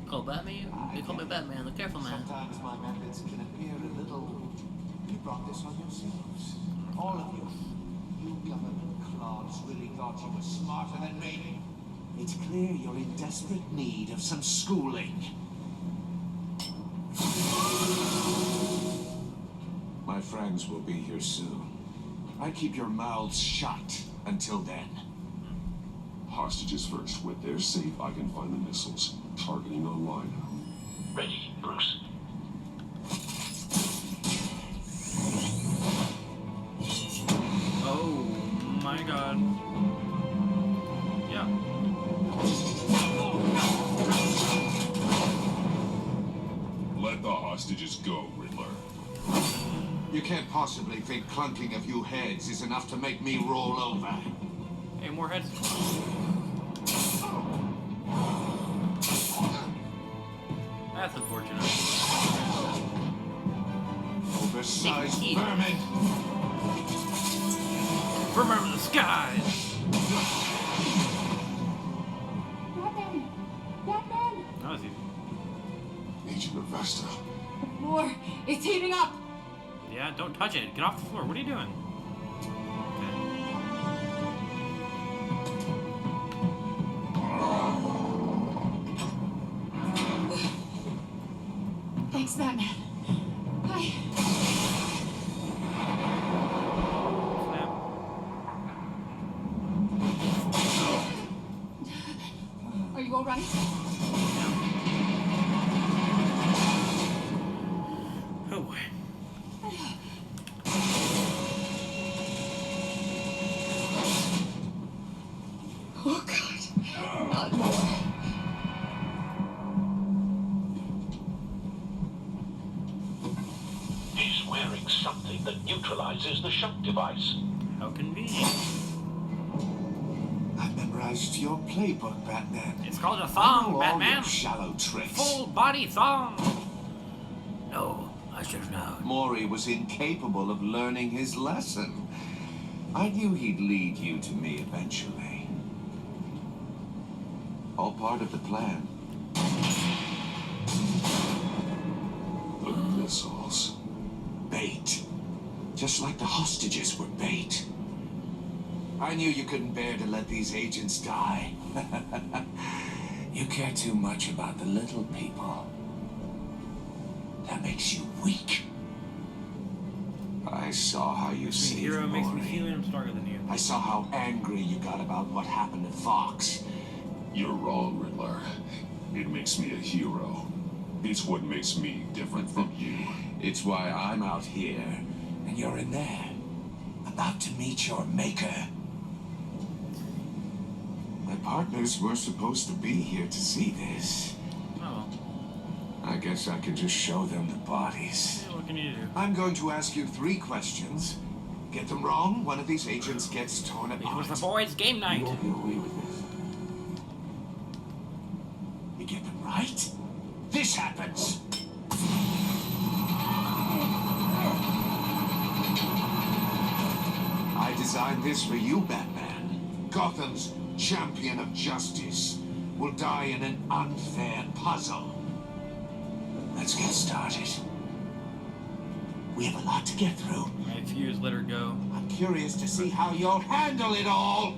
Call Batman? They call me Batman, the careful man. Sometimes my methods can appear a little... You brought this on yourselves. All of you. You government clods really thought you were smarter than me. It's clear you're in desperate need of some schooling. My friends will be here soon. I keep your mouths shut until then. Hostages first. When they're safe, I can find the missiles. Targeting online. Ready, Bruce. Oh my god. Yeah. Let the hostages go, Riddler. You can't possibly think clunking a few heads is enough to make me roll over. Hey, more heads. That's unfortunate. Oversized vermin! Remember the skies! Batman! Batman! That was easy. Agent Avesta. More! It's heating up! Yeah, don't touch it. Get off the floor. What are you doing? Thanks, Batman. Are you all right? Oh boy. Oh, God. Not more. He's wearing something that neutralizes the shock device. How convenient. I memorized your playbook, Batman. It's called a I thong, know all Batman. your shallow tricks. Full body thong. No, I should have known. Maury was incapable of learning his lesson. I knew he'd lead you to me eventually. All part of the plan. The missiles. Bait. Just like the hostages were bait. I knew you couldn't bear to let these agents die. You care too much about the little people. That makes you weak. I saw how you Being a saved hero makes me Maury. feel I'm stronger than you. I saw how angry you got about what happened to Fox. You're wrong, Riddler. It makes me a hero. It's what makes me different from you. It's why I'm out here, and you're in there, about to meet your maker. My partners were supposed to be here to see this. Oh, I guess I can just show them the bodies. well. What can you do? I'm going to ask you 3 questions. Get them wrong, one of these agents gets torn It apart. was the boys' game night. You won't get away with this. You get them right, this happens. I designed this for you, Batman. Gotham's champion of justice will die in an unfair puzzle. Let's get started. We have a lot to get through. I refuse, let her go. I'm curious to see how you'll handle it all.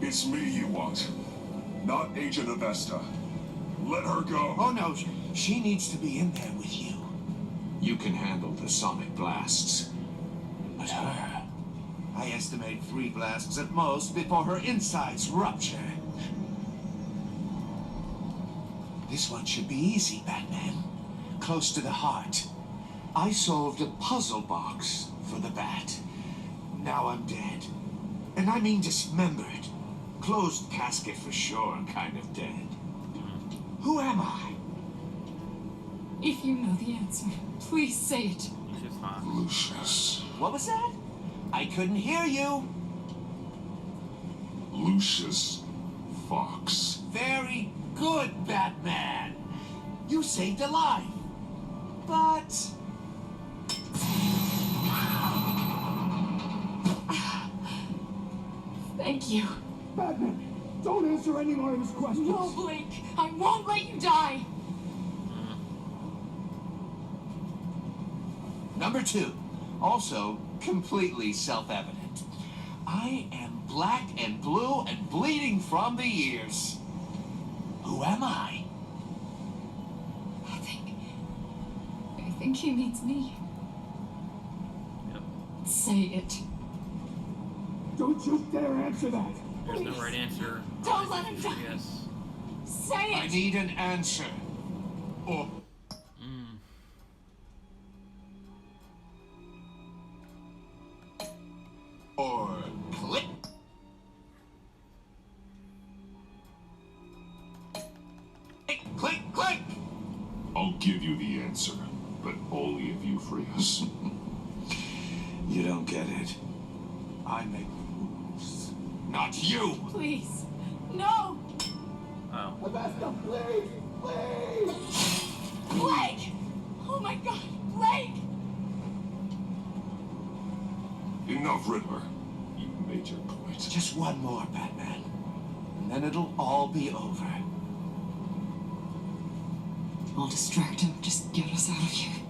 It's me you want, not Agent Avesta. Let her go. Oh no, she needs to be in there with you. You can handle the sonic blasts. But her... estimate 3 blasts at most before her insides rupture. This one should be easy, Batman. Close to the heart. I solved a puzzle box for the Bat. Now I'm dead. And I mean dismembered. Closed casket for sure, kind of dead. Who am I? If you know the answer, please say it. Lucius. What was that? I couldn't hear you. Lucius Fox. Very good, Batman. You saved a life. But... Thank you. Batman, don't answer any more of his questions. No, Blake. I won't let you die. Number 2. Also completely self-evident. I am black and blue and bleeding from the ears. Who am I? I think he means me. Yep. Say it. Don't you dare answer that. There's no right answer. Don't let him die. Yes. Say it. I need an answer. Or... Or click. Click, click. I'll give you the answer, but only if you free us. You don't get it. I make the rules, not you. Please. No. Oh. Augusta, please, please. Blake! Oh my God, Blake! Enough, Riddler. You made your point. Just one more, Batman. And then it'll all be over. I'll distract him. Just get us out of here.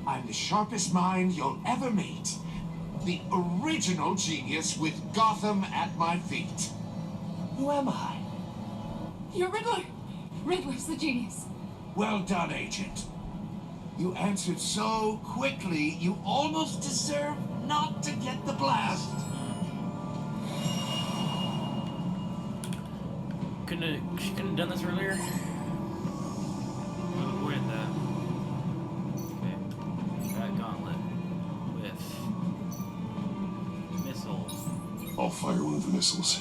I'm the sharpest mind you'll ever meet. The original genius with Gotham at my feet. Who am I? You're Riddler. Riddler's the genius. Well done, Agent. You answered so quickly, you almost deserve not to get the blast. She couldn't have done this earlier. Avoid that. Okay. That gauntlet with missiles. I'll fire one of the missiles.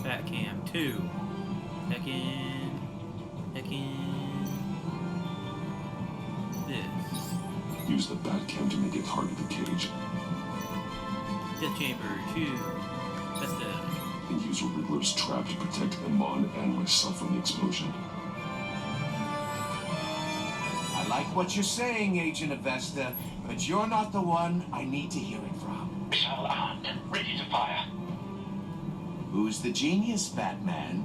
Bat cam 2. Heckin. This. Use the bat cam to make it target the cage. Death chamber 2. Vesta. And use Riddler's trap to protect Iman and myself from the explosion. I like what you're saying, Agent Avesta, but you're not the one I need to hear it from. Missile armed, ready to fire. Who's the genius, Batman?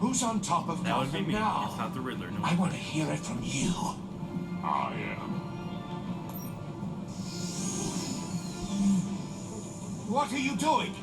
Who's on top of That would be Gotham me. now? It's not the Riddler. No. I want to hear it from you. I am. What are you doing?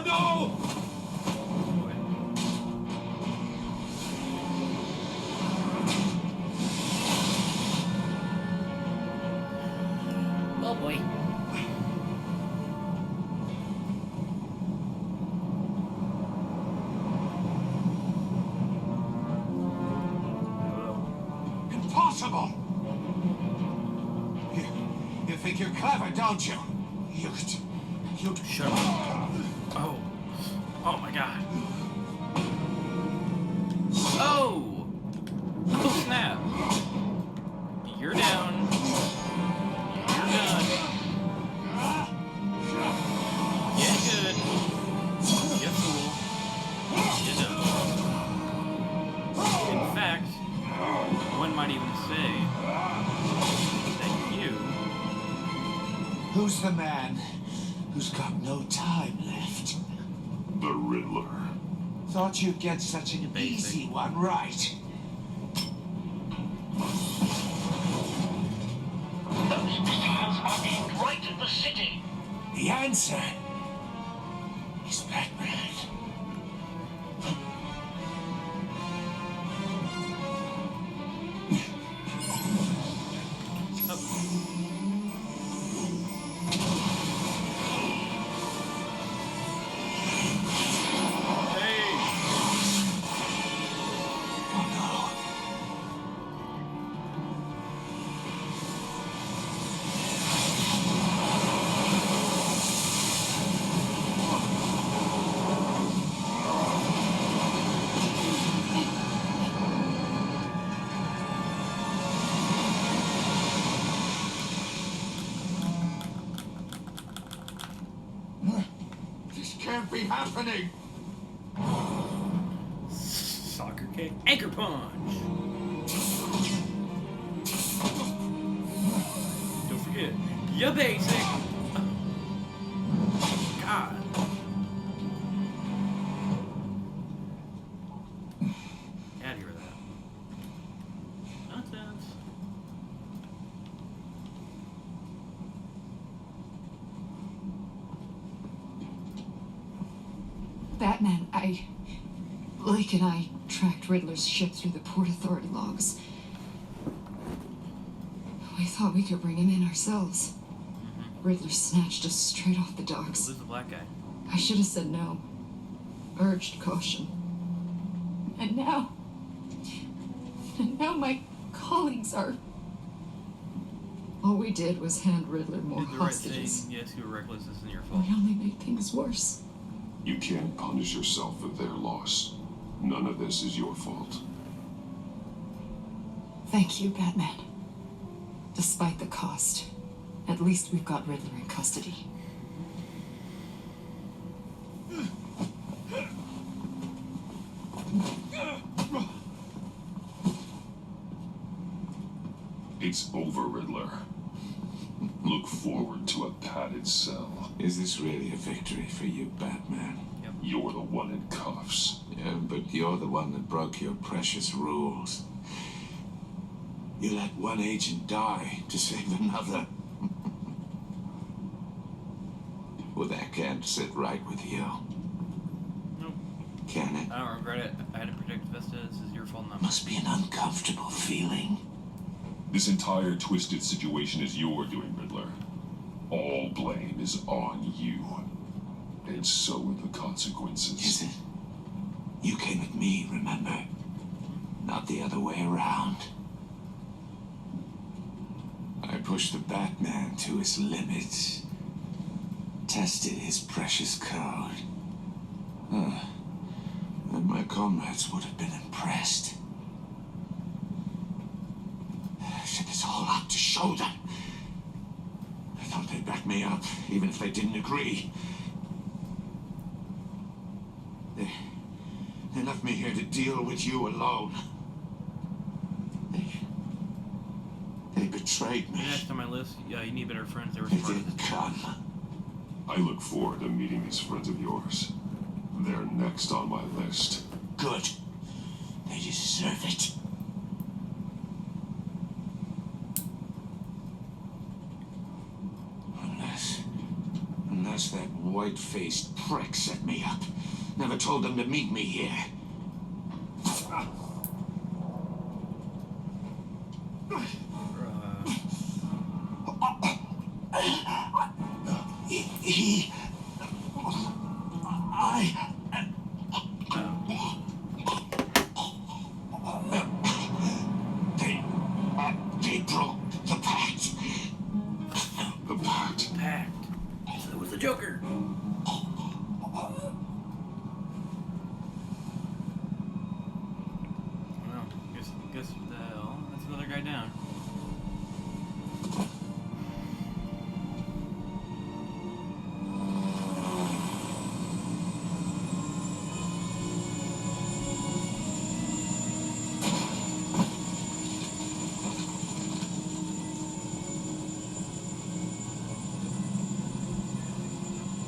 No! Oh boy. Impossible! You think you're clever, don't you? You Shut up. Oh. Oh my god. Oh! Oh snap. You're down. You're done. Yeah, good. You're fool. You're done. In fact, one might even say that you... Who's the man who's got no time left? The Riddler. Thought you'd get such an easy one right. Those missiles are aimed right at the city. The answer is Batman. This can't be happening. Soccer kick. Anchor punch. Don't forget. Ya basic. God. Out of here with that. Nonsense. Batman, Blake and I tracked Riddler's ship through the Port Authority logs. We thought we could bring him in ourselves. Riddler snatched us straight off the docks. Who's the black guy? I should have said no. Urged caution. And now my colleagues are... All we did was hand Riddler more Did the right hostages. thing. Yes, you were reckless. This isn't your fault. We only made things worse. You can't punish yourself for their loss. None of this is your fault. Thank you, Batman. Despite the cost, at least we've got Riddler in custody. It's over, Riddler. Look forward to a padded cell. Is this really a victory for you, Batman? Yep. You're the one in cuffs. Yeah, but you're the one that broke your precious rules. You let one agent die to save another. Well, that can't sit right with you. Nope. Can it? I don't regret it. I had to protect Vesta. This is your fault, not mine. Must be an uncomfortable feeling. This entire twisted situation is your doing, Riddler. All blame is on you. And so are the consequences. Is it? You came at me, remember? Not the other way around. I pushed the Batman to his limits. Tested his precious code. And my comrades would have been impressed. I set this all up to show them. I thought they'd back me up, even if they didn't agree. They left me here to deal with you alone. They betrayed me. Next on my list, yeah, you need better friends. They were They part of didn't this. come. I look forward to meeting these friends of yours. They're next on my list. Good. They deserve it. Unless that white-faced prick set me up. Never told them to meet me here. They broke the pact. The pact? Pact. So it was the Joker. Well, guess that's another guy down.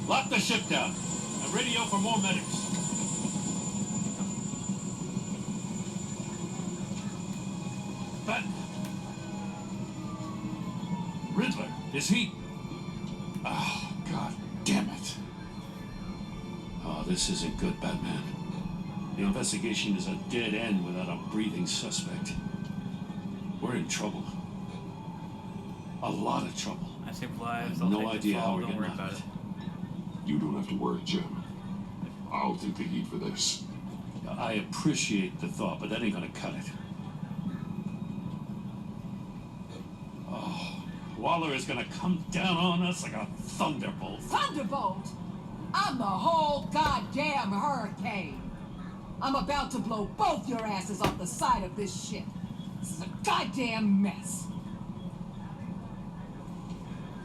Lock the ship down and radio for more medics. Batman. Riddler, is he? Oh, God damn it. Oh, this isn't good, Batman. The investigation is a dead end without a breathing suspect. We're in trouble. A lot of trouble. I saved lives. I I'll have no take the idea fall. how we're Don't getting worry out about of it. You don't have to worry, Jim. I'll take the heat for this. I appreciate the thought, but that ain't gonna cut it. Oh, Waller is gonna come down on us like a thunderbolt. Thunderbolt? I'm the whole goddamn hurricane. I'm about to blow both your asses off the side of this ship. This is a goddamn mess.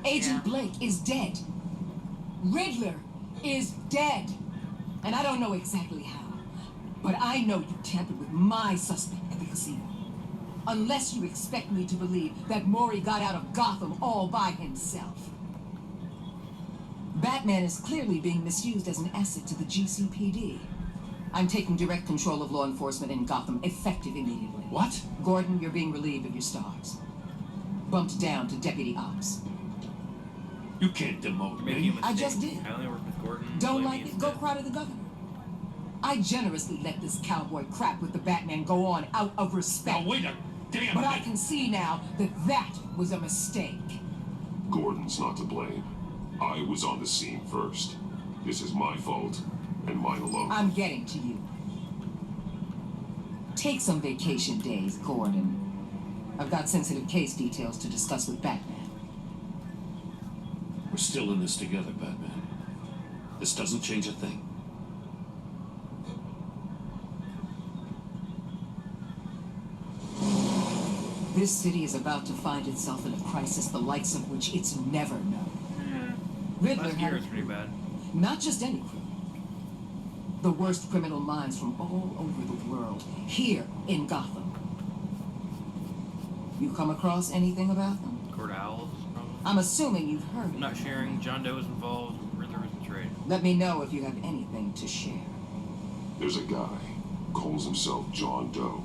Agent Blake is dead. Riddler is dead. And I don't know exactly how, but I know you tampered with my suspect at the casino. Unless you expect me to believe that Maury got out of Gotham all by himself. Batman is clearly being misused as an asset to the GCPD. I'm taking direct control of law enforcement in Gotham, effective immediately. What? Gordon, you're being relieved of your stars. Bumped down to Deputy Ops. You can't demote Making a me. mistake. I just did. I only work with Gordon. Don't Blame like me it? Go instead. cry to the governor. I generously let this cowboy crap with the Batman go on out of respect. Oh, wait a damn But I minute. can see now that that was a mistake. Gordon's not to blame. I was on the scene first. This is my fault, and mine alone. I'm getting to you. Take some vacation days, Gordon. I've got sensitive case details to discuss with Batman. We're still in this together, Batman. This doesn't change a thing. This city is about to find itself in a crisis the likes of which it's never known. Riddler Last year had was pretty bad. not just any criminal. The worst criminal minds from all over the world, here in Gotham. You come across anything about them? Court Owls, probably. I'm assuming you've heard I'm of not them. sharing. John Doe is involved. Riddler was betrayed. Let me know if you have anything to share. There's a guy, calls himself John Doe.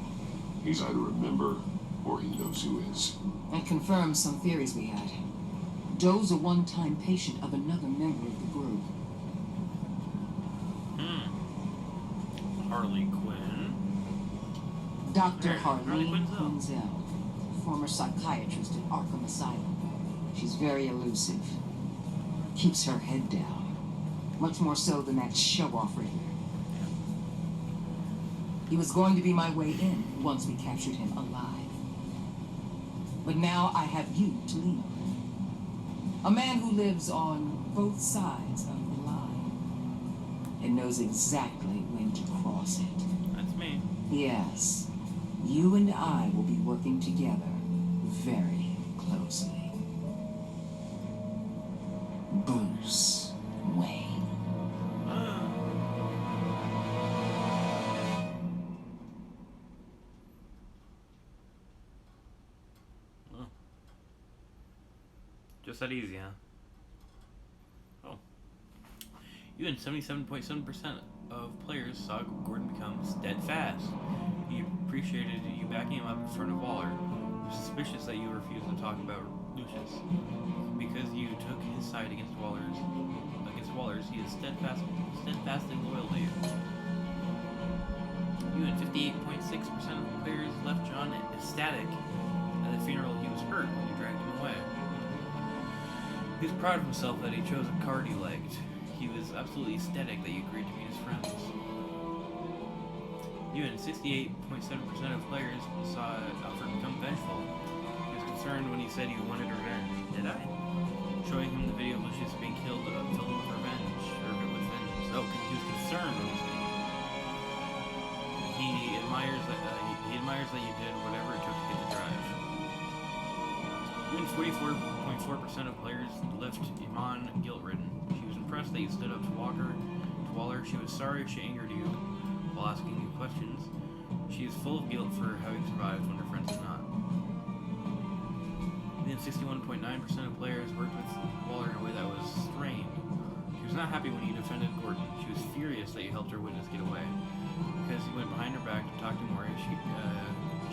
He's either a member or he knows who is. And confirms some theories we had. Doe's a one-time patient of another member of the group. Harley Quinn. Dr. Harley Harleen Quinzel. Quinzel, former psychiatrist at Arkham Asylum. She's very elusive. Keeps her head down. Much more so than that show-off Riddler. He was going to be my way in once we captured him alive. But now I have you to lean on. A man who lives on both sides of the line and knows exactly when to cross it. That's me. Yes, you and I will be working together very closely. Bruce Wayne. Just that easy, huh? Oh. Even 77.7% of players saw Gordon become steadfast. He appreciated you backing him up in front of Waller. He was suspicious that you refused to talk about Lucius. Because you took his side against Waller's, he is steadfastly loyal to you. Even 58.6% of players left John ecstatic at the funeral. He was hurt when you dragged him away. He was proud of himself that he chose a card he liked. He was absolutely ecstatic that you agreed to meet his friends. Even 68.7% of players saw Alfred become vengeful. He was concerned when he said you wanted revenge. Did I? Showing him the video of Lucius being killed filled him with revenge. Or with vengeance. Oh, he was concerned when he said he admires that you did whatever it took to get the drive. Even 44.4% of players left Iman guilt-ridden. She was impressed that you stood up to Waller. She was sorry if she angered you while asking you questions. She is full of guilt for having survived when her friends did not. Then 61.9% of players worked with Waller in a way that was strained. She was not happy when you defended Gordon. She was furious that you helped her witness get away. Because you went behind her back to talk to Maury,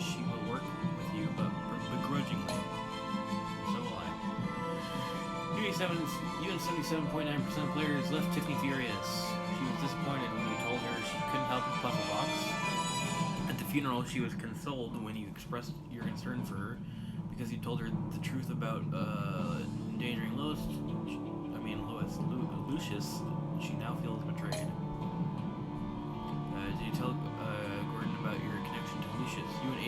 she will work with you, but even 77.9% of players left Tiffany furious. She was disappointed when you told her she couldn't help with puzzle box. At the funeral, she was consoled when you expressed your concern for her because you told her the truth about endangering Lucius. She now feels betrayed. Did you tell Gordon about your connection to Lucius? You and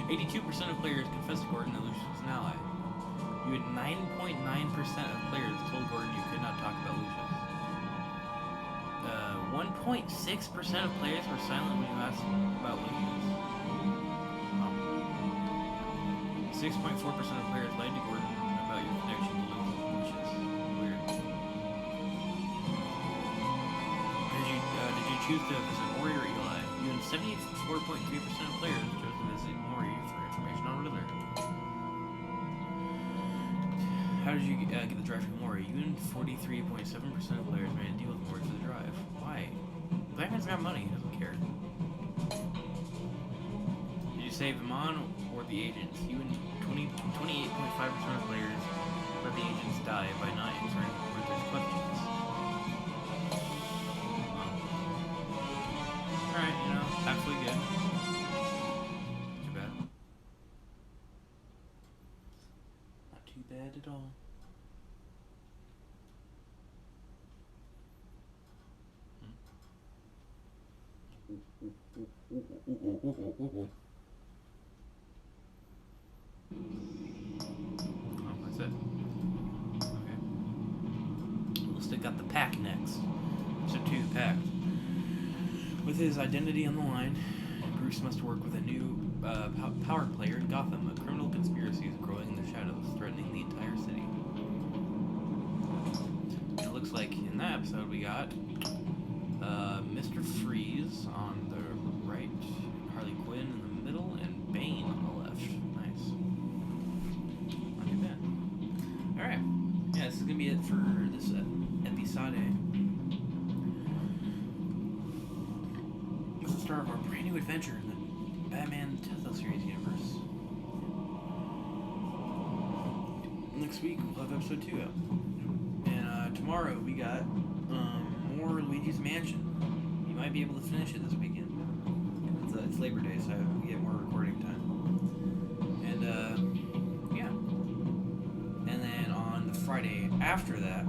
82% of players confessed to Gordon that Lucius was an ally. You had 9.9% of players told Gordon you could not talk about Lucius. 1.6% of players were silent when you asked about Lucius. 6.4% of players lied to Gordon about your connection to Lucius. Weird. Did you choose to visit Mori or Eli? You and 74.3% of players chose to visit Mori for information on Riddler. How did you get the drive from Mori? You and 43.7% of players made a deal with Mori for the drive. Why? Batman's got money, he doesn't care. Did you save Amon or the agents? You and 28.5% of players let the agents die by not answering Riddler's questions. Alright, absolutely good. Too bad. Not too bad at all. Oh, that's it. Okay. We'll stick up the pack next. So 2 packed. With his identity on the line, Bruce must work with a new power player in Gotham. A criminal conspiracy is growing in the shadows, threatening the entire city. It looks like in that episode we got Mr. Freeze on the right, Harley Quinn in the middle, and Bane on the left. Nice. Not too bad. Alright. Yeah, this is going to be it for this episode. This is the start of our brand new adventure in the Batman Telltale series universe. Next week we'll have episode 2 out. And tomorrow we got more Luigi's Mansion. You might be able to finish it this weekend. It's Labor Day, so we get more recording time. And yeah. And then on the Friday after that,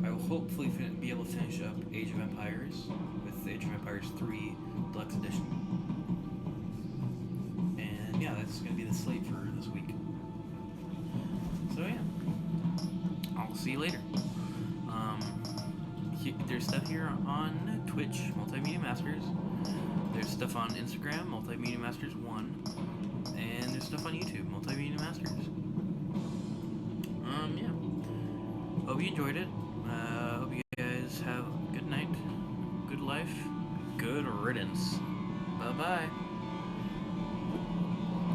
I will hopefully be able to finish up Age of Empires with Age of Empires 3 Deluxe Edition. And yeah, that's going to be the slate for this week. So yeah, I'll see you later. There's stuff here on Twitch, Multimedia Masters. There's stuff on Instagram, Multimedia Masters 1. And there's stuff on YouTube, Multimedia Masters. Yeah. Hope you enjoyed it. Hope you guys have a good night, good life, good riddance. Bye-bye.